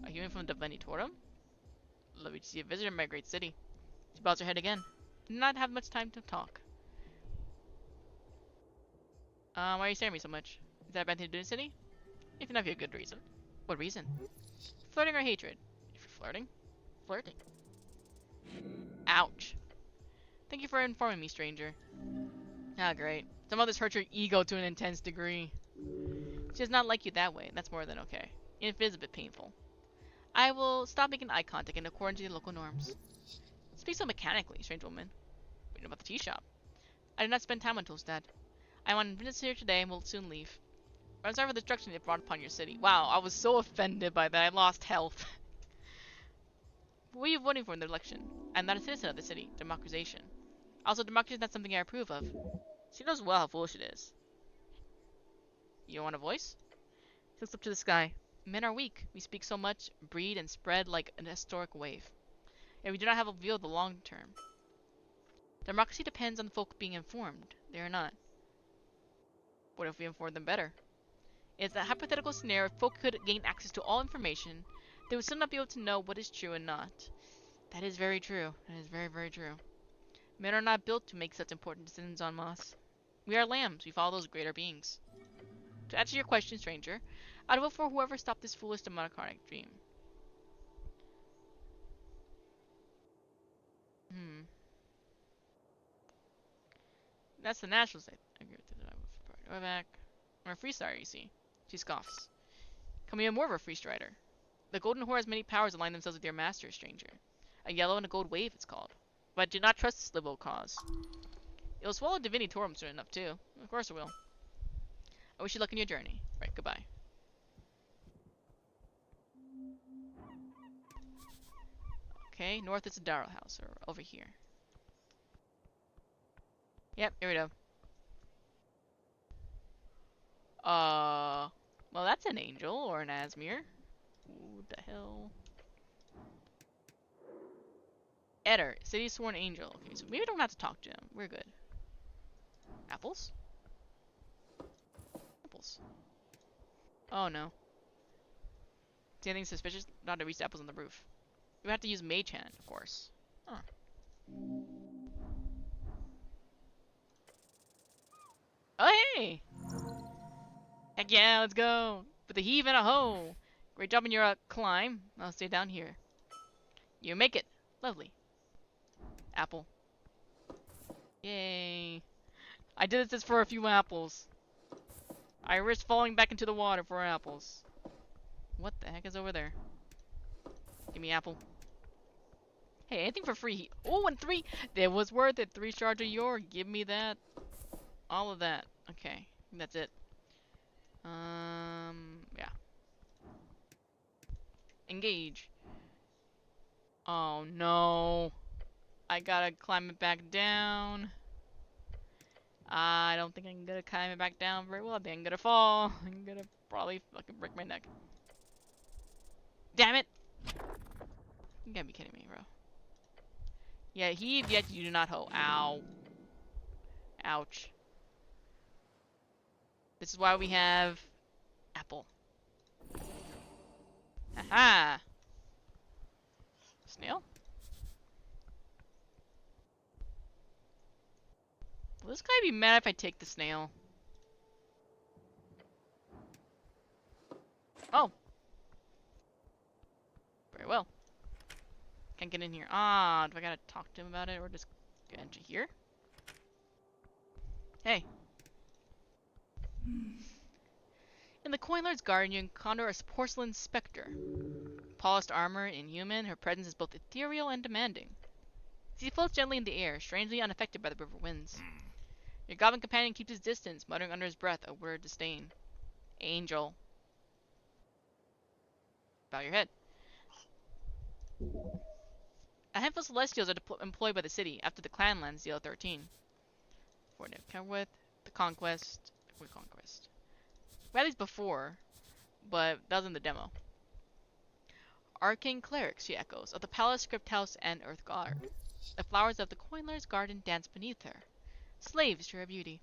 A human from the Divani Totem? Lovely to see a visitor in my great city. She bows her head again. Did not have much time to talk. Why are you staring at me so much? Is that a bad thing to do in the city? If not for a good reason. What reason? Flirting or hatred? If you're flirting, flirting. Ouch. Thank you for informing me, stranger. Ah, great. Some of this hurts your ego to an intense degree. She does not like you that way. That's more than okay. Even if it is a bit painful. I will stop making eye contact in accordance to the local norms. Speak so mechanically, strange woman. Waiting about the tea shop. I did not spend time on Tolstad. I am on business here today and will soon leave. I'm sorry for the destruction it brought upon your city. Wow, I was so offended by that. I lost health. What are you voting for in the election? I'm not a citizen of the city. Democratization. Also, democracy is not something I approve of. She knows well how foolish it is. You don't want a voice? She looks up to the sky. Men are weak. We speak so much, breed, and spread like an historic wave. And we do not have a view of the long term. Democracy depends on the folk being informed. They are not. What if we informed them better? It's a hypothetical scenario. If folk could gain access to all information, they would still not be able to know what is true and not. That is very true. That is very, very true. Men are not built to make such important decisions en masse. We are lambs. We follow those greater beings. To answer your question, stranger, I'd vote for whoever stopped this foolish democratic dream. Hmm. That's the natural state. I agree with this. Go back. I'm a free strider, you see. She scoffs. Come even more of a free strider. The Golden Whore has many powers align themselves with your master, stranger. A yellow and a gold wave, it's called. But do not trust this liberal cause. It will swallow Divinity Torum soon enough, too. Of course it will. I wish you luck in your journey. Right, goodbye. Okay, north is the Darrow House, or over here. Yep, here we go. Well, that's an angel, or an Asmir. What the hell? Eder, City Sworn Angel. Okay, so maybe we don't have to talk to him. We're good. Apples? Apples. Oh no. See anything suspicious? Not to reach the apples on the roof. We have to use Mage Hand, of course. Huh. Oh hey! Heck yeah, let's go! With a heave and a hoe! Great job in your climb. I'll stay down here. You make it. Lovely. Apple. Yay. I did this for a few apples. I risked falling back into the water for apples. What the heck is over there? Give me apple. Hey, anything for free. Oh, and 3. That was worth it. 3 shards of yore. Give me that. All of that. Okay. That's it. Yeah. Engage. Oh, no. I gotta climb it back down. I don't think I'm gonna climb it back down very well. I think I'm gonna fall. I'm gonna probably fucking break my neck. Damn it! You gotta be kidding me, bro. Yeah, heave, yet you do not hoe. Ow. Ouch. This is why we have apple. Aha! Snail? Will this guy be mad if I take the snail? Oh. Very well. Can't get in here. Ah, do I gotta talk to him about it or just get into here? Hey. In the Coin Lord's garden, you encounter a porcelain specter. Polished armor, inhuman, her presence is both ethereal and demanding. She floats gently in the air, strangely unaffected by the river winds. Your goblin companion keeps his distance, muttering under his breath a word of disdain. Angel. Bow your head. A handful of Celestials are employed by the city after the Clanlands deal 13. Coordinate with the Conquest. What Conquest? We had these before, but that was in the demo. Arcane Clerics, she echoes, of the Palace, Crypt House, and Earth Guard. The flowers of the Coinler's garden dance beneath her. Slaves to her beauty.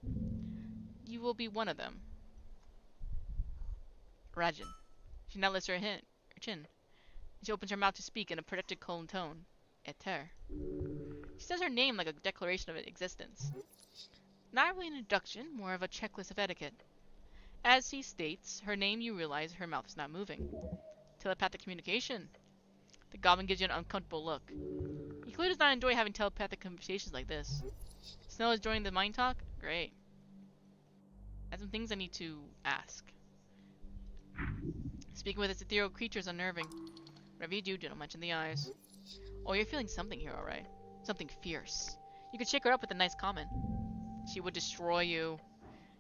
You will be one of them. Rajin. She now lifts her chin. She opens her mouth to speak in a protected calm tone. Eter. She says her name like a declaration of existence. Not really an introduction, more of a checklist of etiquette. As he states her name, you realize her mouth is not moving. Telepathic communication. The goblin gives you an uncomfortable look. He clearly does not enjoy having telepathic conversations like this. Snell is joining the mind talk? Great. I have some things I need to ask. Speaking with this ethereal creature is unnerving. Whatever you do, don't mention the eyes. Oh, you're feeling something here, alright. Something fierce. You could shake her up with a nice comment. She would destroy you.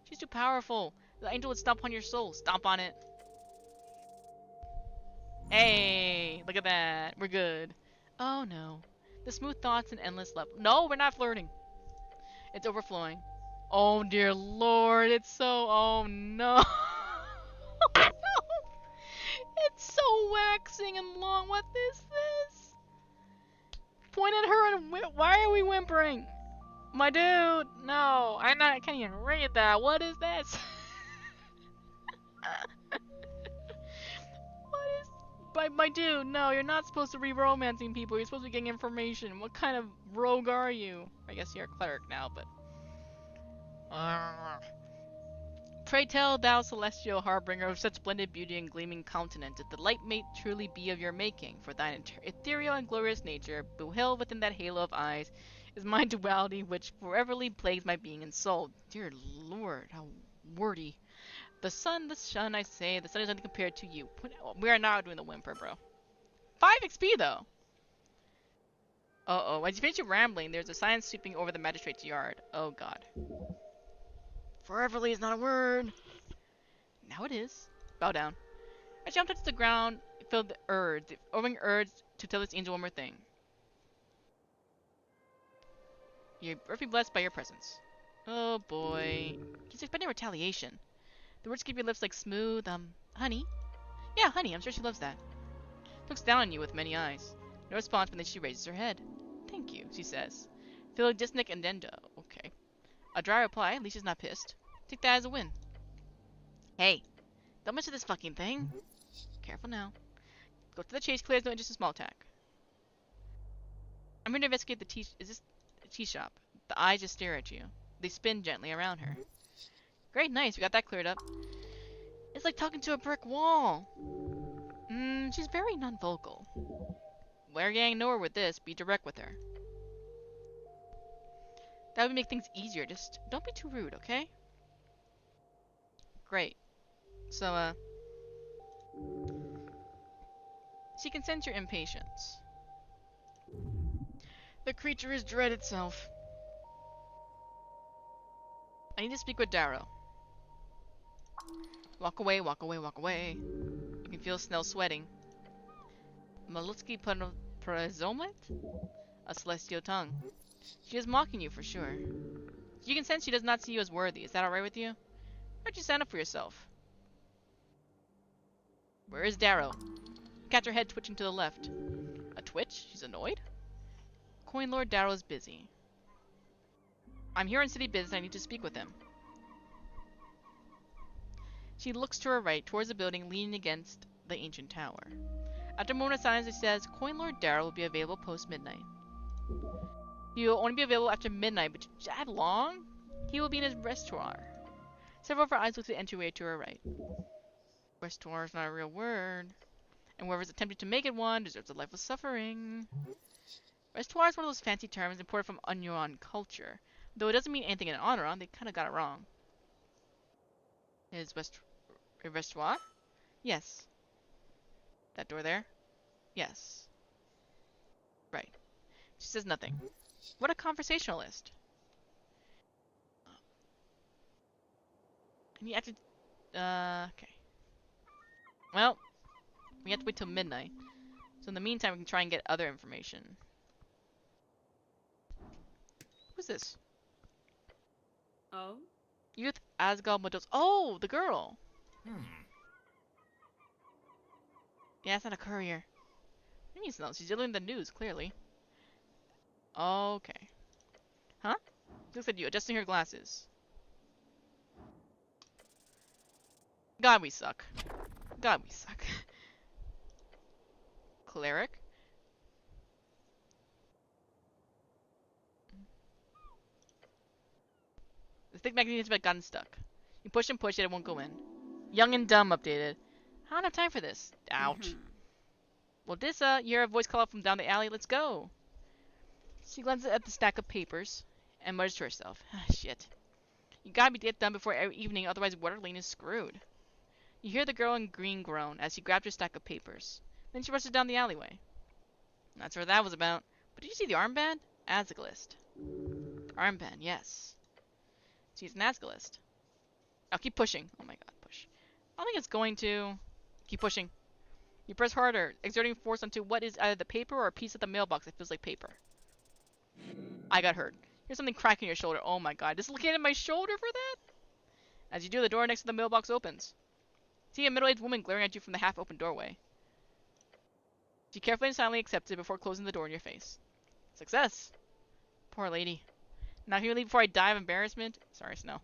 She's too powerful. The angel would stomp on your soul. Stomp on it. Hey, look at that. We're good. Oh no. The smooth thoughts and endless love. No, we're not flirting. It's overflowing. Oh dear lord, it's so... Oh no. No. It's so waxing and long. What is this? Point at her and why are we whimpering? My dude, no. I can't even read that. What is this? What is... My dude, no, you're not supposed to be romancing people. You're supposed to be getting information. What kind of rogue are you? I guess you're a cleric now, but... Pray tell, thou celestial harbinger of such splendid beauty and gleaming countenance, if the light may truly be of your making, for thine ethereal and glorious nature, beheld within that halo of eyes, is my duality which foreverly plagues my being and soul. Dear Lord, how wordy. The sun, I say, the sun is nothing compared to you. We are now doing the whimper, bro. 5 XP, though! Uh-oh, as you finish your rambling, there's a sign sweeping over the magistrate's yard. Oh, God. Foreverly is not a word. Now it is. Bow down. I jumped to the ground, filled the overwhelming urge to tell this angel one more thing. You're earthly blessed by your presence. Oh boy. He's expecting retaliation. The words keep your lips like smooth, honey? Yeah, honey, I'm sure she loves that. Looks down on you with many eyes. No response, but then she raises her head. Thank you, she says. Philodisnic addenda. Okay. A dry reply, at least she's not pissed. Take that as a win. Hey, don't mention this fucking thing. Careful now. Go to the chase, clears no interest in small talk. I'm going to investigate the tea... Is this a tea shop? The eyes just stare at you. They spin gently around her. Great, nice. We got that cleared up. It's like talking to a brick wall. She's very non-vocal. We're getting nowhere with this. Be direct with her. That would make things easier. Just don't be too rude, okay? Great. So, she can sense your impatience. The creature is dread itself. I need to speak with Darrow. Walk away, walk away, walk away. You can feel Snell sweating. Malutsky Prazomet? A celestial tongue. She is mocking you for sure. You can sense she does not see you as worthy. Is that alright with you? Why don't you stand up for yourself? Where is Darrow? Catch her head twitching to the left. A twitch? She's annoyed? Coin Lord Darrow is busy. I'm here on city business. I need to speak with him. She looks to her right, towards the building leaning against the ancient tower. After a moment of silence, she says, Coin Lord Darrow will be available post-midnight. He will only be available after midnight, but that long? He will be in his restaurant. Several of her eyes look to the entryway to her right. Restaurant is not a real word. And whoever's attempting to make it one deserves a life of suffering. Restaurant is one of those fancy terms imported from Onyoran culture. Though it doesn't mean anything in Onoran, they kinda got it wrong. Is a restaurant? Yes. That door there? Yes. Right. She says nothing. What a conversationalist. And you have to... okay. Well, we have to wait till midnight. So in the meantime, we can try and get other information. Who's this? Oh? Youth Asgal Modos. Oh, the girl! Yeah, it's not a courier. What do you mean no? She's delivering the news, clearly. Okay. Huh? Looks at you, adjusting her glasses. God, we suck. God, we suck. Cleric? The thick magazine has gotten stuck. You push and push it, it won't go in. Young and dumb updated. I don't have time for this. Ouch. Well, this, you hear a voice call out from down the alley. Let's go. She glances at the stack of papers and mutters to herself. Ah, shit. You gotta get done before evening, otherwise Waterlane is screwed. You hear the girl in green groan as she grabs her stack of papers. Then she rushes down the alleyway. That's what that was about. But did you see the armband? Asgalist. The armband, yes. She's an Asgalist. I'll keep pushing. Oh my god, push. I don't think it's going to. Keep pushing. You press harder, exerting force onto what is either the paper or a piece of the mailbox that feels like paper. I got hurt. Here's something cracking your shoulder. Oh my god, dislocated my shoulder for that? As you do, the door next to the mailbox opens. See a middle-aged woman glaring at you from the half-open doorway. She carefully and silently accepts it before closing the door in your face. Success! Poor lady. Now can you leave before I die of embarrassment? Sorry, Snow.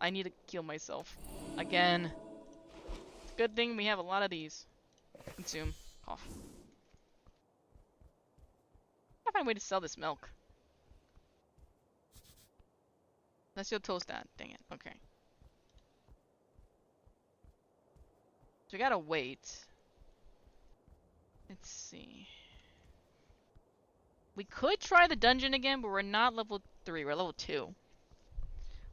I need to kill myself. Again. Good thing we have a lot of these. Consume. Cough. I find a way to sell this milk. Let's go toast that. Dang it. Okay. So we gotta wait. Let's see. We could try the dungeon again, but we're not level 3. We're level 2.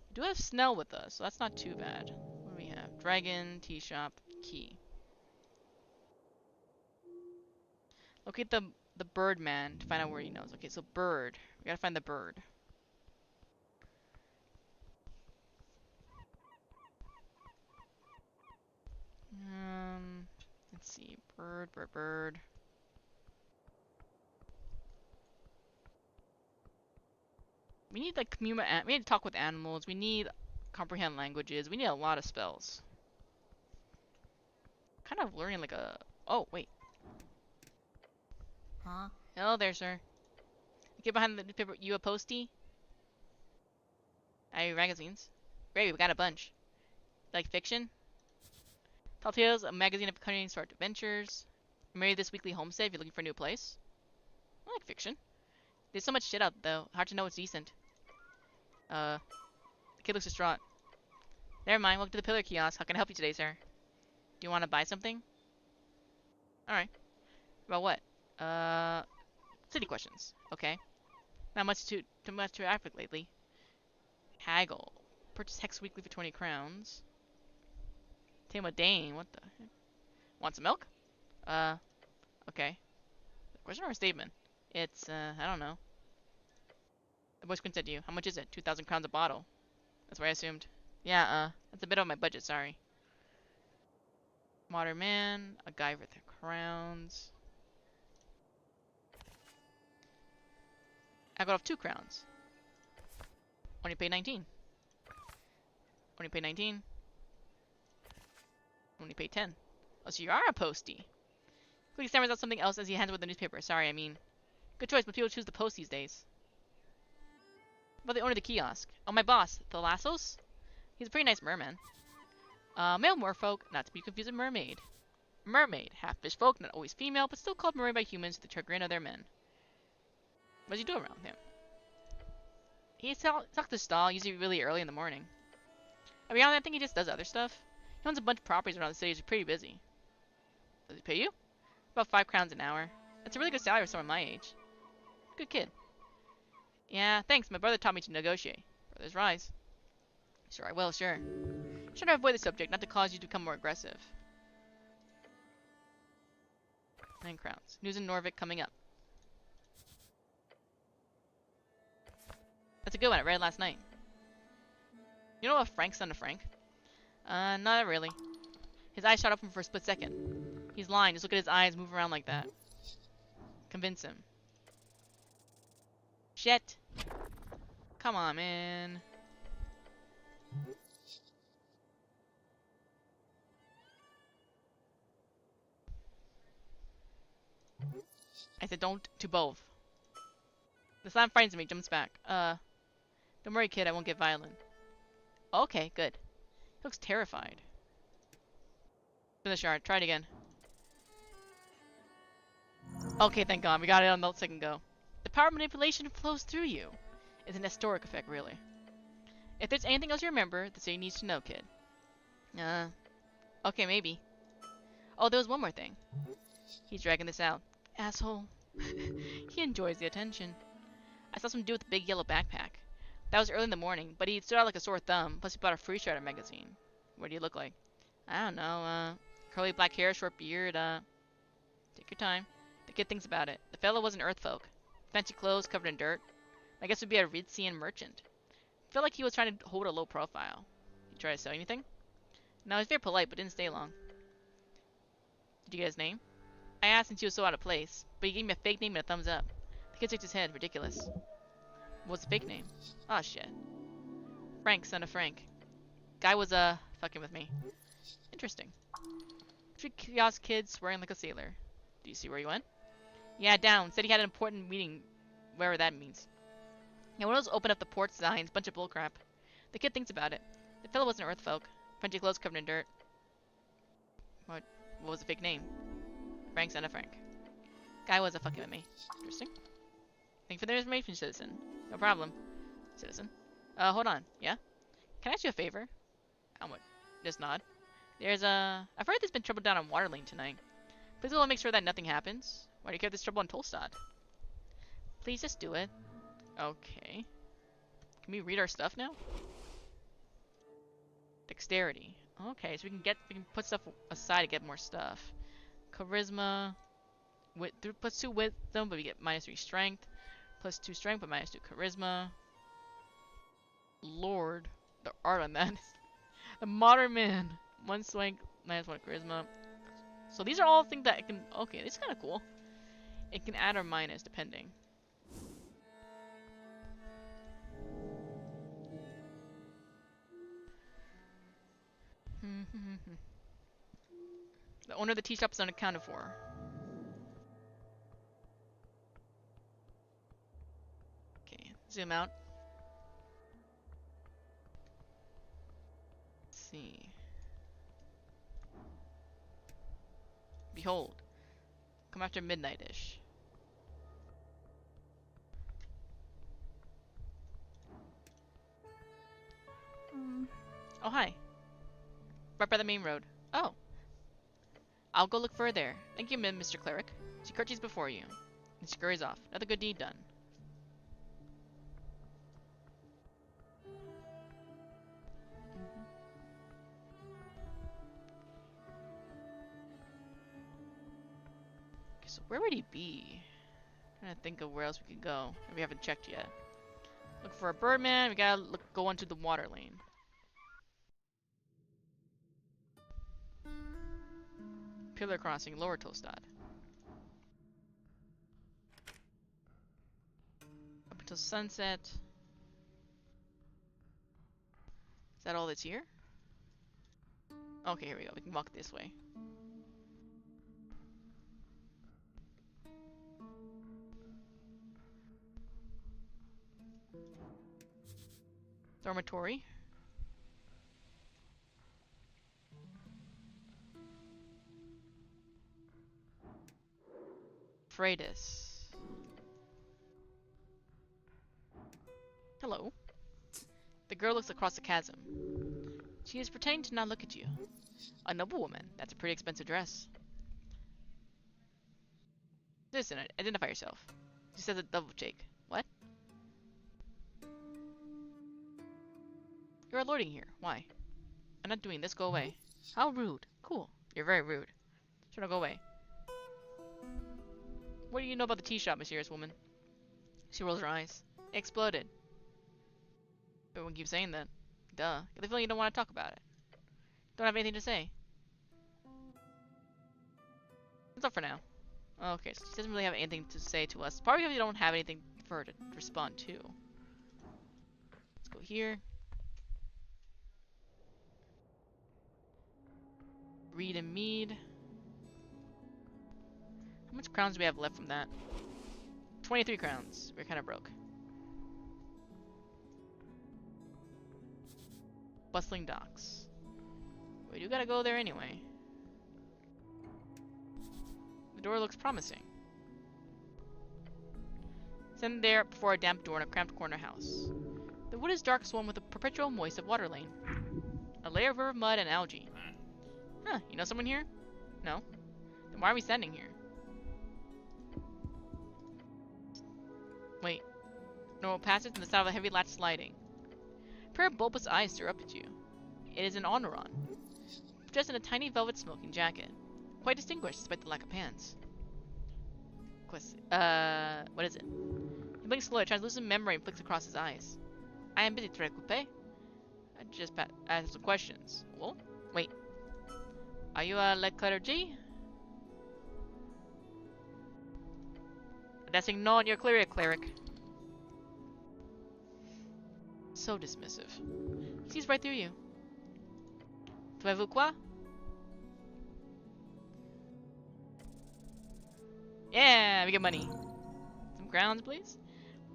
We do have Snell with us, so that's not too bad. What do we have? Dragon, tea shop, key. Locate the bird man to find out where he knows. Okay, so bird. We gotta find the bird. Let's see. Bird. We need like we need to talk with animals. We need comprehend languages. We need a lot of spells. Kind of learning like a. Oh wait. Huh? Hello there, sir. Get behind the newspaper. You a postie? Are you magazines? Great, we got a bunch. Like fiction? Tall Tales, a magazine of cunning sort adventures. Marry this weekly homestead if you're looking for a new place. I like fiction. There's so much shit out though. Hard to know what's decent. The kid looks distraught. Never mind. Welcome to the Pillar Kiosk. How can I help you today, sir? Do you want to buy something? Alright. About what? City questions. Okay. Not much too much to traffic lately. Haggle. Purchase Hex Weekly for 20 crowns. Tame a Dane. What the heck? Want some milk? Okay. Question or a statement? It's, I don't know. The voice squinted at you. How much is it? 2,000 crowns a bottle. That's what I assumed. Yeah, that's a bit of my budget, sorry. Modern man. A guy with crowns. I got off 2 crowns. Only paid 19. Only paid 19. Only paid 10. Oh, so you are a postie. Quickly stammers out something else as he hands over the newspaper. Sorry, I mean. Good choice, but people choose the post these days. About the owner of the kiosk. Oh, my boss, Thalassos? He's a pretty nice merman. Male merfolk, not to be confused with mermaid. Mermaid, half fish folk, not always female, but still called mermaid by humans to the chagrin of their men. What does he do around him? He talks to stall, usually really early in the morning. I mean, I think he just does other stuff. He owns a bunch of properties around the city, he's pretty busy. Does he pay you? About 5 crowns an hour. That's a really good salary for someone my age. Good kid. Yeah, thanks. My brother taught me to negotiate. Brothers rise. Sure, I will, sure. Try to avoid the subject, not to cause you to become more aggressive. 9 crowns. News in Norvik coming up. That's a good one. I read it last night. You know what Frank's son of Frank? Not really. His eyes shot open for a split second. He's lying. Just look at his eyes move around like that. Convince him. Shit. Come on, man. I said don't to both. The slam frightens me, jumps back. Don't worry, kid, I won't get violent. Okay, good. He looks terrified. Finish yard, try it again. Okay, thank God, we got it on the second go. The power of manipulation flows through you. It's an historic effect, really. If there's anything else you remember, the city needs to know, kid. Okay, maybe. Oh, there was one more thing. He's dragging this out. Asshole. He enjoys the attention. I saw some dude with a big yellow backpack. That was early in the morning, but he stood out like a sore thumb, plus he bought a Free Strider magazine. What do you look like? I don't know, curly black hair, short beard, take your time. The kid thinks about it. The fellow was an earth folk. Fancy clothes covered in dirt. I guess would be a Ridsian merchant. Felt like he was trying to hold a low profile. He tried to sell anything? No, he was very polite, but didn't stay long. Did you get his name? I asked since he was so out of place, but he gave me a fake name and a thumbs up. The kid shook his head. Ridiculous. What's the fake name? Oh shit. Frank, son of Frank. Guy was, fucking with me. Interesting. 3 kiosk kids swearing like a sailor. Do you see where he went? Yeah, down. Said he had an important meeting, wherever that means. Yeah, one of those open up the port signs, bunch of bullcrap. The kid thinks about it. The fellow wasn't Earth folk. Plenty of clothes covered in dirt. What? What was the fake name? Frank's Anna Frank. Guy wasn't fucking with me. Interesting. Thank you for the information, citizen. No problem, citizen. Hold on. Yeah? Can I ask you a favor? How much? Just nod. There's I've heard there's been trouble down on Waterlane tonight. Please will make sure that nothing happens. Why do you care if there's trouble on Tolstad? Please just do it. Okay. Can we read our stuff now? Dexterity. Okay, so we can put stuff aside to get more stuff. Charisma. +2 wisdom, but we get -3 strength. +2 strength, but -2 charisma. Lord, the art on that. The modern man. 1 strength, -1 charisma. So these are all things that it can. Okay, this is kind of cool. It can add or minus depending. The owner of the tea shop is unaccounted for. Okay, zoom out. Let's see. Behold, come after midnight-ish. Oh, hi. Right by the main road. Oh. I'll go look further. Thank you, Mr. Cleric. She curtsies before you. And scurries off. Another good deed done. Okay, so where would he be? I'm trying to think of where else we could go. We haven't checked yet. Look for a birdman. We gotta go onto the water lane. Pillar crossing, Lower Tolstad. Up until sunset. Is that all that's here? Okay, here we go. We can walk this way. Dormitory. Freitas. Hello. The girl looks across the chasm. She is pretending to not look at you. A noble woman. That's a pretty expensive dress. Listen, identify yourself. She says a double shake. What? You're lording here. Why? I'm not doing this. Go away. How rude. Cool. You're very rude. Should I go away? What do you know about the tea shop, mysterious woman? She rolls her eyes. It exploded. Everyone keeps saying that. Duh. Get the feeling you don't want to talk about it. Don't have anything to say. That's all for now. Okay, so she doesn't really have anything to say to us. Probably because we don't have anything for her to respond to. Let's go here. Read and mead. How much crowns do we have left from that? 23 crowns. We're kind of broke. Bustling docks. We do gotta go there anyway. The door looks promising. Stand there before a damp door in a cramped corner house. The wood is dark, swollen with a perpetual moist of water lane. A layer of river mud and algae. Huh, you know someone here? No? Then why are we standing here? Wait. Normal passage and the sound of a heavy latch sliding. A pair of bulbous eyes stare up at you. It is an Honoron, dressed in a tiny velvet smoking jacket. Quite distinguished despite the lack of pants. What is it? He blinks slowly, a translucent membrane flicks across his eyes. I am busy, très coupé. I just asked some questions. Well, wait. Are you a le clergy? That's not your cleric. So dismissive. He sees right through you. Trouvez-vous quoi? Yeah, we get money. Some crowns, please.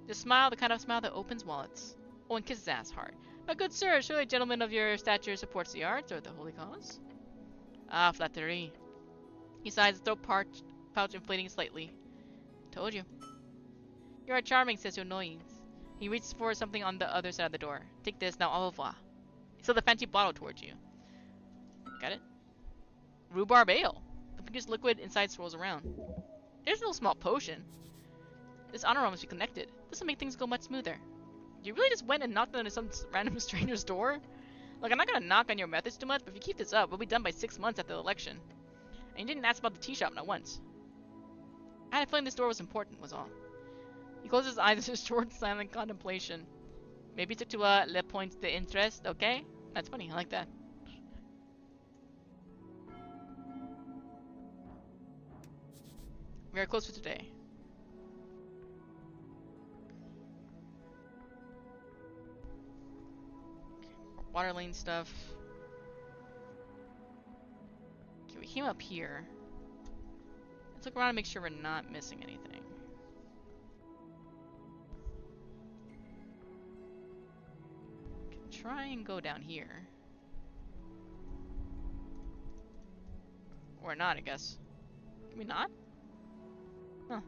The smile, the kind of smile that opens wallets. Oh, and kisses ass hard. My good sir, surely a gentleman of your stature supports the arts or the holy cause? Ah, flattery. He sighs, his throat pouch inflating slightly. Told you. You are charming, says Noise. He reaches for something on the other side of the door. Take this, now au revoir. He held a fancy bottle towards you. Got it? Rhubarb ale. The pinkish liquid inside swirls around. There's no small potion. This honor room must be connected. This will make things go much smoother. You really just went and knocked on some random stranger's door? Look, I'm not gonna knock on your methods too much, but if you keep this up, we'll be done by 6 months after the election. And you didn't ask about the tea shop, not once. I had a feeling this door was important, was all. He closes his eyes in a short, silent contemplation. Maybe took to le point d'interest, okay? That's funny, I like that. We are close for today. Water lane stuff. Okay, we came up here. Let's look around and make sure we're not missing anything. Try and go down here. Or not, I guess. Can we not? Huh.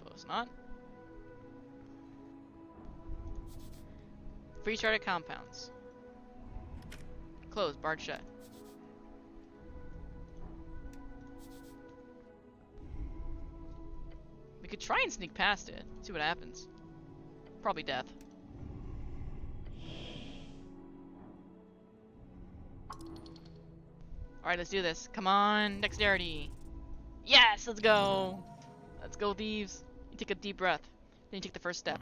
Suppose not. Free charted compounds. Closed, barred shut. We could try and sneak past it. See what happens. Probably death. Alright, let's do this. Come on, dexterity. Yes, let's go. Let's go, thieves. You take a deep breath. Then you take the first step.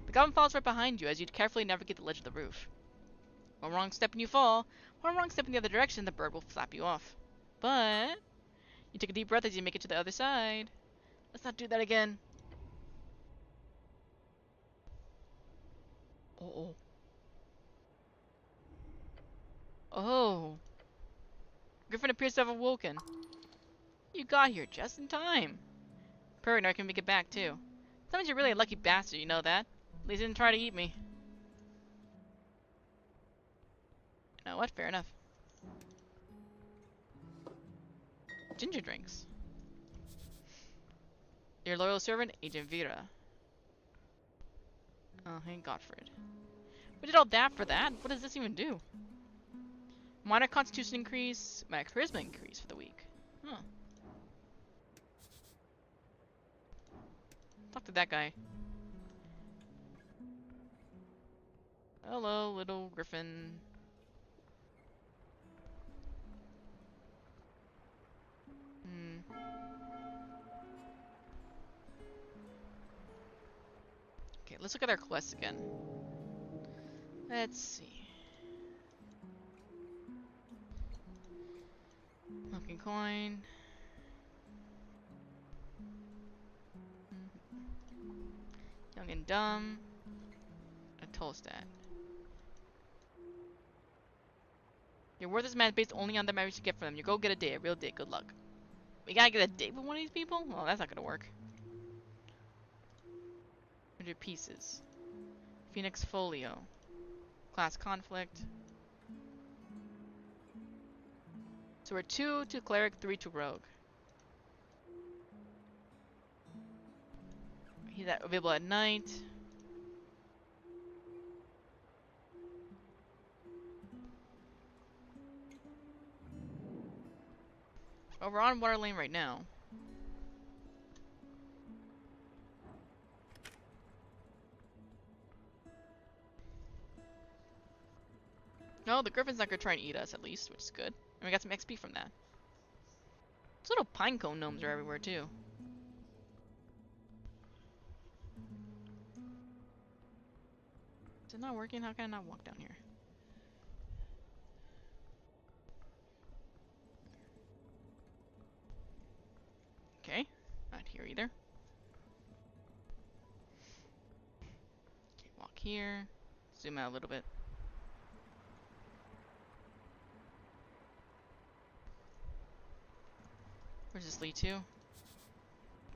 The goblin falls right behind you as you carefully navigate the ledge of the roof. One wrong step and you fall. One wrong step in the other direction, the bird will flap you off. But you take a deep breath as you make it to the other side. Let's not do that again. Oh. Oh. Griffin appears to have awoken. You got here just in time. Purring, I can make it back too. That means you're really a lucky bastard, you know that? At least he didn't try to eat me. You know what? Fair enough. Ginger drinks. Your loyal servant, Agent Vera. Oh, hey, Godfred. We did all that for that? What does this even do? Minor constitution increase, my charisma increase for the week. Huh. Talk to that guy. Hello, little griffin. Okay, let's look at our quests again. Let's see. Milking coin. Young and dumb. A Tolstat. Your worth is based only on the marriage you get from them. You go get a date, a real date. Good luck. We gotta get a date with one of these people? Well, that's not gonna work. 100 pieces. Phoenix Folio. Class conflict. So we're 2 to cleric, 3 to rogue. He's available at night. Oh, we're on water lane right now. No, the griffin's not gonna try and eat us at least, which is good. And we got some XP from that. Those little pinecone gnomes are everywhere too. Is it not working? How can I not walk down here? Okay, not here either. Okay, walk here. Zoom out a little bit. Where's this lead to?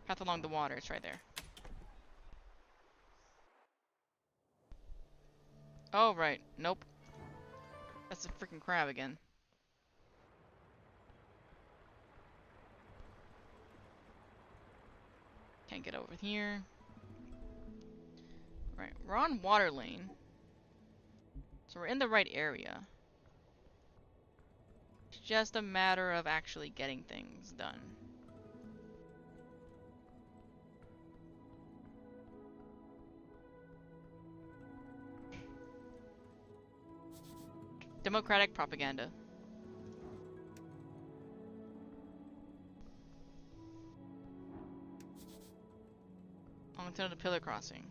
Path along the water, it's right there. Oh, right. Nope. That's a freaking crab again. Can't get over here. Right, we're on water lane. So we're in the right area. It's just a matter of actually getting things done. Democratic propaganda. Onto the pillar crossing.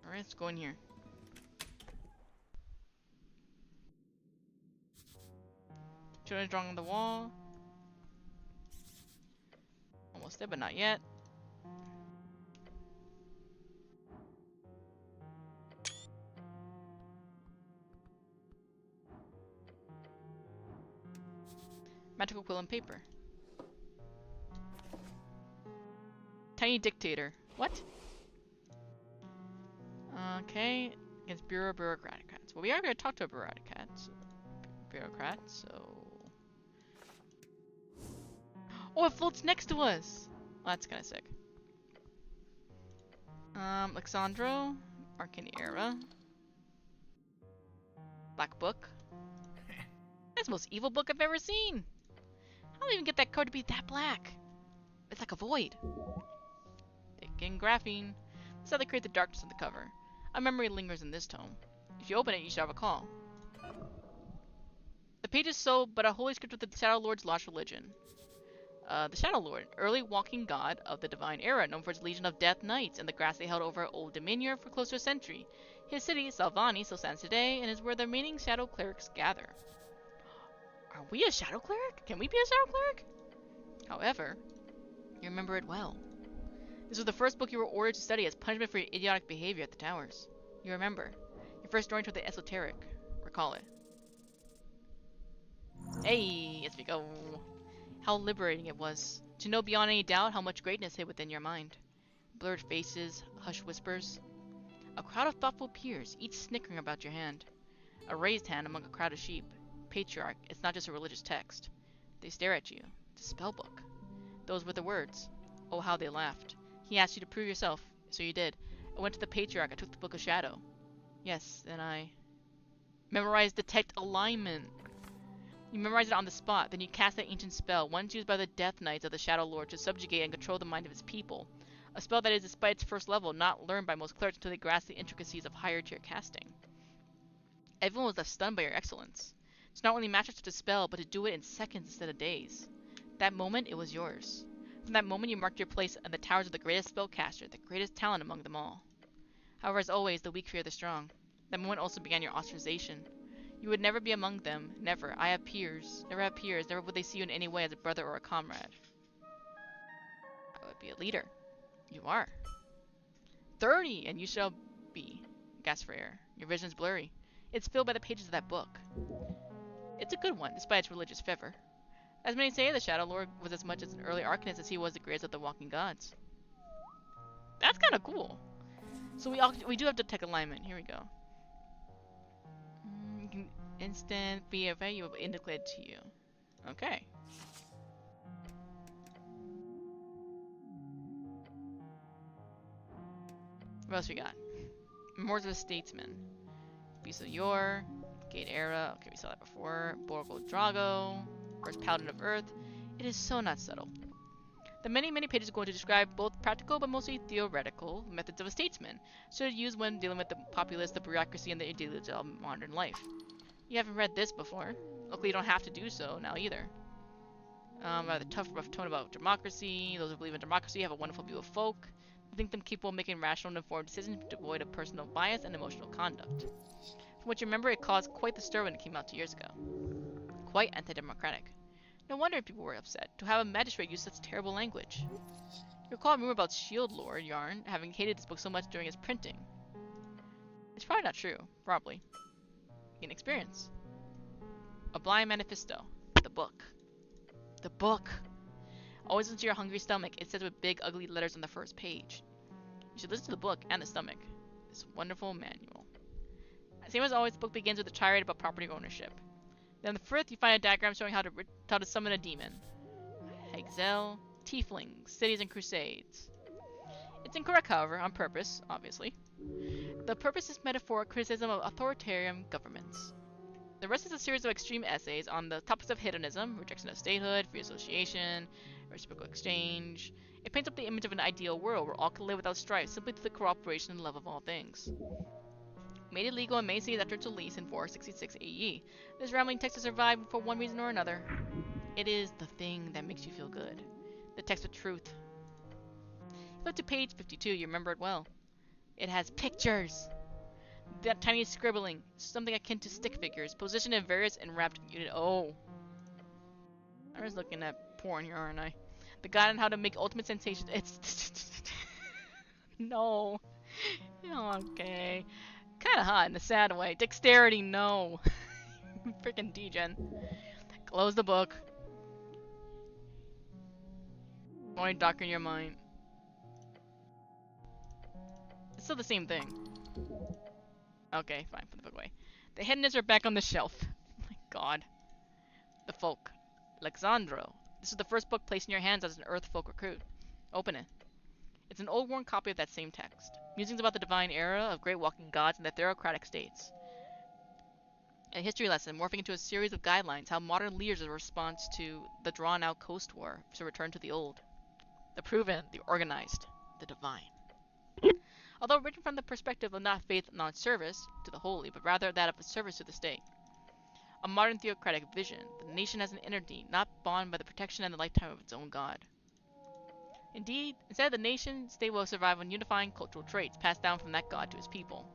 Alright, let's go in here. Children drawing on the wall. Almost there, but not yet. Magical quill and paper. Tiny dictator. What? Okay. Against bureaucrats. Well, we are going to talk to a bureaucrat, so... Oh, it floats next to us! Oh, that's kind of sick. Alexandro. Arcane Era. Black Book. That's the most evil book I've ever seen! I don't even get that card to be that black. It's like a void. Thick and graphene. That's how they create the darkness on the cover. A memory lingers in this tome. If you open it, you should have a call. The page is so, but a holy script of the Shadow Lord's lost religion. The Shadow Lord, early walking god of the Divine Era, known for his legion of death knights and the grass they held over Old Dominion for close to a century. His city, Salvani, still stands today and is where the remaining Shadow Clerics gather. Are we a Shadow Cleric? Can we be a Shadow Cleric? However, you remember it well. This was the first book you were ordered to study as punishment for your idiotic behavior at the towers. You remember. Your first journey toward the esoteric. Recall it. Hey, yes we go. How liberating it was. To know beyond any doubt how much greatness hid within your mind. Blurred faces, hushed whispers. A crowd of thoughtful peers, each snickering about your hand. A raised hand among a crowd of sheep. Patriarch, it's not just a religious text. They stare at you. It's a spellbook. Those were the words. Oh, how they laughed. He asked you to prove yourself, so you did. I went to the Patriarch, I took the Book of Shadow. Yes, then I... memorized Detect Alignment. You memorized it on the spot, then you cast that ancient spell, once used by the Death Knights of the Shadow Lord to subjugate and control the mind of his people. A spell that is, despite its first level, not learned by most clerics until they grasp the intricacies of higher tier casting. Everyone was left stunned by your excellence. To not only master such a spell, but to do it in seconds instead of days. That moment, it was yours. From that moment, you marked your place in the towers of the greatest spellcaster, the greatest talent among them all. However, as always, the weak fear the strong. That moment also began your ostracization. You would never be among them, never. I have peers. Never have peers, never would they see you in any way as a brother or a comrade. I would be a leader. You are. 30, and you shall be. Gasp for air. Your vision's blurry. It's filled by the pages of that book. It's a good one, despite its religious fervor. As many say, the Shadow Lord was as much as an early Arcanist as he was the greatest of the walking gods. That's kind of cool. So we do have to detect alignment. Here we go. Instant VFA you will indicate to you. Okay. What else we got? Memoirs of a Statesman. Beast of Yore. Gate Era. Okay, we saw that before. Borgo Drago. First Paladin of Earth. It is so not subtle. The many pages go on to describe both practical but mostly theoretical methods of a statesman, so used when dealing with the populace, the bureaucracy, and the ideology of modern life. You haven't read this before. Luckily, you don't have to do so now either. The tough, rough tone about democracy. Those who believe in democracy have a wonderful view of folk. They think them capable of making rational and informed decisions devoid of personal bias and emotional conduct. From what you remember, it caused quite the stir when it came out 2 years ago. Quite anti-democratic. No wonder people were upset to have a magistrate use such terrible language. You recall a rumor about Shield Lord Yarn having hated this book so much during its printing. It's probably not true. Probably. Inexperience. A Blind Manifesto. The book. The book! Always listen to your hungry stomach, it says with big ugly letters on the first page. You should listen to the book and the stomach. This wonderful manual. Same as always, the book begins with a tirade about property ownership. Then on the fifth, you find a diagram showing how to summon a demon. Hexel, Tieflings, Cities, and Crusades. It's incorrect, however, on purpose, obviously. The purpose is metaphoric criticism of authoritarian governments. The rest is a series of extreme essays on the topics of hedonism, rejection of statehood, free association, reciprocal exchange. It paints up the image of an ideal world where all can live without strife simply through the cooperation and love of all things. Made illegal in May cities after its release in 466 AE, this rambling text has survived for one reason or another. It is the thing that makes you feel good. The text of truth. Flip to page 52, you remember it well. It has pictures! That tiny scribbling, something akin to stick figures, positioned in various and wrapped unit. Oh. I was looking at porn here, aren't I? The guide on how to make ultimate sensations. It's. No. Okay. Kinda hot in a sad way. Dexterity, no. Freaking degen. Close the book. Only darken your mind. It's still the same thing. Okay, fine, put the book away. The hedonists are back on the shelf. Oh my god. The folk. Alexandro. This is the first book placed in your hands as an Earth folk recruit. Open it. It's an old worn copy of that same text. Musings about the divine era of great walking gods and their theocratic states. A history lesson morphing into a series of guidelines how modern leaders are a response to the drawn-out Coast War to return to the old. The proven, the organized, the divine. Although written from the perspective of not faith, not service to the holy, but rather that of a service to the state. A modern theocratic vision, the nation has an entity not bound by the protection and the lifetime of its own god. Indeed, instead the nation, state will survive on unifying cultural traits passed down from that god to his people.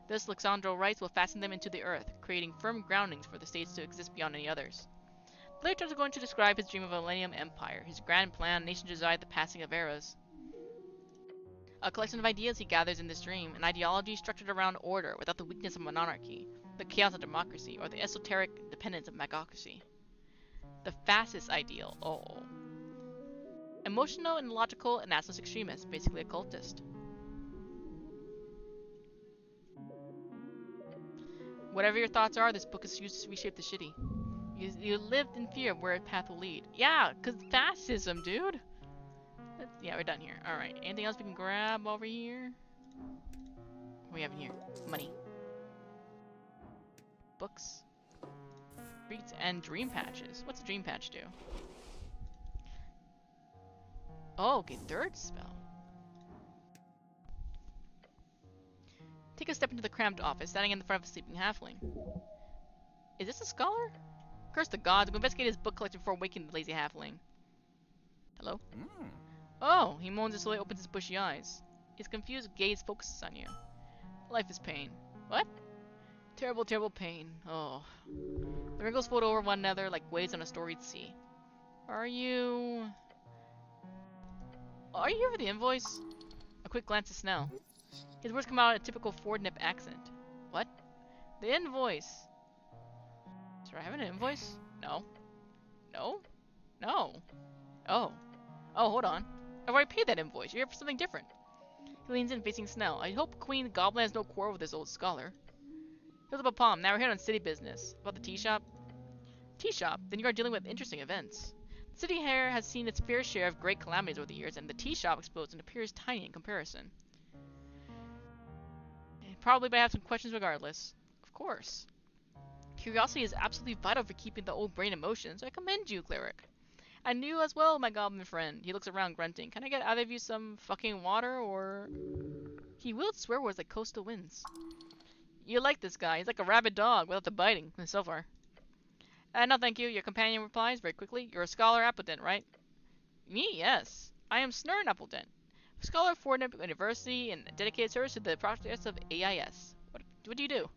This, Alexandro writes, will fasten them into the earth, creating firm groundings for the states to exist beyond any others. Later is going to describe his dream of a millennium empire, his grand plan, nation desired the passing of eras. A collection of ideas he gathers in this dream, an ideology structured around order without the weakness of monarchy, the chaos of democracy, or the esoteric dependence of magocracy. The fascist ideal, oh. Emotional and logical and nationalist extremist, basically a cultist. Whatever your thoughts are, this book is used to reshape the shitty. You lived in fear of where a path will lead. Yeah, cause fascism, dude! Yeah, we're done here. Alright, anything else we can grab over here? What do we have in here? Money. Books. Reads and dream patches. What's a dream patch do? Oh, okay, third spell. Take a step into the cramped office, standing in the front of a sleeping halfling. Is this a scholar? Curse the gods, we'll investigate his book collection before waking the lazy halfling. Hello? Oh, he moans as slowly opens his bushy eyes. His confused gaze focuses on you. Life is pain. What? Terrible, terrible pain. Oh. The wrinkles fold over one another like waves on a storied sea. Are you here for the invoice? A quick glance at Snell. His words come out in a typical Ford-nip accent. What? The invoice. Sir, I have an invoice? No. No? No. Oh. Oh, hold on. I've already paid that invoice. You're here for something different. He leans in, facing Snell. I hope Queen Goblin has no quarrel with this old scholar. He holds up a palm. Now we're here on city business. About the tea shop? Tea shop? Then you are dealing with interesting events. The city here has seen its fair share of great calamities over the years, and the tea shop explodes and appears tiny in comparison. Probably, but I have some questions regardless. Of course. Curiosity is absolutely vital for keeping the old brain in motion, so I commend you, cleric. And you as well, my goblin friend. He looks around, grunting. Can I get either of you some fucking water, or... He wields swear words like coastal winds. You like this guy. He's like a rabid dog without the biting, so far. No thank you. Your companion replies very quickly. You're a scholar Appleton, right? Me? Yes. I am Snurn Appleton. Scholar of Fordham University and dedicated service to the projects of AIS. What do you do?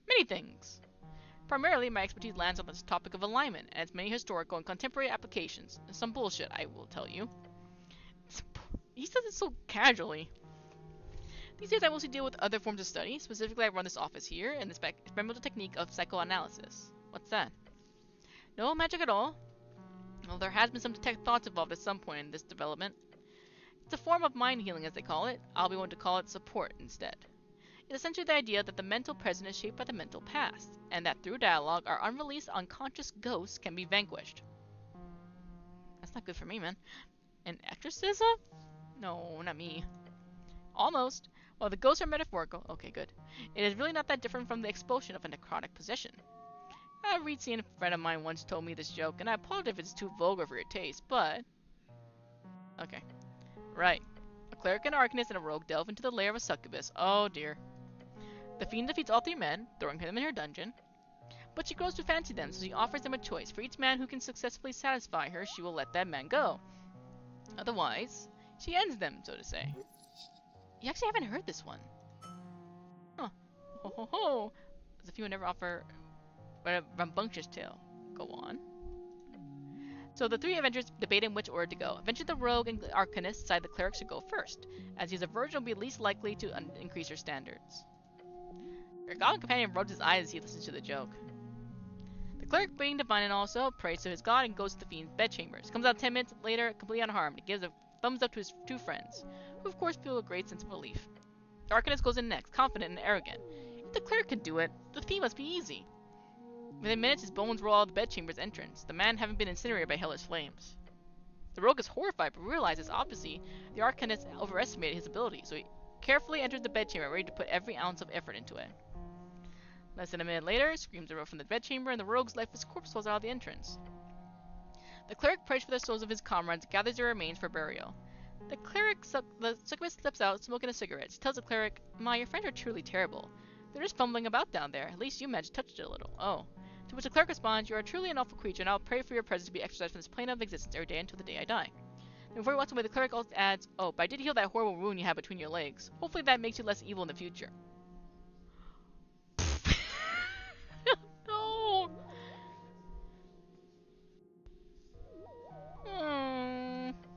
Many things. Primarily, my expertise lands on this topic of alignment and its many historical and contemporary applications. Some bullshit, I will tell you. He says it so casually. These days I mostly deal with other forms of study. Specifically, I run this office here and the experimental technique of psychoanalysis. What's that? No magic at all. Well, there has been some detect thoughts involved at some point in this development. It's a form of mind healing, as they call it. I'll be one to call it support instead. It's essentially the idea that the mental present is shaped by the mental past, and that through dialogue, our unreleased unconscious ghosts can be vanquished. That's not good for me, man. An exorcism? No, not me. Almost. While the ghosts are metaphorical, okay, good. It is really not that different from the expulsion of a necrotic possession. A Reetsian friend of mine once told me this joke, and I apologize if it's too vulgar for your taste, but... Okay. Right. A cleric, an arcanist, and a rogue delve into the lair of a succubus. Oh dear. The fiend defeats all three men, throwing them in her dungeon. But she grows to fancy them, so she offers them a choice. For each man who can successfully satisfy her, she will let that man go. Otherwise, she ends them, so to say. You actually haven't heard this one. Huh. Ho ho ho. As if you would never offer a rambunctious tale. Go on. So the three adventurers debate in which order to go. Eventually the rogue and arcanist decide the cleric should go first, as he is a virgin will be least likely to increase her standards. Your god companion rubs his eyes as he listens to the joke. The cleric, being divine and also, prays to his god and goes to the fiend's bedchambers. Comes out 10 minutes later, completely unharmed, and gives a thumbs up to his two friends, who of course feel a great sense of relief. The arcanist goes in next, confident and arrogant. If the cleric could do it, the feat must be easy. Within minutes, his bones roll out of the bedchamber's entrance, the man having been incinerated by hellish flames. The rogue is horrified, but realizes, obviously, the arcanist overestimated his ability, so he carefully enters the bedchamber, ready to put every ounce of effort into it. Less than a minute later, screams arose from the bedchamber, and the rogue's lifeless corpse falls out of the entrance. The cleric prays for the souls of his comrades and gathers their remains for burial. The succubus slips out, smoking a cigarette. She tells the cleric, "Ma, your friends are truly terrible. They're just fumbling about down there. At least you managed to touch it a little." Oh. To which the cleric responds, "You are truly an awful creature, and I will pray for your presence to be exorcised from this plane of existence every day until the day I die." And before he walks away, the cleric also adds, "Oh, but I did heal that horrible wound you had between your legs. Hopefully that makes you less evil in the future." No!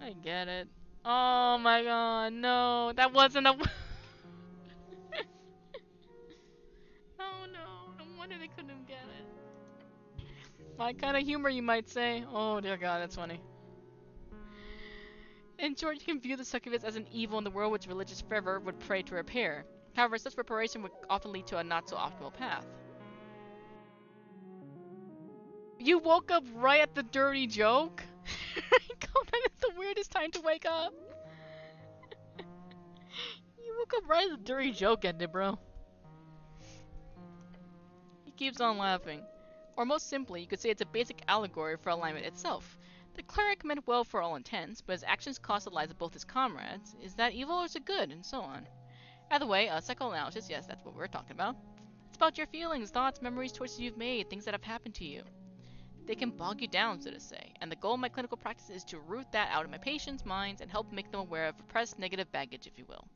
I get it. Oh my god, no. That wasn't a... Oh no, no wonder they couldn't get it. My kind of humor, you might say. Oh dear god, that's funny. In short, you can view the succubus as an evil in the world which religious fervor would pray to repair. However, such reparation would often lead to a not-so-optimal path. You woke up right at the dirty joke? God, that is the weirdest time to wake up. You woke up right at the dirty joke ended, bro. He keeps on laughing. Or most simply, you could say it's a basic allegory for alignment itself. The cleric meant well for all intents, but his actions cost the lives of both his comrades. Is that evil or is it good? And so on. Either way, psychoanalysis, yes, that's what we're talking about. It's about your feelings, thoughts, memories, choices you've made, things that have happened to you. They can bog you down, so to say, and the goal of my clinical practice is to root that out of my patients' minds and help make them aware of repressed negative baggage, if you will.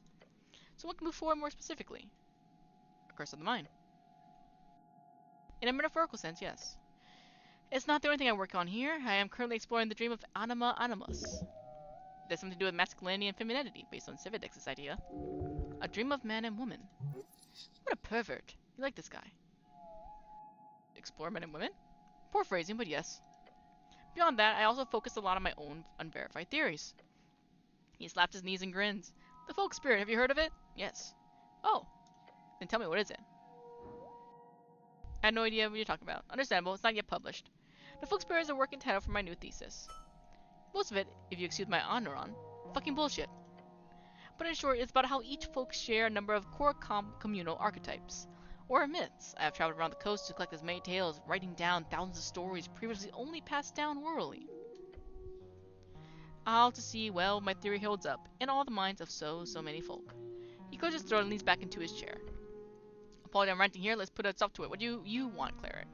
So what can move forward more specifically? A curse of the mind. In a metaphorical sense, yes. It's not the only thing I work on here. I am currently exploring the dream of anima animus. There's something to do with masculinity and femininity, based on Cividex's idea. A dream of man and woman. What a pervert. You like this guy. Explore men and women? Poor phrasing, but yes. Beyond that, I also focus a lot on my own unverified theories. He slaps his knees and grins. The folk spirit, have you heard of it? Yes. Oh. Then tell me, what is it? I had no idea what you're talking about. Understandable, it's not yet published. The folk spirit is a working title for my new thesis. Most of it, if you excuse my honor on, fucking bullshit. But in short, it's about how each folk share a number of core communal archetypes, or myths. I have traveled around the coast to collect as many tales, writing down thousands of stories previously only passed down orally. All to see, well, my theory holds up, in all the minds of so many folk. He clears his throat and leans back into his chair. Apology, I'm ranting here, let's put a stop to it. What do you want, cleric?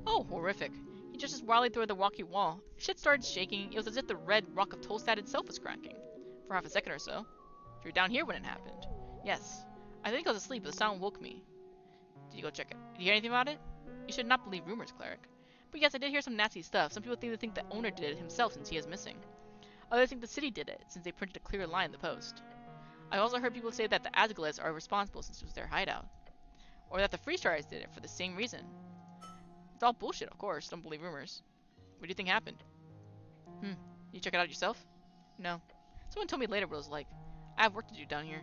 Oh, horrific. He just as wildly through the rocky wall. Shit started shaking. It was as if the red rock of Tolstad itself was cracking. For half a second or so. You were down here when it happened. Yes. I think I was asleep, but the sound woke me. Did you go check it? Did you hear anything about it? You should not believe rumors, cleric. But yes, I did hear some nasty stuff. Some people think the owner did it himself since he is missing. Others think the city did it, since they printed a clear line in the post. I also heard people say that the Asgilists are responsible since it was their hideout. Or that the Freestars did it for the same reason. It's all bullshit, of course. Don't believe rumors. What do you think happened? Hmm. You check it out yourself? No. Someone told me later what it was like. I have work to do down here.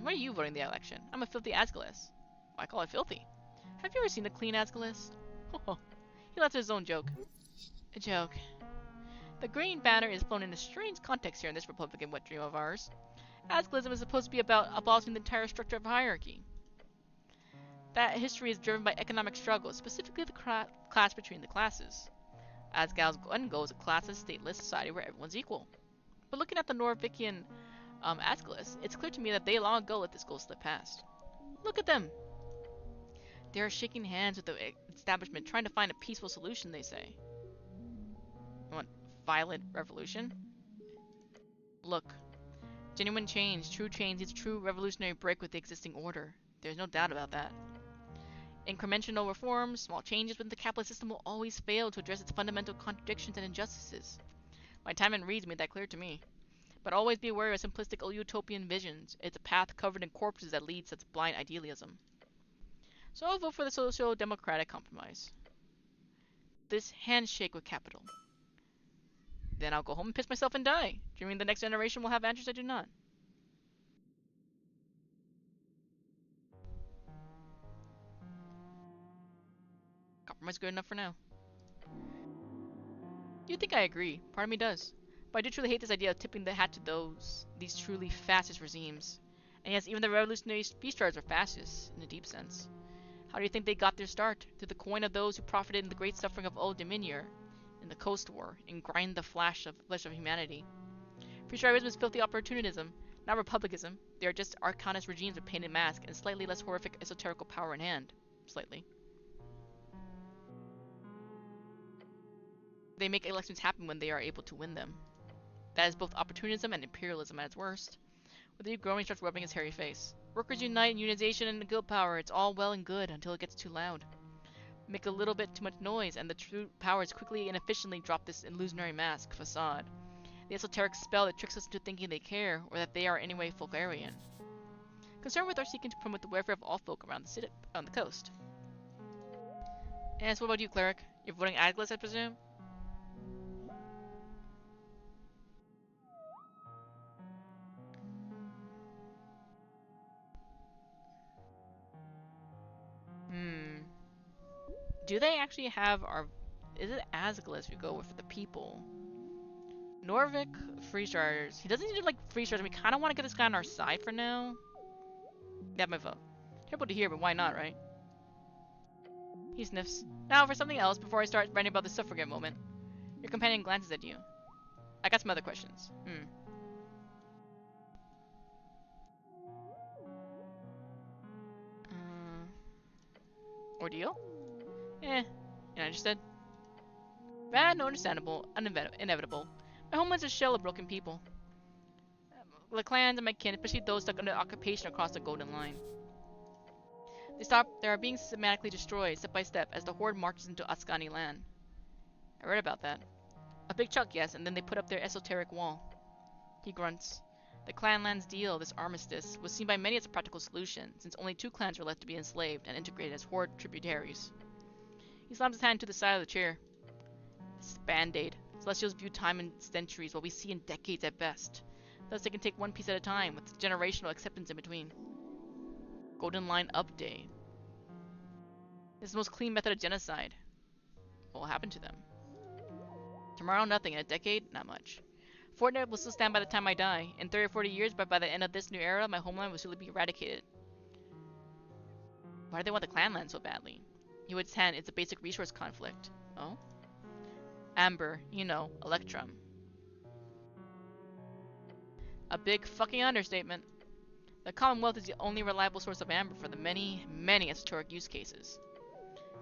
Why are you voting the election? I'm a filthy Asgalis. Why call it filthy? Have you ever seen a clean Asgalis? He left his own joke. A joke. The green banner is flown in a strange context here in this Republican wet dream of ours. Asgalism is supposed to be about abolishing the entire structure of hierarchy. That history is driven by economic struggles, specifically the clash between the classes. Asgal's end goal is a classless, stateless society where everyone's equal. But looking at the Norvikian Asgalis, it's clear to me that they long ago let this goal slip past. Look at them! They are shaking hands with the establishment, trying to find a peaceful solution, they say. You want violent revolution? Look. Genuine change, true change needs a true revolutionary break with the existing order. There's no doubt about that. Incremental reforms, small changes within the capitalist system will always fail to address its fundamental contradictions and injustices. My time in Reeds made that clear to me. But always be aware of simplistic utopian visions. It's a path covered in corpses that leads to blind idealism. So I'll vote for the social-democratic compromise. This handshake with capital. Then I'll go home and piss myself and die, dreaming the next generation will have answers I do not. Compromise good enough for now. You think I agree. Part of me does. But I do truly hate this idea of tipping the hat to these truly fascist regimes. And yes, even the revolutionary restarts are fascist, in a deep sense. How do you think they got their start? Through the coin of those who profited in the great suffering of Old Dominion, in the Coast War, and grind the flesh of humanity. Freestridism is filthy opportunism, not republicanism. They are just arcanist regimes with painted masks and slightly less horrific esoterical power in hand. Slightly. They make elections happen when they are able to win them. That is both opportunism and imperialism at its worst. With the growing starts rubbing his hairy face. Workers unite, unionization, and guild power. It's all well and good until it gets too loud. Make a little bit too much noise, and the true powers quickly and efficiently drop this illusionary mask, facade. The esoteric spell that tricks us into thinking they care, or that they are anyway Folgarian. Concerned with our seeking to promote the welfare of all folk around the coast. And so what about you, cleric? You're voting Aglis, I presume? Do they actually have our... Is it Asgalis we go with for the people? Norvik, free starters. He doesn't need like free starters. We kind of want to get this guy on our side for now. Yeah, my vote. Terrible to hear, but why not, right? He sniffs. Now for something else before I start writing about the suffragette moment. Your companion glances at you. I got some other questions. Ordeal? Eh. You're not interested? Bad, no, understandable, inevitable. My homeland's a shell of broken people. The clans and my kin, especially those stuck under occupation across the Golden Line. They are being systematically destroyed, step by step, as the Horde marches into Ascani land. I read about that. A big chunk, yes, and then they put up their esoteric wall. He grunts. The Clanlands deal, this armistice, was seen by many as a practical solution, since only 2 clans were left to be enslaved and integrated as Horde tributaries. He slams his hand to the side of the chair. This is Band-Aid. Celestials view time in centuries, while we see in decades at best. Thus they can take one piece at a time, with generational acceptance in between. Golden Line Update. This is the most clean method of genocide. What will happen to them? Tomorrow, nothing. In a decade, not much. Fortnite will still stand by the time I die. In 30 or 40 years, but by the end of this new era, my homeland will surely be eradicated. Why do they want the clanland so badly? He would hand it's a basic resource conflict. Oh? Amber, you know, Electrum. A big fucking understatement. The Commonwealth is the only reliable source of amber for the many, many esoteric use cases.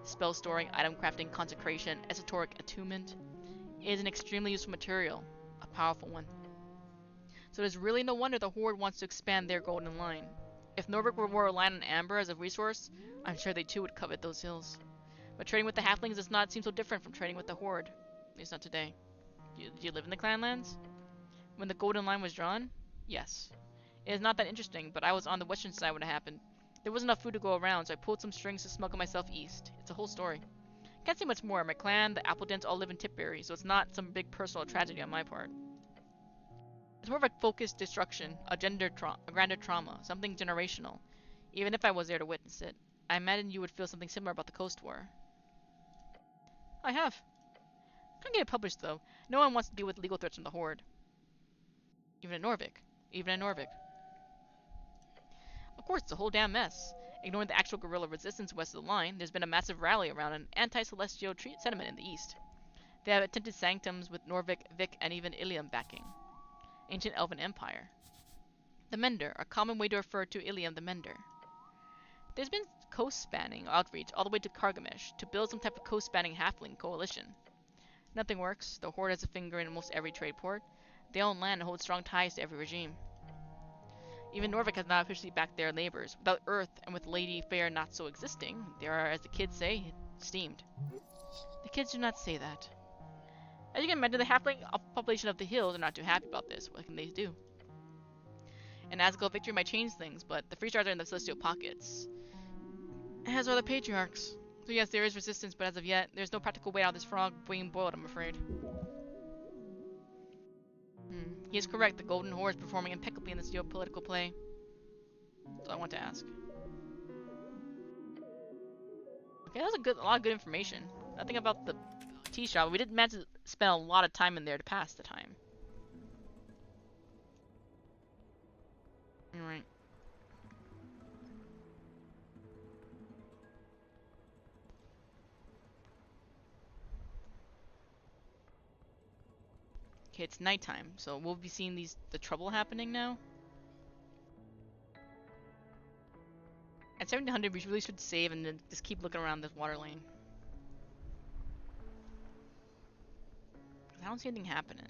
Spell storing, item crafting, consecration, esoteric attunement. It is an extremely useful material, a powerful one. So it is really no wonder the Horde wants to expand their Golden Line. If Norvik were more reliant on amber as a resource, I'm sure they too would covet those hills. But trading with the halflings does not seem so different from trading with the Horde. At least not today. Do you live in the Clanlands? When the Golden Line was drawn? Yes. It is not that interesting, but I was on the western side when it happened. There wasn't enough food to go around, so I pulled some strings to smuggle myself east. It's a whole story. Can't say much more. My clan, the Appledens, all live in Tipbury, so it's not some big personal tragedy on my part. It's more of a focused destruction, a grander trauma, something generational. Even if I was there to witness it, I imagine you would feel something similar about the Coast War. I have. Can't get it published though. No one wants to deal with legal threats from the Horde. Even in Norvik. Even in Norvik. Of course, it's a whole damn mess. Ignoring the actual guerrilla resistance west of the line, there's been a massive rally around an anti-celestial sentiment in the east. They have attempted sanctums with Norvik, Vik, and even Ilium backing. Ancient Elven Empire. The Mender, a common way to refer to Ilium the Mender. There's been coast-spanning outreach all the way to Kargamesh to build some type of coast-spanning halfling coalition. Nothing works. The Horde has a finger in almost every trade port. They own land and hold strong ties to every regime. Even Norvik has not officially backed their neighbors. Without Earth and with Lady Fair not so existing, they are, as the kids say, steamed. The kids do not say that. As you can imagine, the halfling population of the hills are not too happy about this. What can they do? An Asgard victory might change things, but the free stars are in the celestial pockets. As are the patriarchs. So yes, there is resistance, but as of yet, there's no practical way out of this frog being boiled, I'm afraid. He is correct. The Golden Horde is performing impeccably in this geopolitical play. That's all I want to ask. Okay, that was a lot of good information. Nothing about the tea shop. We did manage to spend a lot of time in there to pass the time. Alright. Okay, it's nighttime, so we'll be seeing the trouble happening now. At 1700, we really should save and then just keep looking around this water lane. I don't see anything happening.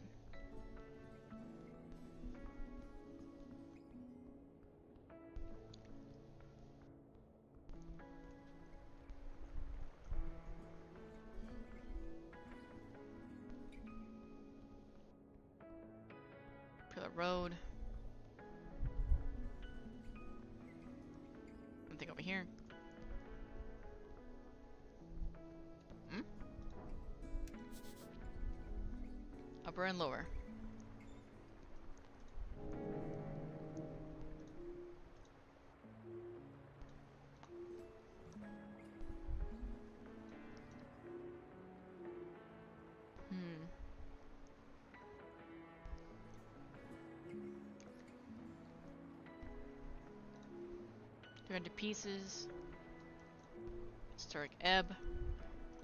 Pillar Road. Something over here. Upper and lower. They're into pieces. Historic Ebb.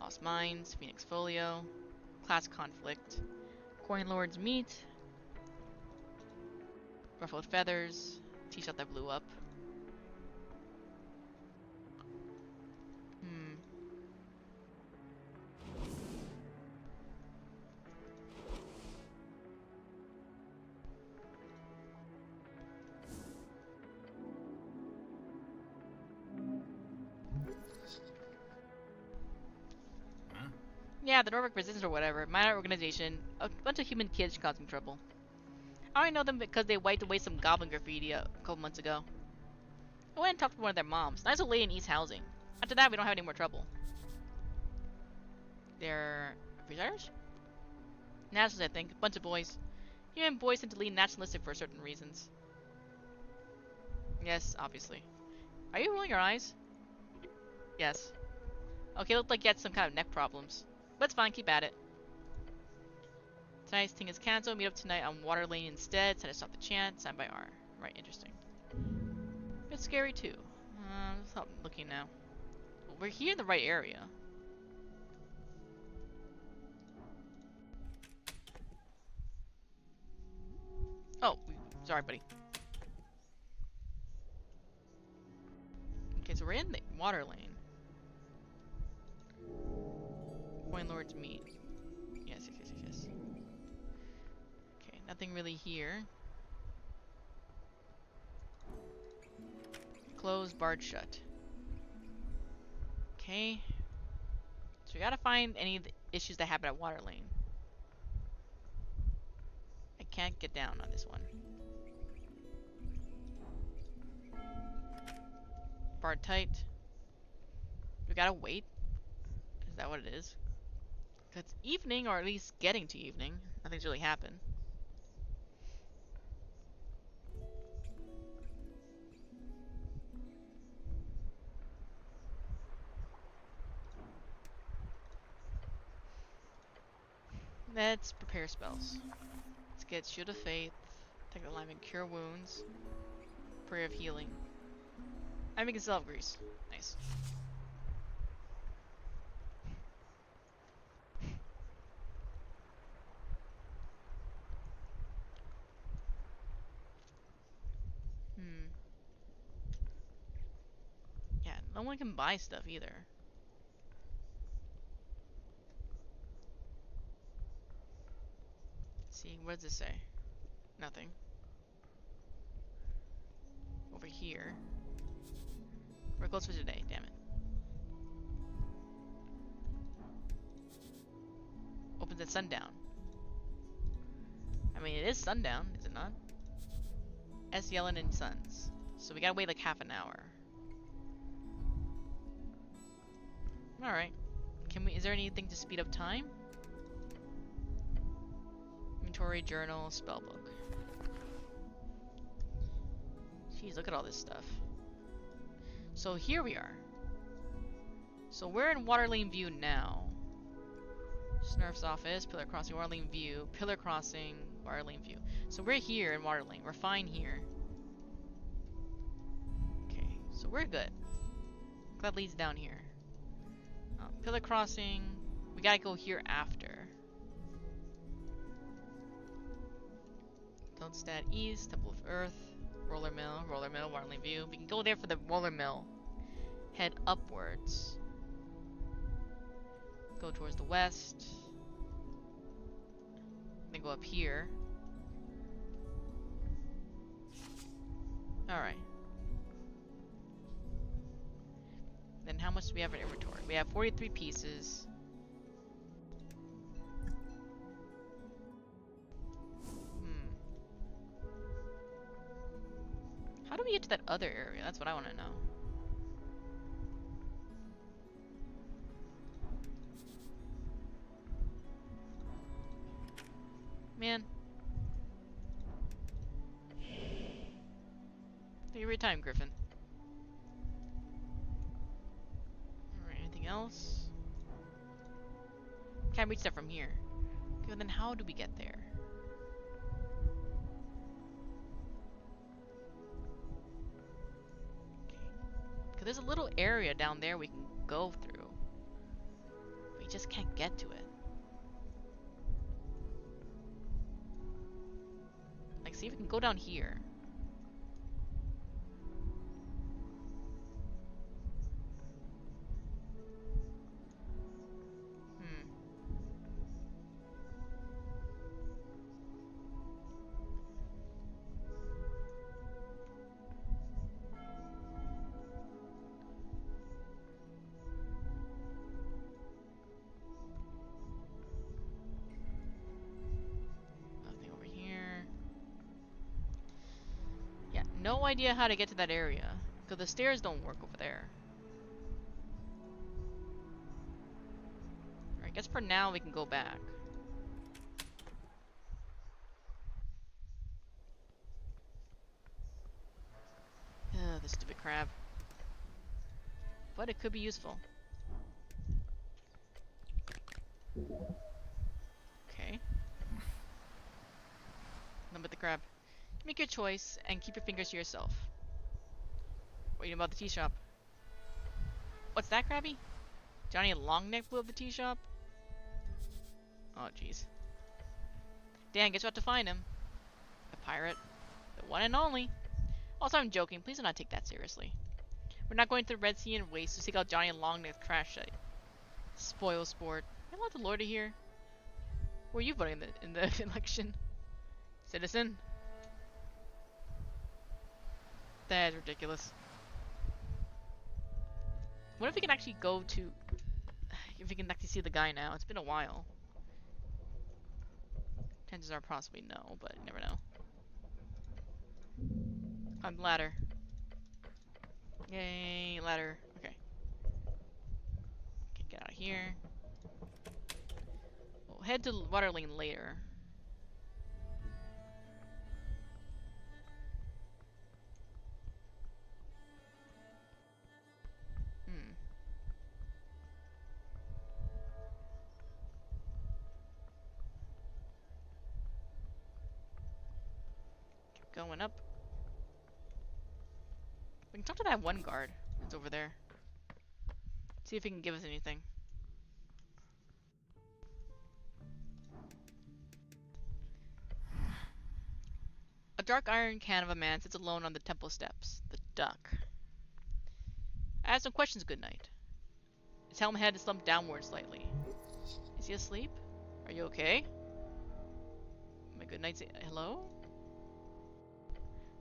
Lost Mines. Phoenix Folio. Class Conflict. Coin Lords Meet. Ruffled Feathers. T-shirt that blew up. Yeah, the Norvik Resistance or whatever. Minor organization. A bunch of human kids causing trouble. I only know them because they wiped away some goblin graffiti a couple months ago. I went and talked to one of their moms. Nice old lady in East Housing. After that, we don't have any more trouble. They're Freesiders? Nationalists, I think. A bunch of boys. Human boys tend to lean nationalistic for certain reasons. Yes, obviously. Are you rolling your eyes? Yes. Okay, looked like you had some kind of neck problems. But it's fine, keep at it. Tonight's thing is cancelled. Meet up tonight on Water Lane instead. Send us off the chant. Signed by R. Right, interesting. Bit scary too. Stop looking now. Well, we're here in the right area. Oh, sorry, buddy. Okay, so we're in the water lane. Coin Lords meet. Yes. Okay, nothing really here. Closed, barred shut. Okay. So we gotta find any of the issues that happen at water lane. I can't get down on this one. Barred tight. We gotta wait. Is that what it is? 'Cause it's evening, or at least getting to evening. Nothing's really happened. Let's prepare spells. Let's get Shield of Faith, Take Alignment, Cure Wounds, Prayer of Healing. I'm making Self Grease. Nice. Hmm. Yeah, no one can buy stuff either. Let's see, what does this say? Nothing. Over here. We're closed for today, damn it. Opens at sundown. I mean, it is sundown, is it not? S. Yellen and Sons. So we gotta wait like half an hour. Alright. Is there anything to speed up time? Inventory, journal, spellbook. Jeez, look at all this stuff. So here we are. So we're in Waterlane View now. Snurf's office, Pillar Crossing, Waterlane View, Pillar Crossing, Waterlane View. So we're here in Waterlane. We're fine here. Okay, so we're good. That leads down here. Pillar Crossing. We gotta go here after. Toadstad East, Temple of Earth, Roller Mill, Waterlane View. We can go there for the Roller Mill. Head upwards. Go towards the west. Then go up here. Alright. Then how much do we have in inventory? We have 43 pieces. How do we get to that other area? That's what I want to know. Man. Take your time, Griffin. Alright, anything else? Can't reach that from here. Okay, well then how do we get there? Because there's a little area down there we can go through. We just can't get to it. Like, see if we can go down here. Nothing over here. Yeah, no idea how to get to that area. Because the stairs don't work over there. Alright, I guess for now we can go back. Ugh, this stupid crab. But it could be useful. Okay. Number the crab. Make your choice and keep your fingers to yourself. What do you know about the tea shop? What's that, Krabby? Johnny Longneck blew up the tea shop? Oh, jeez. Dan, guess we'll have to find him. The pirate. The one and only. Also, I'm joking. Please do not take that seriously. We're not going to the Red Sea and waste to seek out Johnny Longneck's crash site. Spoil sport. Am I allowed to lord it here? Were you voting in the election? Citizen? That is ridiculous. What if we can actually go to... If we can actually see the guy now? It's been a while. Chances are possibly no, but you never know. On the ladder. Yay, ladder. Okay. Okay, get out of here. We'll head to water lane later. Hmm. Keep going up. We can talk to that one guard that's over there. See if he can give us anything. A dark iron can of a man sits alone on the temple steps. The duck. I have some questions, good night. His helmet head is slumped downward slightly. Is he asleep? Are you okay? My good night. Hello?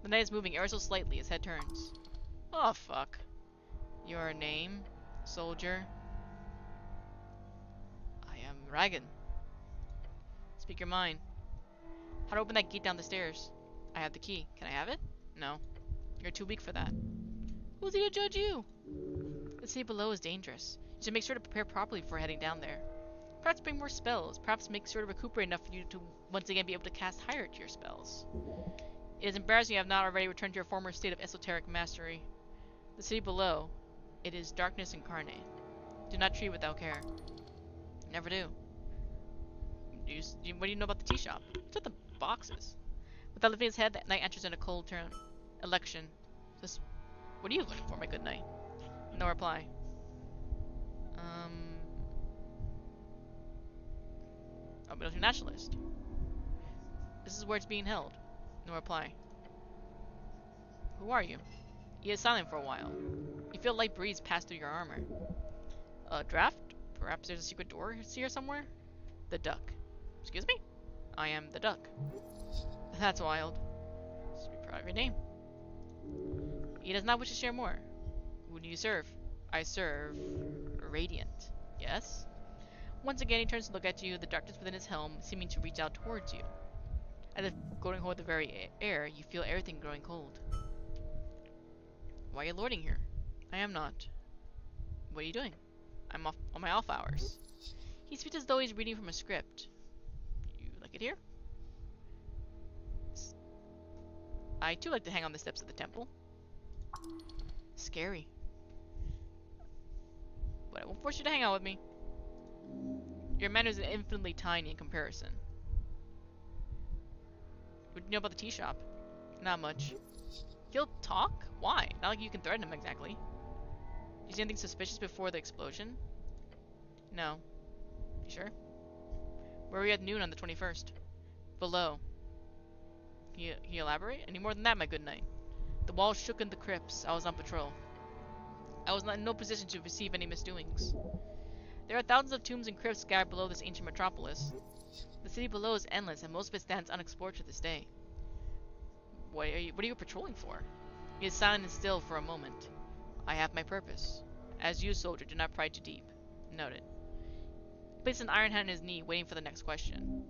The knight is moving ever so slightly. His head turns. Oh, fuck. Your name? Soldier? I am Ragan. Speak your mind. How to open that gate down the stairs? I have the key. Can I have it? No. You're too weak for that. Who's he to judge you? The city below is dangerous. You should make sure to prepare properly before heading down there. Perhaps bring more spells. Perhaps make sure to recuperate enough for you to once again be able to cast higher tier spells. It is embarrassing you have not already returned to your former state of esoteric mastery. The city below, it is darkness incarnate. Do not treat it without care. Never do. What do you know about the tea shop? What's with the boxes? Without lifting his head, the knight enters in a cold turn. Election. Just, what are you looking for, my good knight? No reply. A military nationalist. This is where it's being held. No reply. Who are you? He is silent for a while. You feel a light breeze pass through your armor. A draft? Perhaps there's a secret door here somewhere? The duck. Excuse me? I am the duck. That's wild. Should be proud of your name. He does not wish to share more. Who do you serve? I serve Radiant. Yes? Once again he turns to look at you, the darkness within his helm seeming to reach out towards you. As if going hold the very air, you feel everything growing cold. Why are you lording here? I am not. What are you doing? I'm off on my off hours. He speaks as though he's reading from a script. You like it here? I too like to hang on the steps of the temple. Scary. But I won't force you to hang out with me. Your man is infinitely tiny in comparison. What do you know about the tea shop? Not much. He'll talk? Why? Not like you can threaten him exactly. Did you see anything suspicious before the explosion? No. You sure? Where were you at noon on the 21st? Below. Can you elaborate? Any more than that, my good knight? The walls shook in the crypts. I was on patrol. I was not in no position to receive any misdoings. There are thousands of tombs and crypts scattered below this ancient metropolis. The city below is endless, and most of it stands unexplored to this day. What are you patrolling for? He is silent and still for a moment. I have my purpose. As you, soldier, do not pry too deep. Noted. He placed an iron hand on his knee, waiting for the next question.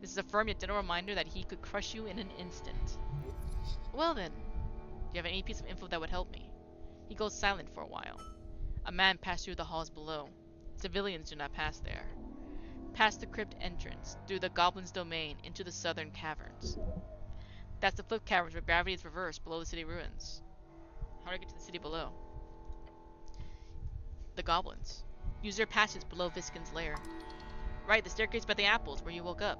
This is a firm yet gentle reminder that he could crush you in an instant. Well then, do you have any piece of info that would help me? He goes silent for a while. A man passed through the halls below. Civilians do not pass there. Past the crypt entrance, through the goblin's domain, into the southern caverns. That's the flip caverns where gravity is reversed below the city ruins. How do I get to the city below? The goblins. Use their passage below Viskin's lair. Right, the staircase by the apples where you woke up.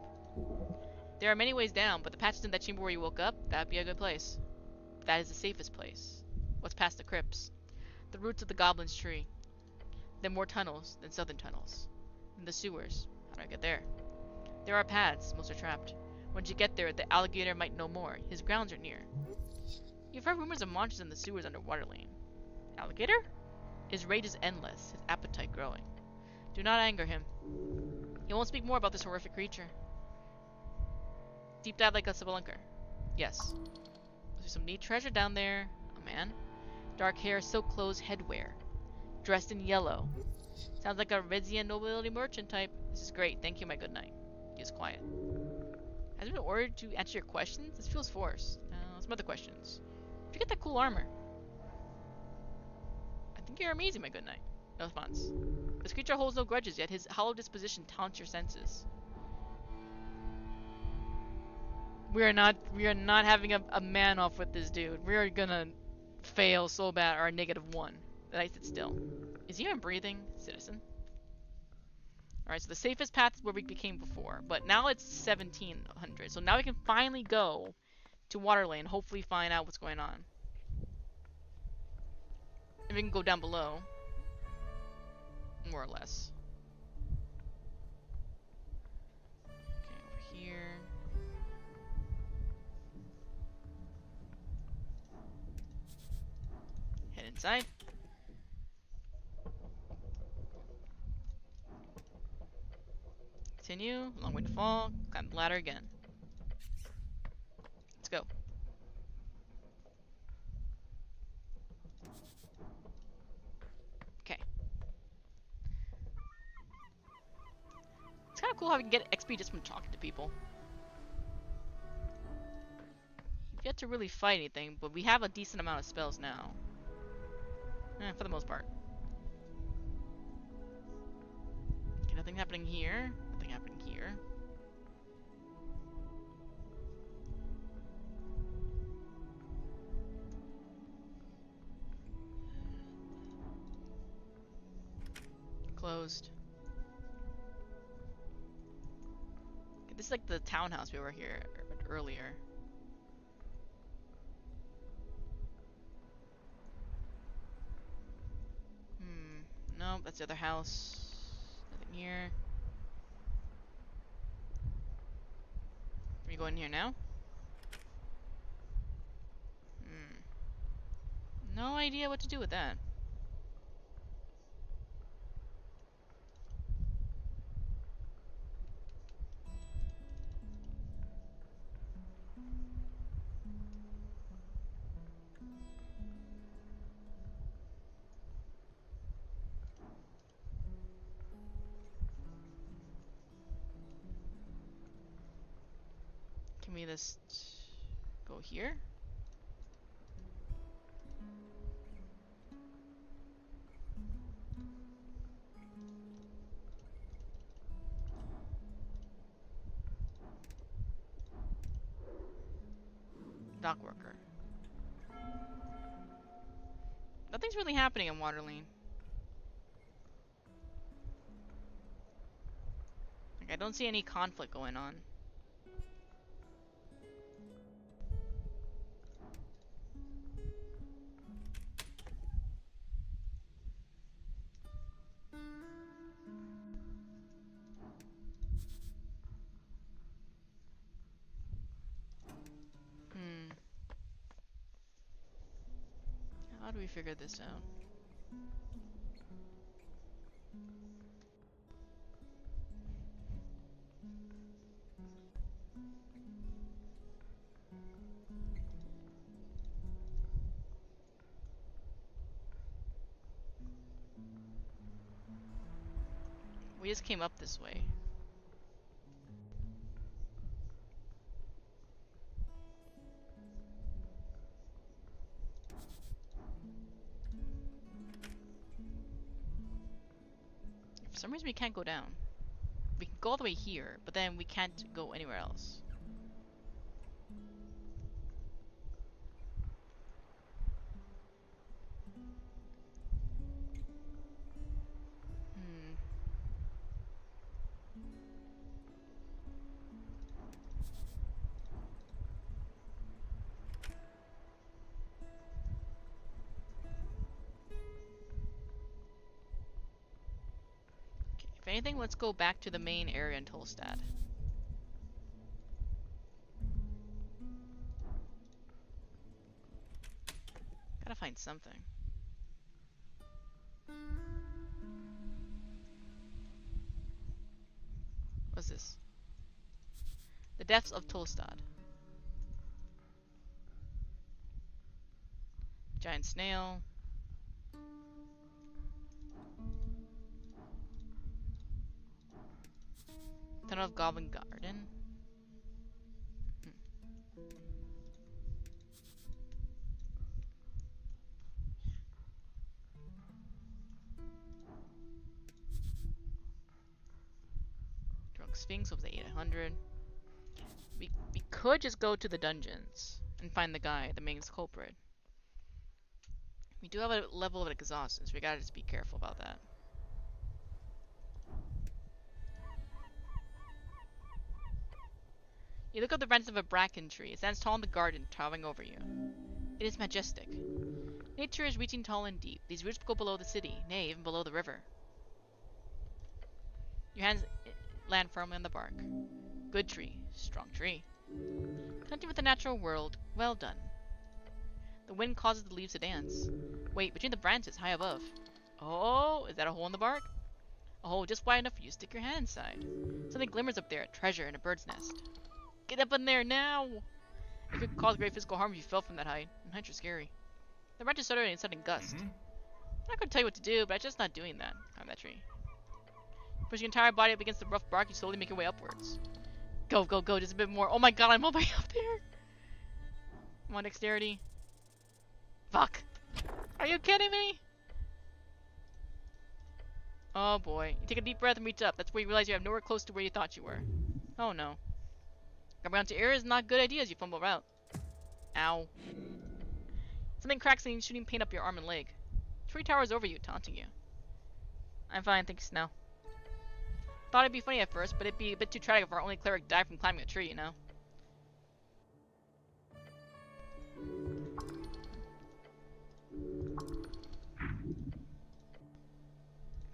There are many ways down, but the passage in that chamber where you woke up, that'd be a good place. That is the safest place. What's past the crypts? The roots of the goblin's tree. Then more tunnels, then southern tunnels. Then the sewers. How do I get there? There are paths, most are trapped. Once you get there, the alligator might know more. His grounds are near. You've heard rumors of monsters in the sewers under Water Lane. Alligator? His rage is endless, his appetite growing. Do not anger him. He won't speak more about this horrific creature. Deep dive like a spelunker. Yes. There's some neat treasure down there. A man. Dark hair, silk clothes, headwear. Dressed in yellow. Sounds like a Redzian nobility merchant type. This is great. Thank you, my good knight. He is quiet. Has been ordered to answer your questions? This feels forced. Some other questions. Did you get that cool armor? think you're amazing, my good knight. No response. This creature holds no grudges, yet his hollow disposition taunts your senses. We are not having a man off with this dude. We are gonna fail so bad our -1. The knight sits still. Is he even breathing, citizen? Alright, so the safest path is where we became before, but now it's 1700. So now we can finally go to Waterlane and hopefully find out what's going on. And we can go down below. More or less. Okay, over here. Head inside. Continue. Long way to fall. Climb the ladder again. Let's go. Okay. It's kind of cool how we can get XP just from talking to people. We've yet to really fight anything, but we have a decent amount of spells now. For the most part. Okay, nothing happening here. Nothing happening here. Closed. Okay, this is like the townhouse we were here earlier. No, that's the other house. Nothing here. Can we go in here now? No idea what to do with that. Can we just go here? Dock worker. Nothing's really happening in Waterlane. Like, I don't see any conflict going on. How do we figure this out? We just came up this way. For some reason we can't go down. We can go all the way here, but then we can't go anywhere else. Okay, if anything, let's go back to the main area in Tolstad. Gotta find something. What's this? The depths of Tolstad. Giant snail. Tunnel of Goblin Garden. Sphinx. What was it? 800. We could just go to the dungeons and find the guy, the main culprit. We do have a level of exhaustion, so we gotta just be careful about that. You look up the branches of a bracken tree. It stands tall in the garden, towering over you. It is majestic. Nature is reaching tall and deep. These roots go below the city, nay, even below the river. Your hands land firmly on the bark. Good tree. Strong tree. Connecting with the natural world. Well done. The wind causes the leaves to dance. Wait, between the branches, high above. Oh, is that a hole in the bark? A hole just wide enough for you to stick your hand inside. Something glimmers up there, a treasure in a bird's nest. Get up in there now! It could cause great physical harm if you fell from that height. And heights are scary. The branches started in a sudden gust. I'm not going to tell you what to do, but I'm just not doing that. Climb that tree. Push your entire body up against the rough bark, you slowly make your way upwards. Go, go, go, just a bit more. Oh my god, I'm all the way up there! Come on, dexterity. Fuck! Are you kidding me? Oh boy. You take a deep breath and reach up. That's where you realize you have nowhere close to where you thought you were. Oh no. Grabbing onto air is not a good idea as you fumble out. Ow. Something cracks and shooting paint up your arm and leg. Tree towers over you, taunting you. I'm fine, thanks, Snow. Thought it'd be funny at first, but it'd be a bit too tragic if our only cleric died from climbing a tree, you know?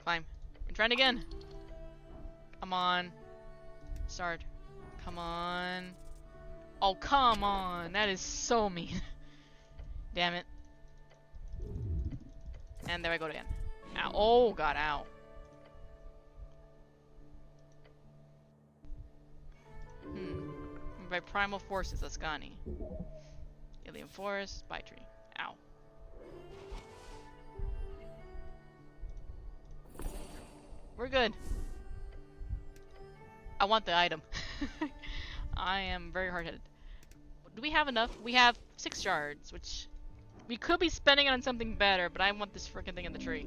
Climb. I'm trying again. Come on. Start. Come on. Oh, come on. That is so mean. Damn it. And there I go again. Ow. Oh, God, ow. By primal forces, Ascani. Alien forest, by tree. Ow. We're good. I want the item. I am very hard-headed. Do we have enough? We have 6 shards, which we could be spending it on something better, but I want this freaking thing in the tree.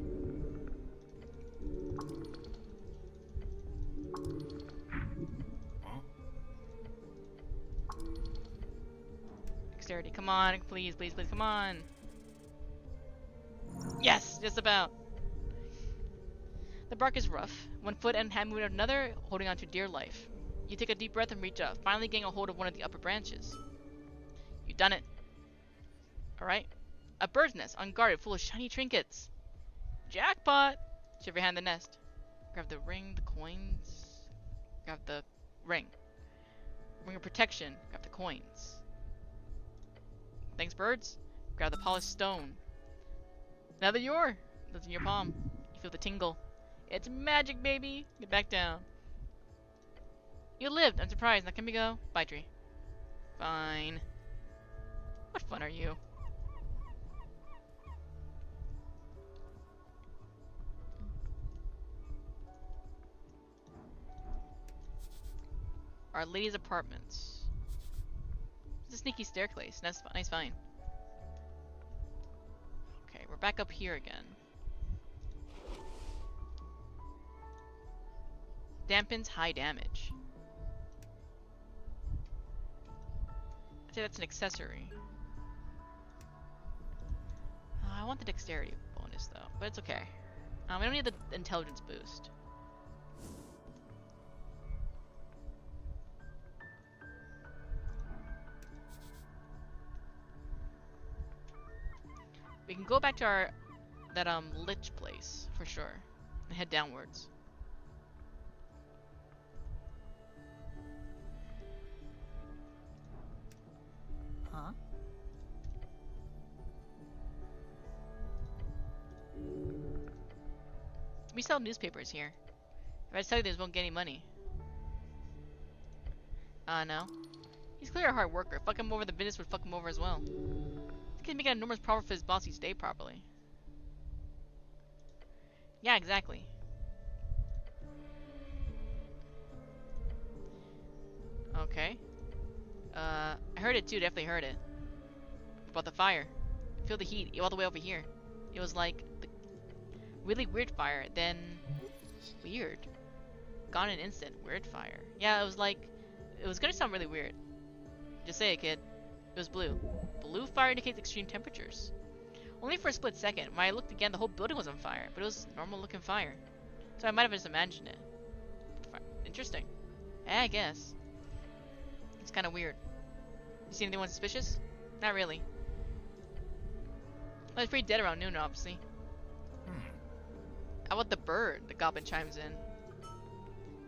Dexterity, come on, please, please, please, come on. Yes, just about. The bark is rough. One foot and hand moving another, holding on to dear life. You take a deep breath and reach up, finally getting a hold of one of the upper branches. You've done it. Alright. A bird's nest, unguarded, full of shiny trinkets. Jackpot! Shove your hand in the nest. Grab the ring, the coins. Grab the ring. Ring of protection. Grab the coins. Thanks, birds. Grab the polished stone. Now that you're that's in your palm. You feel the tingle. It's magic, baby! Get back down. You lived. I'm surprised. Now can we go? Bye, tree. Fine. What fun are you? Our Lady's apartments. It's a sneaky staircase. Nice fine. Okay, we're back up here again. Dampens high damage. I'd say that's an accessory. I want the dexterity bonus though, but it's okay. We don't need the intelligence boost. We can go back to that lich place for sure and head downwards. Huh? We sell newspapers here. If I tell you this, won't get any money. No. He's clearly a hard worker. Fuck him over, the business would fuck him over as well. He can make an enormous profit for his boss each day properly. Yeah, exactly. Okay. I heard it too, definitely heard it. About the fire. Feel the heat all the way over here. It was like the really weird fire, then weird. Gone in an instant. Weird fire. Yeah, it was like... It was gonna sound really weird. Just say it, kid. It was blue. Blue fire indicates extreme temperatures. Only for a split second. When I looked again, the whole building was on fire, but it was normal looking fire. So I might have just imagined it. Interesting. Yeah, I guess. It's kind of weird. You see anyone suspicious? Not really. Well, it's pretty dead around noon, obviously. How about the bird? The goblin chimes in.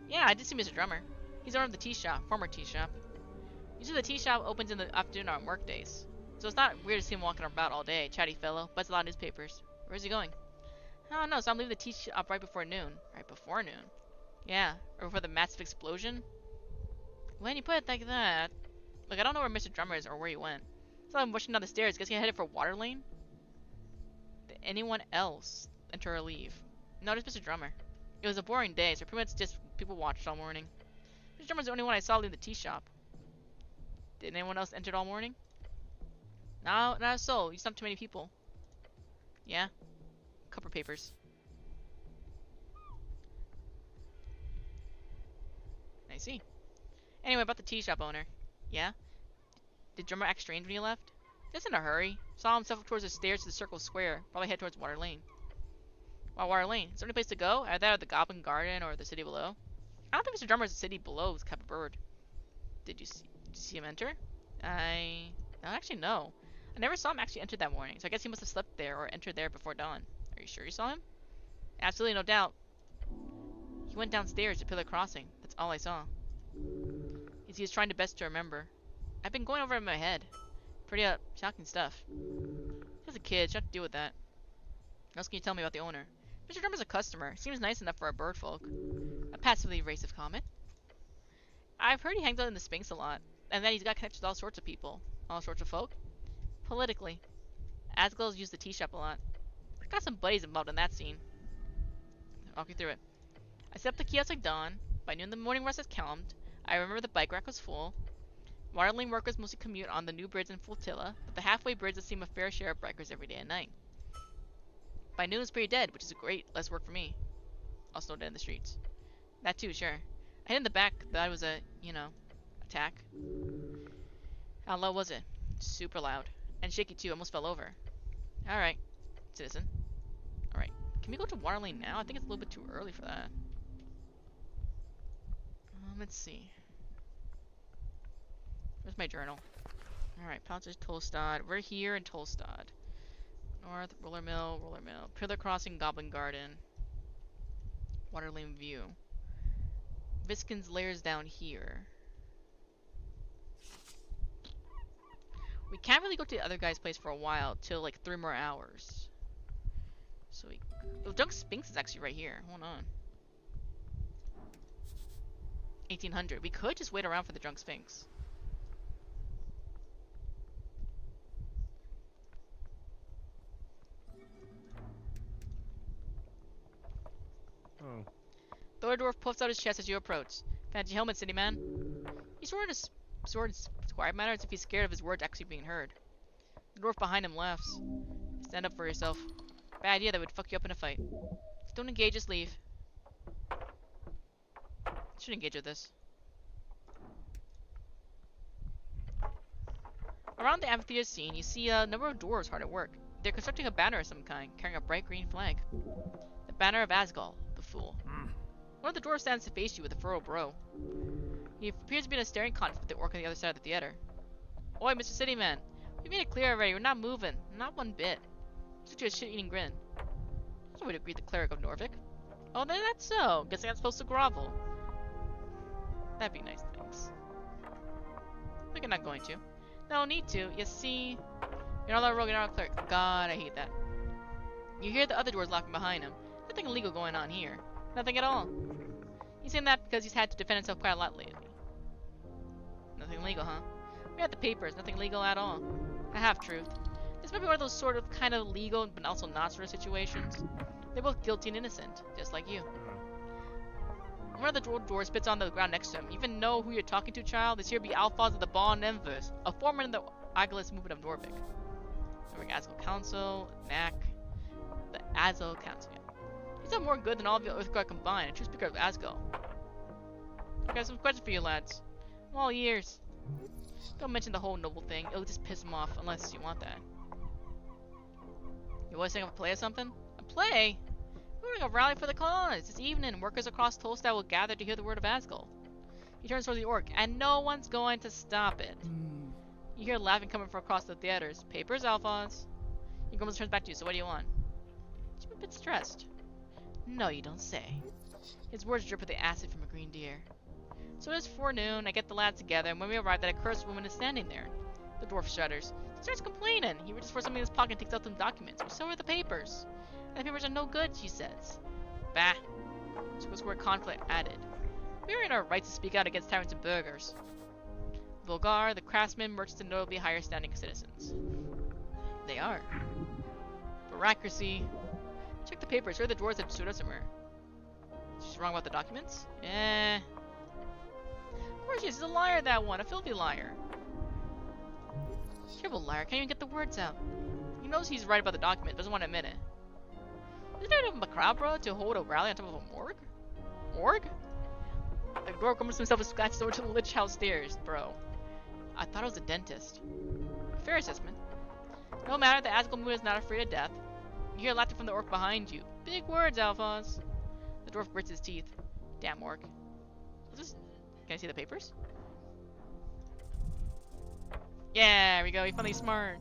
Yeah, I did see Mr. Drummer. He's owner of the tea shop, former tea shop. Usually the tea shop opens in the afternoon on work days. So it's not weird to see him walking about all day. Chatty fellow, buys a lot of newspapers. Where's he going? I don't know, so I'm leaving the tea shop right before noon. Right before noon? Yeah, or before the massive explosion? When you put it like that... Look, I don't know where Mr. Drummer is or where he went. So I'm rushing down the stairs. Guess he headed for Water Lane? Did anyone else enter or leave? No, just Mr. Drummer. It was a boring day, so pretty much just people watched all morning. Mr. Drummer's the only one I saw leave the tea shop. Did anyone else enter all morning? No, not a soul. You stopped too many people. Yeah? Cover papers. I see. Anyway, about the tea shop owner. Yeah? Did Drummer act strange when he left? Just in a hurry. Saw himself towards the stairs to the circle square. Probably head towards Water Lane. Wow, Water Lane. Is there any place to go? Either that or the Goblin Garden or the city below? I don't think Mr. Drummer is the city below this type of bird. Did you see him enter? Actually, no. I never saw him actually enter that morning, so I guess he must have slept there or entered there before dawn. Are you sure you saw him? Absolutely, no doubt. He went downstairs to Pillar Crossing. That's all I saw. He was trying to best to remember. I've been going over it in my head. Pretty shocking stuff. He's a kid, should have to deal with that. What else can you tell me about the owner? Mr. Drummer's a customer. Seems nice enough for our bird folk. A passively evasive comment. I've heard he hangs out in the Sphinx a lot, and then he's got connections with all sorts of people. All sorts of folk. Politically. Asgul's used the tea shop a lot. I've got some buddies involved in that scene. I'll walk you through it. I set up the kiosk like dawn. By noon the morning rush has calmed. I remember the bike rack was full. Waterlane workers mostly commute on the new bridge and flotilla, but the halfway bridge has seen a fair share of bikers every day and night. By noon it's pretty dead, which is great. Less work for me. Also dead in the streets. That too, sure. I hid in the back. That was a, attack. How loud was it? Super loud. And shaky too. Almost fell over. Alright, citizen. Alright. Can we go to Waterlane now? I think it's a little bit too early for that. Let's see. Where's my journal? Alright, Pouches, Tolstad. We're here in Tolstad. North, Roller Mill. Pillar Crossing, Goblin Garden. Waterlane View. Viskin's Lair's down here. We can't really go to the other guy's place for a while, till like 3 more hours. So we... Oh, Junk Sphinx is actually right here. Hold on. 1800. We could just wait around for the Drunk Sphinx. Oh. The other dwarf puffs out his chest as you approach. Fancy helmet, city man. He sword in quiet manner as if he's scared of his words actually being heard. The dwarf behind him laughs. Stand up for yourself. Bad idea, that would fuck you up in a fight. Don't engage, just leave. Should engage with this. Around the amphitheater scene, you see a number of dwarves hard at work. They're constructing a banner of some kind, carrying a bright green flag. The banner of Asgul, the fool. One of the dwarves stands to face you with a furrowed brow. He appears to be in a staring contest with the orc on the other side of the theater. Oi, Mr. Cityman. We made it clear already, we're not moving. Not one bit. Such a shit-eating grin. That's no way to greet the cleric of Norvik. Oh, then that's so. Guessing I'm supposed to grovel. That'd be nice, thanks. Think I'm not going to. No need to. You see... You're not a rogue, you're not a cleric. God, I hate that. You hear the other dwarves laughing behind him. Nothing illegal going on here. Nothing at all. He's saying that because he's had to defend himself quite a lot lately. Nothing legal, huh? We have the papers. Nothing legal at all. A half-truth. This might be one of those sort of kind of legal but also not sort of situations. They're both guilty and innocent, just like you. One of the dwarves spits on the ground next to him. You even know who you're talking to, child? This here be Alphonse of the Bond Envers, a foreman in the Agilist movement of Norvik. Norvik Azul Council, Knack, the Azul Council. Yeah. He's done more good than all of the Earthguard combined, a true speaker of Asgul. I got some questions for you lads. I'm all ears. Don't mention the whole noble thing. It'll just piss him off unless you want that. You always think of a play or something? A play? We're doing a rally for the cause. This evening, workers across Tolstad will gather to hear the word of Asgol. He turns towards the orc, and no one's going to stop it. You hear laughing coming from across the theaters. Papers, Alphonse. He grumbles, turns back to you. So what do you want? Seem a bit stressed. No, you don't say. His words drip with the acid from a green deer. So it is forenoon. I get the lads together, and when we arrive, that accursed woman is standing there. The dwarf shudders. He starts complaining. He reaches for something in his pocket and takes out some documents. Well, so are the papers. And the papers are no good, she says. Bah. So was where conflict added. We are in our rights to speak out against tyrants and burghers. Vulgar, the craftsmen, merchants, and notably higher standing citizens. They are. Bureaucracy. Check the papers. Here are the dwarves that pursued us somewhere. She's wrong about the documents? Eh. Of course she is. He's a liar, that one. A filthy liar. Terrible liar. Can't even get the words out. He knows he's right about the document. Doesn't want to admit it. Isn't it macabre to hold a rally on top of a morgue? Morgue? The dwarf grumbles to himself and scratches over to the lich house stairs. Bro. I thought it was a dentist. Fair assessment. No matter, the Asgol moon is not afraid of death. You hear laughter from the orc behind you. Big words, Alphonse. The dwarf grits his teeth. Damn orc. Can I see the papers? Yeah, there we go. He finally smart.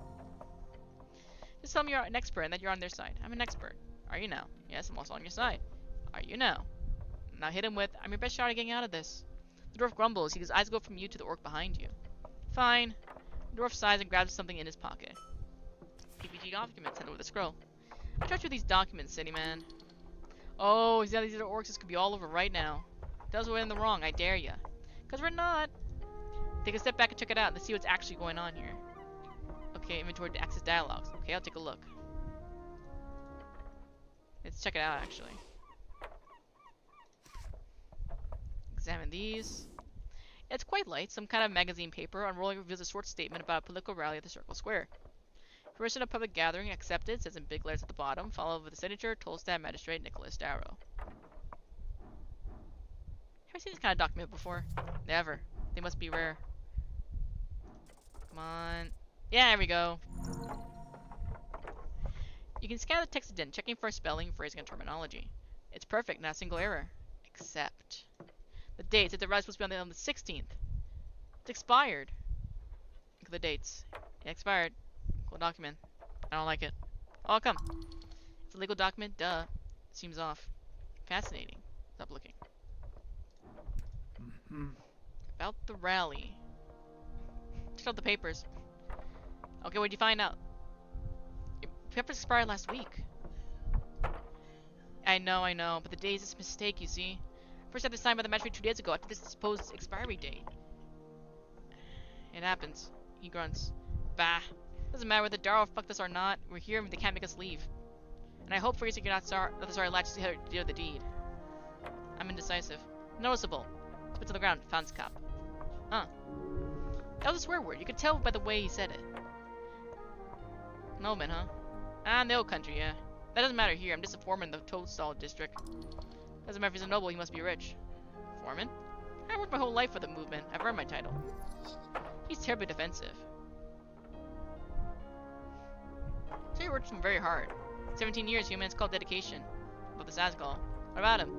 Just tell me you're an expert and that you're on their side. I'm an expert. Are you now? Yes, I'm also on your side. Are you now? Now hit him with, I'm your best shot at getting out of this. The dwarf grumbles. His eyes go from you to the orc behind you. Fine. The dwarf sighs and grabs something in his pocket. PPG documents. Hand over the scroll. I trust you with these documents, city man. Oh, these other orcs. This could be all over right now. Tell us we're in the wrong. I dare ya. Because we're not. Take a step back and check it out. Let's see what's actually going on here. Okay, inventory to access dialogues. Okay, I'll take a look. Let's check it out, actually. Examine these. It's quite light. Some kind of magazine paper. Unrolling reveals a short statement about a political rally at the Circle Square. Permission of public gathering accepted, says in big letters at the bottom, followed with the signature, Tolstad Magistrate Nicholas Darrow. Have I seen this kind of document before? Never. They must be rare. Come on. Yeah, there we go. You can scan the text again, checking for spelling, phrasing, and terminology. It's perfect, not a single error. Except the dates. It's supposed to be on the 16th. It's expired. Look at the dates. It expired. Cool document. I don't like it. Oh, come. It's a legal document? Duh. Seems off. Fascinating. Stop looking. About the rally. Check out the papers. Okay, what did you find out? Your papers expired last week. I know, but the date is a mistake, you see. First I had to sign by the magistrate 2 days ago after this supposed expiry date. It happens. He grunts. Bah. Doesn't matter whether Darrow fucked us or not. We're here and they can't make us leave. And I hope for you you're not sorry latch to how to do the deed. I'm indecisive. Noticeable. Spits on the ground. Found cup. Huh. That was a swear word. You could tell by the way he said it. Noman, huh? Ah, in the old country, yeah. That doesn't matter here. I'm just a foreman in the Toadstool district. Doesn't matter if he's a noble, he must be rich. Foreman? I worked my whole life for the movement. I've earned my title. He's terribly defensive. So he worked very hard. 17 years, humans called dedication. About this Asgol. What about him?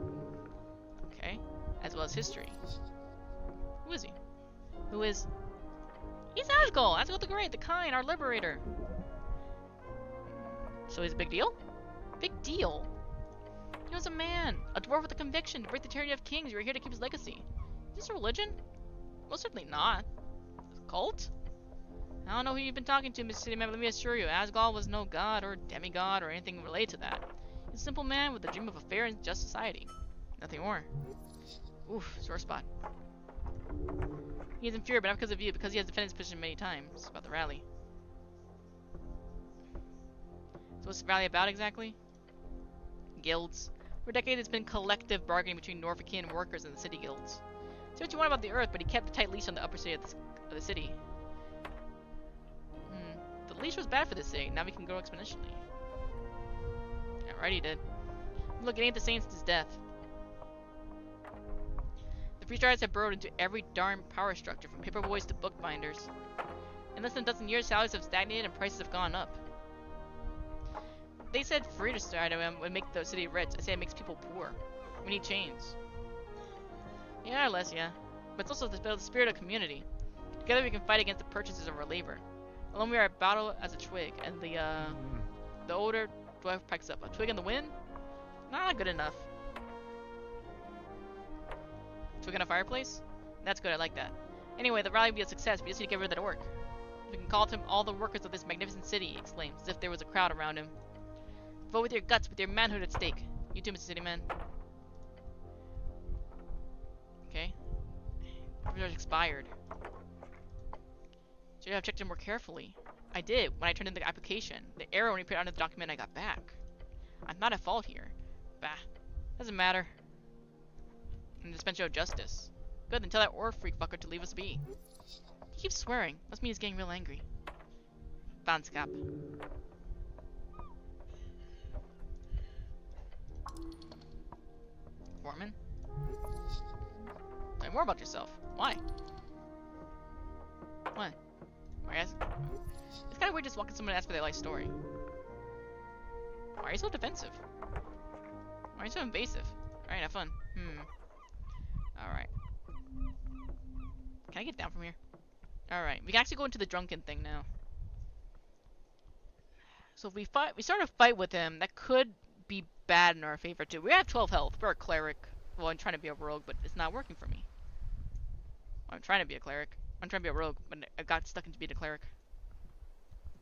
Okay. As well as history. Who is he? Who is... He's Asgol! Asgol the Great, the kind, our liberator. So he's a big deal? Big deal? He was a man. A dwarf with a conviction to break the tyranny of kings. You were here to keep his legacy. Is this a religion? Most certainly not. A cult? I don't know who you've been talking to, Miss City Man, but let me assure you, Asgol was no god or demigod or anything related to that. He's a simple man with a dream of a fair and just society. Nothing more. Oof, sore spot. He is infuriated, but not because of you, because he has defended his position many times about the rally. So what's the rally about exactly? Guilds. For decades, it's been collective bargaining between Norfolkian workers and the city guilds. Say what you want about the earth, but he kept a tight leash on the upper city of the city. The leash was bad for this city. Now we can grow exponentially. Yeah, right, he did. Look, it ain't the same since his death. The Speechwriters have burrowed into every darn power structure, from paperboys to bookbinders. In less than a dozen years, salaries have stagnated and prices have gone up. They said free to start would make the city rich. I say it makes people poor. We need change. Yeah, or less, yeah. But it's also the spirit of community. Together we can fight against the purchasers of our labor. Alone we are at battle as a twig, and the older dwarf picks up. A twig in the wind? Not good enough. Twig in a fireplace? That's good, I like that. Anyway, the rally will be a success. We just need to get rid of that orc. We can call to him all the workers of this magnificent city, he exclaims, as if there was a crowd around him. Vote with your guts, with your manhood at stake. You too, Mr. Cityman. Okay. Privilege expired. Should have checked in more carefully. I did, when I turned in the application. The error when you put it onto the document I got back. I'm not at fault here. Bah. Doesn't matter. And suspension of justice. Good, then tell that orc freak fucker to leave us be. He keeps swearing. Must mean he's getting real angry. Vanskap. Foreman? Tell me more about yourself. Why? What? I guess it's kind of weird just walking someone and ask for their life story. Why are you so defensive? Why are you so invasive? Alright, have fun. Alright. Can I get down from here? Alright, we can actually go into the drunken thing now. So if we start a fight with him, that could be bad in our favor too. We have 12 health. We're a cleric. Well, I'm trying to be a rogue, but it's not working for me. Well, I'm trying to be a cleric. I'm trying to be a rogue, but I got stuck into being a cleric.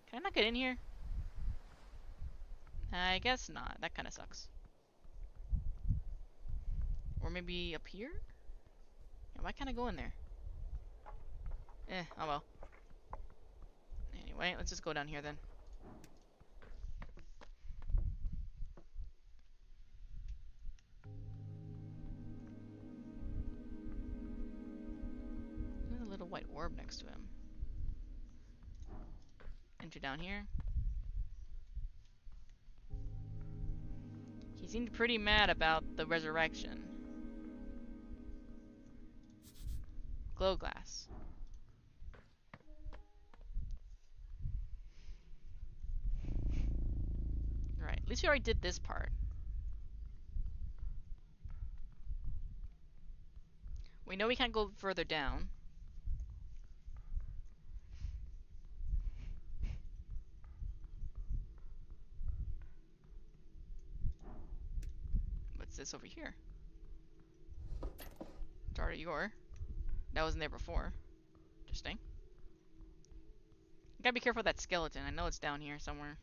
Can I not get in here? I guess not. That kind of sucks. Or maybe up here? Yeah, why can't I go in there? Oh well. Anyway, let's just go down here then. There's a little white orb next to him. Enter down here. He seemed pretty mad about the resurrection. Glow glass. Right, at least we already did this part. We know we can't go further down. What's this over here? Yor. That wasn't there before. Interesting. You gotta be careful with that skeleton. I know it's down here somewhere.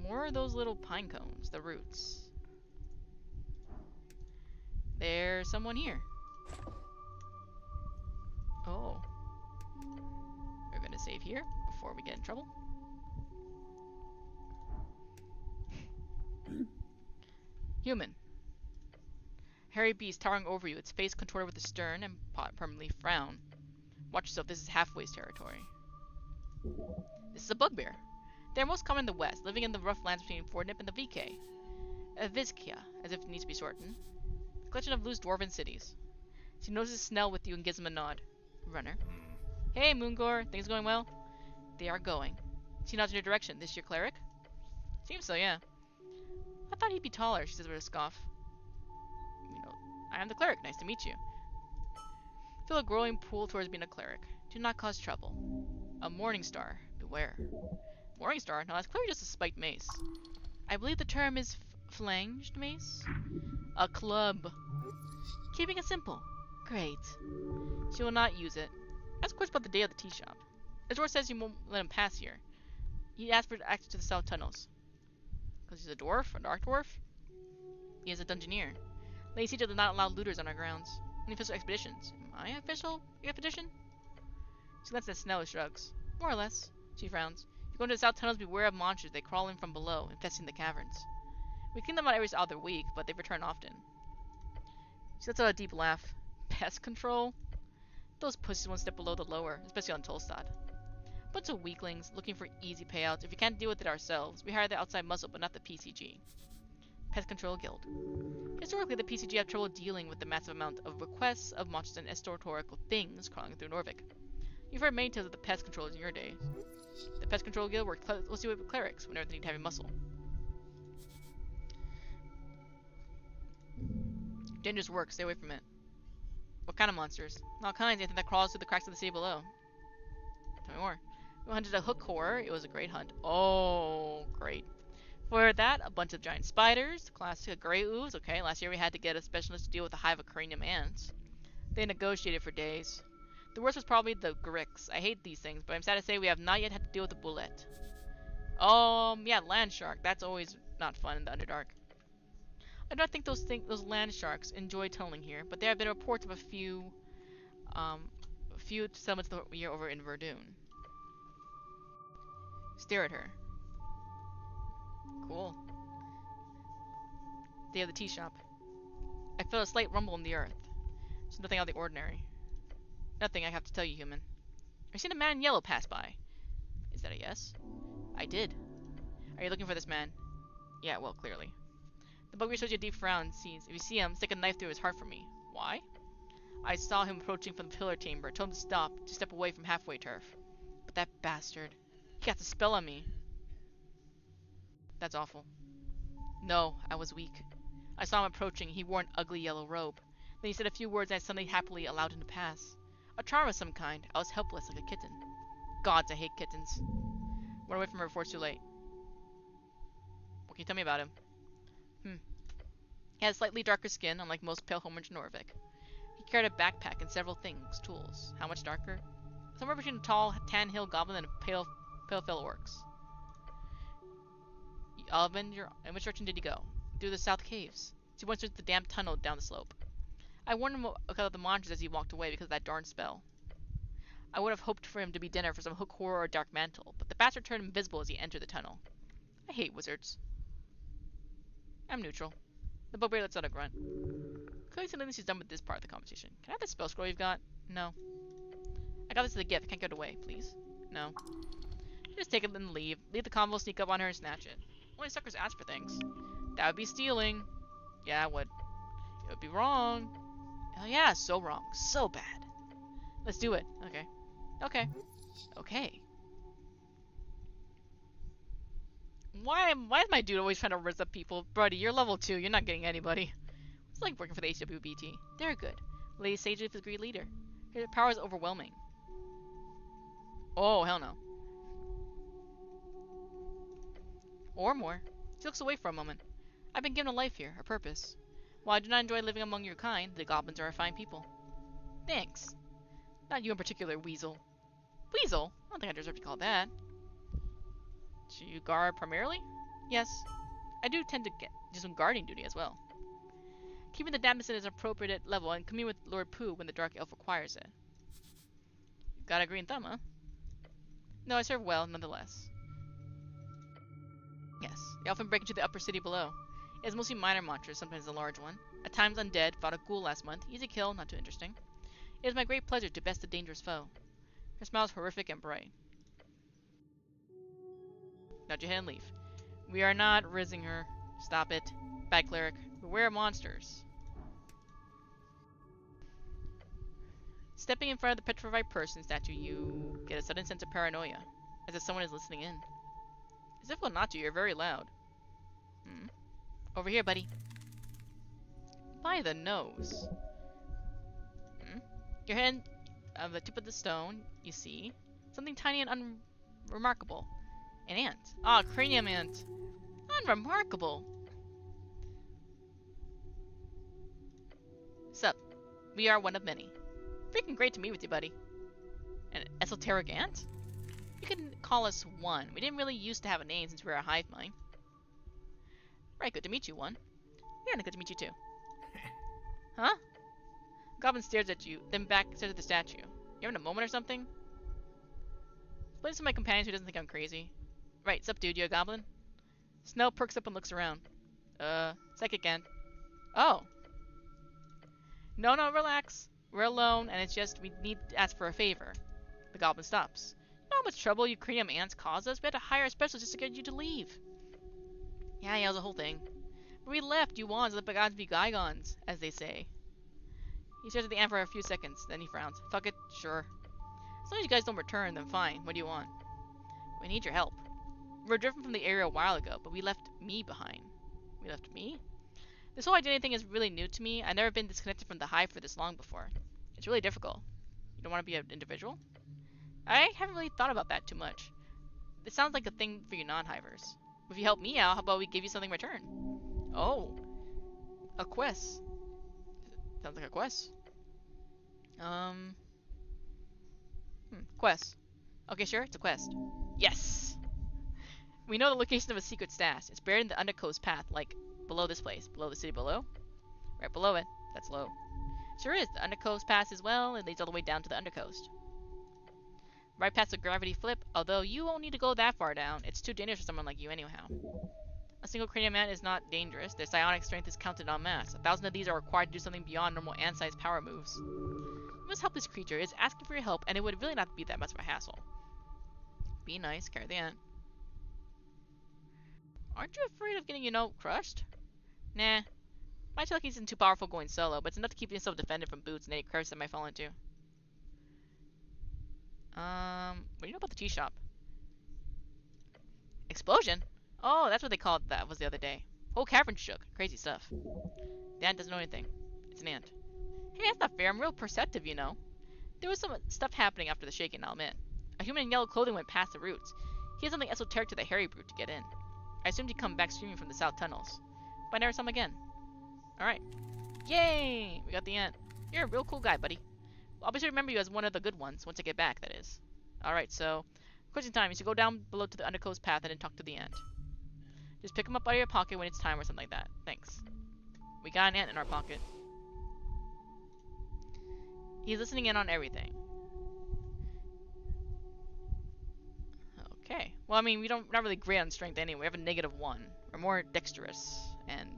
More of those little pine cones, the roots. There's someone here. Oh. We're gonna save here before we get in trouble. Human. Hairy beast towering over you, its face contorted with a stern and permanently frown. Watch yourself, this is halfway's territory. This is a bugbear. They are most common in the west, living in the rough lands between Fornip and the VK. A Vizkia, as if it needs to be shortened. A collection of loose dwarven cities. She notices Snell with you and gives him a nod. Runner. Hey, Moongor, things going well? They are going. She nods in your direction. This your cleric? Seems so, yeah. I thought he'd be taller, she says with a scoff. You know, I am the cleric. Nice to meet you. Feel a growing pull towards being a cleric. Do not cause trouble. A morning star. Beware. Morning star? No, that's clearly just a spiked mace. I believe the term is flanged mace? A club. Keeping it simple. Great. She will not use it. Ask questions about the day of the tea shop. The dwarf says you won't let him pass here. He asked for access to the south tunnels. Because he's a dwarf? A dark dwarf? He is a dungeoneer. Lady Sieger does not allow looters on our grounds. Any official expeditions? Am I an official expedition? She lets at Snell and shrugs. More or less. She frowns. If you go into the south tunnels, beware of monsters. They crawl in from below, infesting the caverns. We clean them out every other week, but they return often. She lets out a deep laugh. Pest control? Those pussies one step below the lower, especially on Tolstad. Bunch of weaklings, looking for easy payouts. If we can't deal with it ourselves, we hire the outside muscle, but not the PCG. Pest Control Guild. Historically, the PCG have trouble dealing with the massive amount of requests of monsters and historical things crawling through Norvik. You've heard many tales of the pest controllers in your days. The Pest Control Guild works closely with clerics whenever they need heavy muscle. Dangerous work, stay away from it. What kind of monsters? All kinds, anything that crawls through the cracks of the sea below. Tell me more. We hunted a hook horror. It was a great hunt. Oh, great. For that, a bunch of giant spiders, classic grey ooze. Okay, last year we had to get a specialist to deal with a hive of cranium ants. They negotiated for days. The worst was probably the gricks. I hate these things, but I'm sad to say we have not yet had to deal with a bullet. Yeah, land shark. That's always not fun in the Underdark. I don't think those land sharks enjoy tunneling here, but there have been reports of a few settlements the year over in Verdun. Stare at her. Cool. They have the tea shop. I felt a slight rumble in the earth. It's nothing out of the ordinary. Nothing I have to tell you, human. I've seen a man in yellow pass by. Is that a yes? I did. Are you looking for this man? Yeah, well, clearly. The bugbear shows you a deep frown and sees. If you see him, stick a knife through his heart for me. Why? I saw him approaching from the pillar chamber. Told him to stop, to step away from halfway turf. But that bastard. He got the spell on me. That's awful. No, I was weak. I saw him approaching. He wore an ugly yellow robe. Then he said a few words and I suddenly happily allowed him to pass. A charm of some kind. I was helpless like a kitten. Gods, I hate kittens. Run away from her before it's too late. What can you tell me about him? He had slightly darker skin, unlike most pale homers in Norvik. He carried a backpack and several things, tools. How much darker? Somewhere between a tall, tan hill goblin and a pale fellow orcs. Alvin, in which direction did he go? Through the south caves. He went through the damp tunnel down the slope. I warned him about the monsters as he walked away because of that darn spell. I would have hoped for him to be dinner for some hook horror or dark mantle, but the bastard turned invisible as he entered the tunnel. I hate wizards. I'm neutral. The bugbear lets out a grunt. Clearly something she's done with this part of the conversation. Can I have the spell scroll you've got? No. I got this as a gift. I can't give it away, please. No. Just take it and leave. Leave the convo, sneak up on her, and snatch it. Only suckers ask for things. That would be stealing. Yeah, it would. It would be wrong. Oh yeah, so wrong. So bad. Let's do it. Okay. Okay. Okay. Why is my dude always trying to rizz up people? Buddy, you're level 2. You're not getting anybody. It's like working for the HWBT. They're good. Lady Sage is the great leader. Her power is overwhelming. Oh, hell no. Or more. She looks away for a moment. I've been given a life here, a purpose. While I do not enjoy living among your kind, the goblins are a fine people. Thanks. Not you in particular, Weasel. Weasel? I don't think I deserve to be called that. Do you guard primarily? Yes. I do tend to do some guarding duty as well. Keeping the dampness at an appropriate level and commune with Lord Pooh when the Dark Elf requires it. You've got a green thumb, huh? No, I serve well, nonetheless. Yes, they often break into the upper city below. It is mostly minor monsters, sometimes a large one. At times undead, fought a ghoul last month. Easy kill, not too interesting. It is my great pleasure to best a dangerous foe. Her smile is horrific and bright. Nod your head and leave. We are not rizzing her. Stop it. Bad cleric. Beware monsters. Stepping in front of the petrified person statue, you get a sudden sense of paranoia, as if someone is listening in. It's difficult not to, you're very loud. Over here, buddy. By the nose. Your hand on the tip of the stone, you see something tiny and unremarkable. An ant. Ah, cranium ant. Unremarkable. Sup? We are one of many. Freaking great to meet with you, buddy. An esoteric ant? You can call us One. We didn't really used to have a name since we were a hive mind. Right, good to meet you, One. Yeah, good to meet you too. Huh? Goblin stares at you, then back stares at the statue. You having a moment or something? Explain to my companions who doesn't think I'm crazy. Right, sup dude, you a goblin? Snell perks up and looks around. Psychic ant. Oh. No, relax. We're alone, and it's just we need to ask for a favor. The goblin stops. You know how much trouble you cranium ants cause us? We had to hire a specialist just to get you to leave. Yeah, it was a whole thing. We left, you wands, let bygones be bygones, as they say. He stares at the ant for a few seconds, then he frowns. Fuck it, sure. As long as you guys don't return, then fine. What do you want? We need your help. We were driven from the area a while ago, but we left me behind. We left me? This whole identity thing is really new to me. I've never been disconnected from the hive for this long before. It's really difficult. You don't want to be an individual? I haven't really thought about that too much. This sounds like a thing for you non-hivers. If you help me out, how about we give you something in return? Oh. A quest. Sounds like a quest. Quest. Okay, sure, it's a quest. Yes! We know the location of a secret stash. It's buried in the Undercoast path, like below this place. Below the city below? Right below it. That's low. Sure is. The Undercoast pass as well. It leads all the way down to the Undercoast. Right past the gravity flip, although you won't need to go that far down. It's too dangerous for someone like you anyhow. A single cranium ant is not dangerous. Their psionic strength is counted en masse. 1,000 of these are required to do something beyond normal ant-sized power moves. You must help this creature. It's asking for your help, and it would really not be that much of a hassle. Be nice. Carry the ant. Aren't you afraid of getting, crushed? Nah. My telekinesis isn't too powerful going solo, but it's enough to keep yourself defended from boots and any curves that might fall into. What do you know about the tea shop? Explosion? Oh, that's what they called that was the other day. Whole cavern shook. Crazy stuff. The ant doesn't know anything. It's an ant. Hey, that's not fair. I'm real perceptive, you know. There was some stuff happening after the shaking, I'll admit. A human in yellow clothing went past the roots. He had something esoteric to the hairy brute to get in. I assumed he'd come back screaming from the south tunnels. But I never saw him again. Alright. Yay! We got the ant. You're a real cool guy, buddy. I'll be sure to remember you as one of the good ones, once I get back, that is. Alright, so, question time. You should go down below to the Undercoast path and then talk to the ant. Just pick him up out of your pocket when it's time or something like that. Thanks. We got an ant in our pocket. He's listening in on everything. Okay. Well, I mean, we're not really great on strength anyway. We have a -1. We're more dexterous and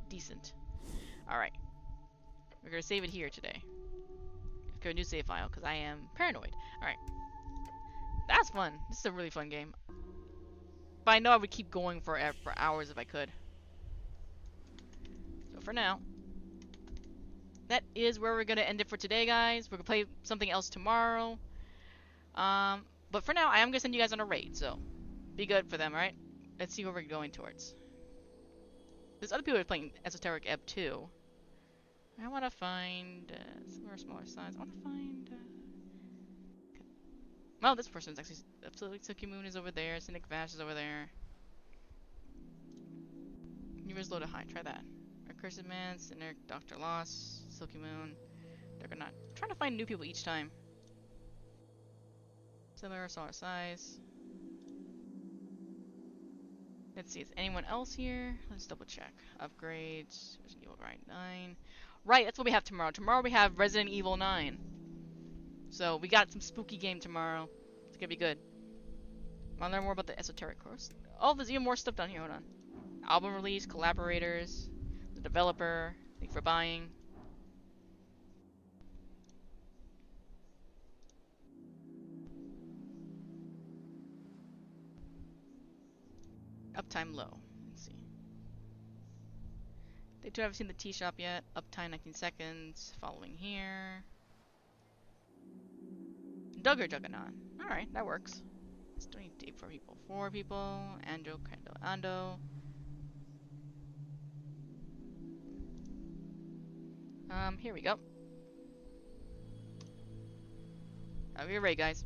decent. Alright. We're going to save it here today. Let's go to a new save file, because I am paranoid. Alright. That's fun. This is a really fun game. But I know I would keep going for hours if I could. So for now, that is where we're going to end it for today, guys. We're going to play something else tomorrow. But for now, I am going to send you guys on a raid, so be good for them, alright? Let's see where we're going towards. There's other people who are playing Esoteric Ebb too. I want to find smaller size. I want to find. Well, this person's actually absolutely. Silky Moon is over there. Cynic Vash is over there. Universe low to high. Try that. Recursive Man, Cynic, Dr. Loss, Silky Moon. They're not. I'm trying to find new people each time. Similar, smaller size. Let's see, is anyone else here? Let's double check. Upgrades. Resident Evil 9. Right, that's what we have tomorrow. Tomorrow we have Resident Evil 9. So we got some spooky game tomorrow. It's gonna be good. Wanna learn more about the esoteric course? Oh, there's even more stuff down here. Hold on. Album release, collaborators, the developer, link for buying. Uptime low. Let's see. They two haven't seen the tea shop yet. Uptime 19 seconds. Following here. Duggar Juggernaut. Alright, that works. It's 24 people. 4 people. Ando, Kendo, Ando. Here we go. Have a great raid, guys.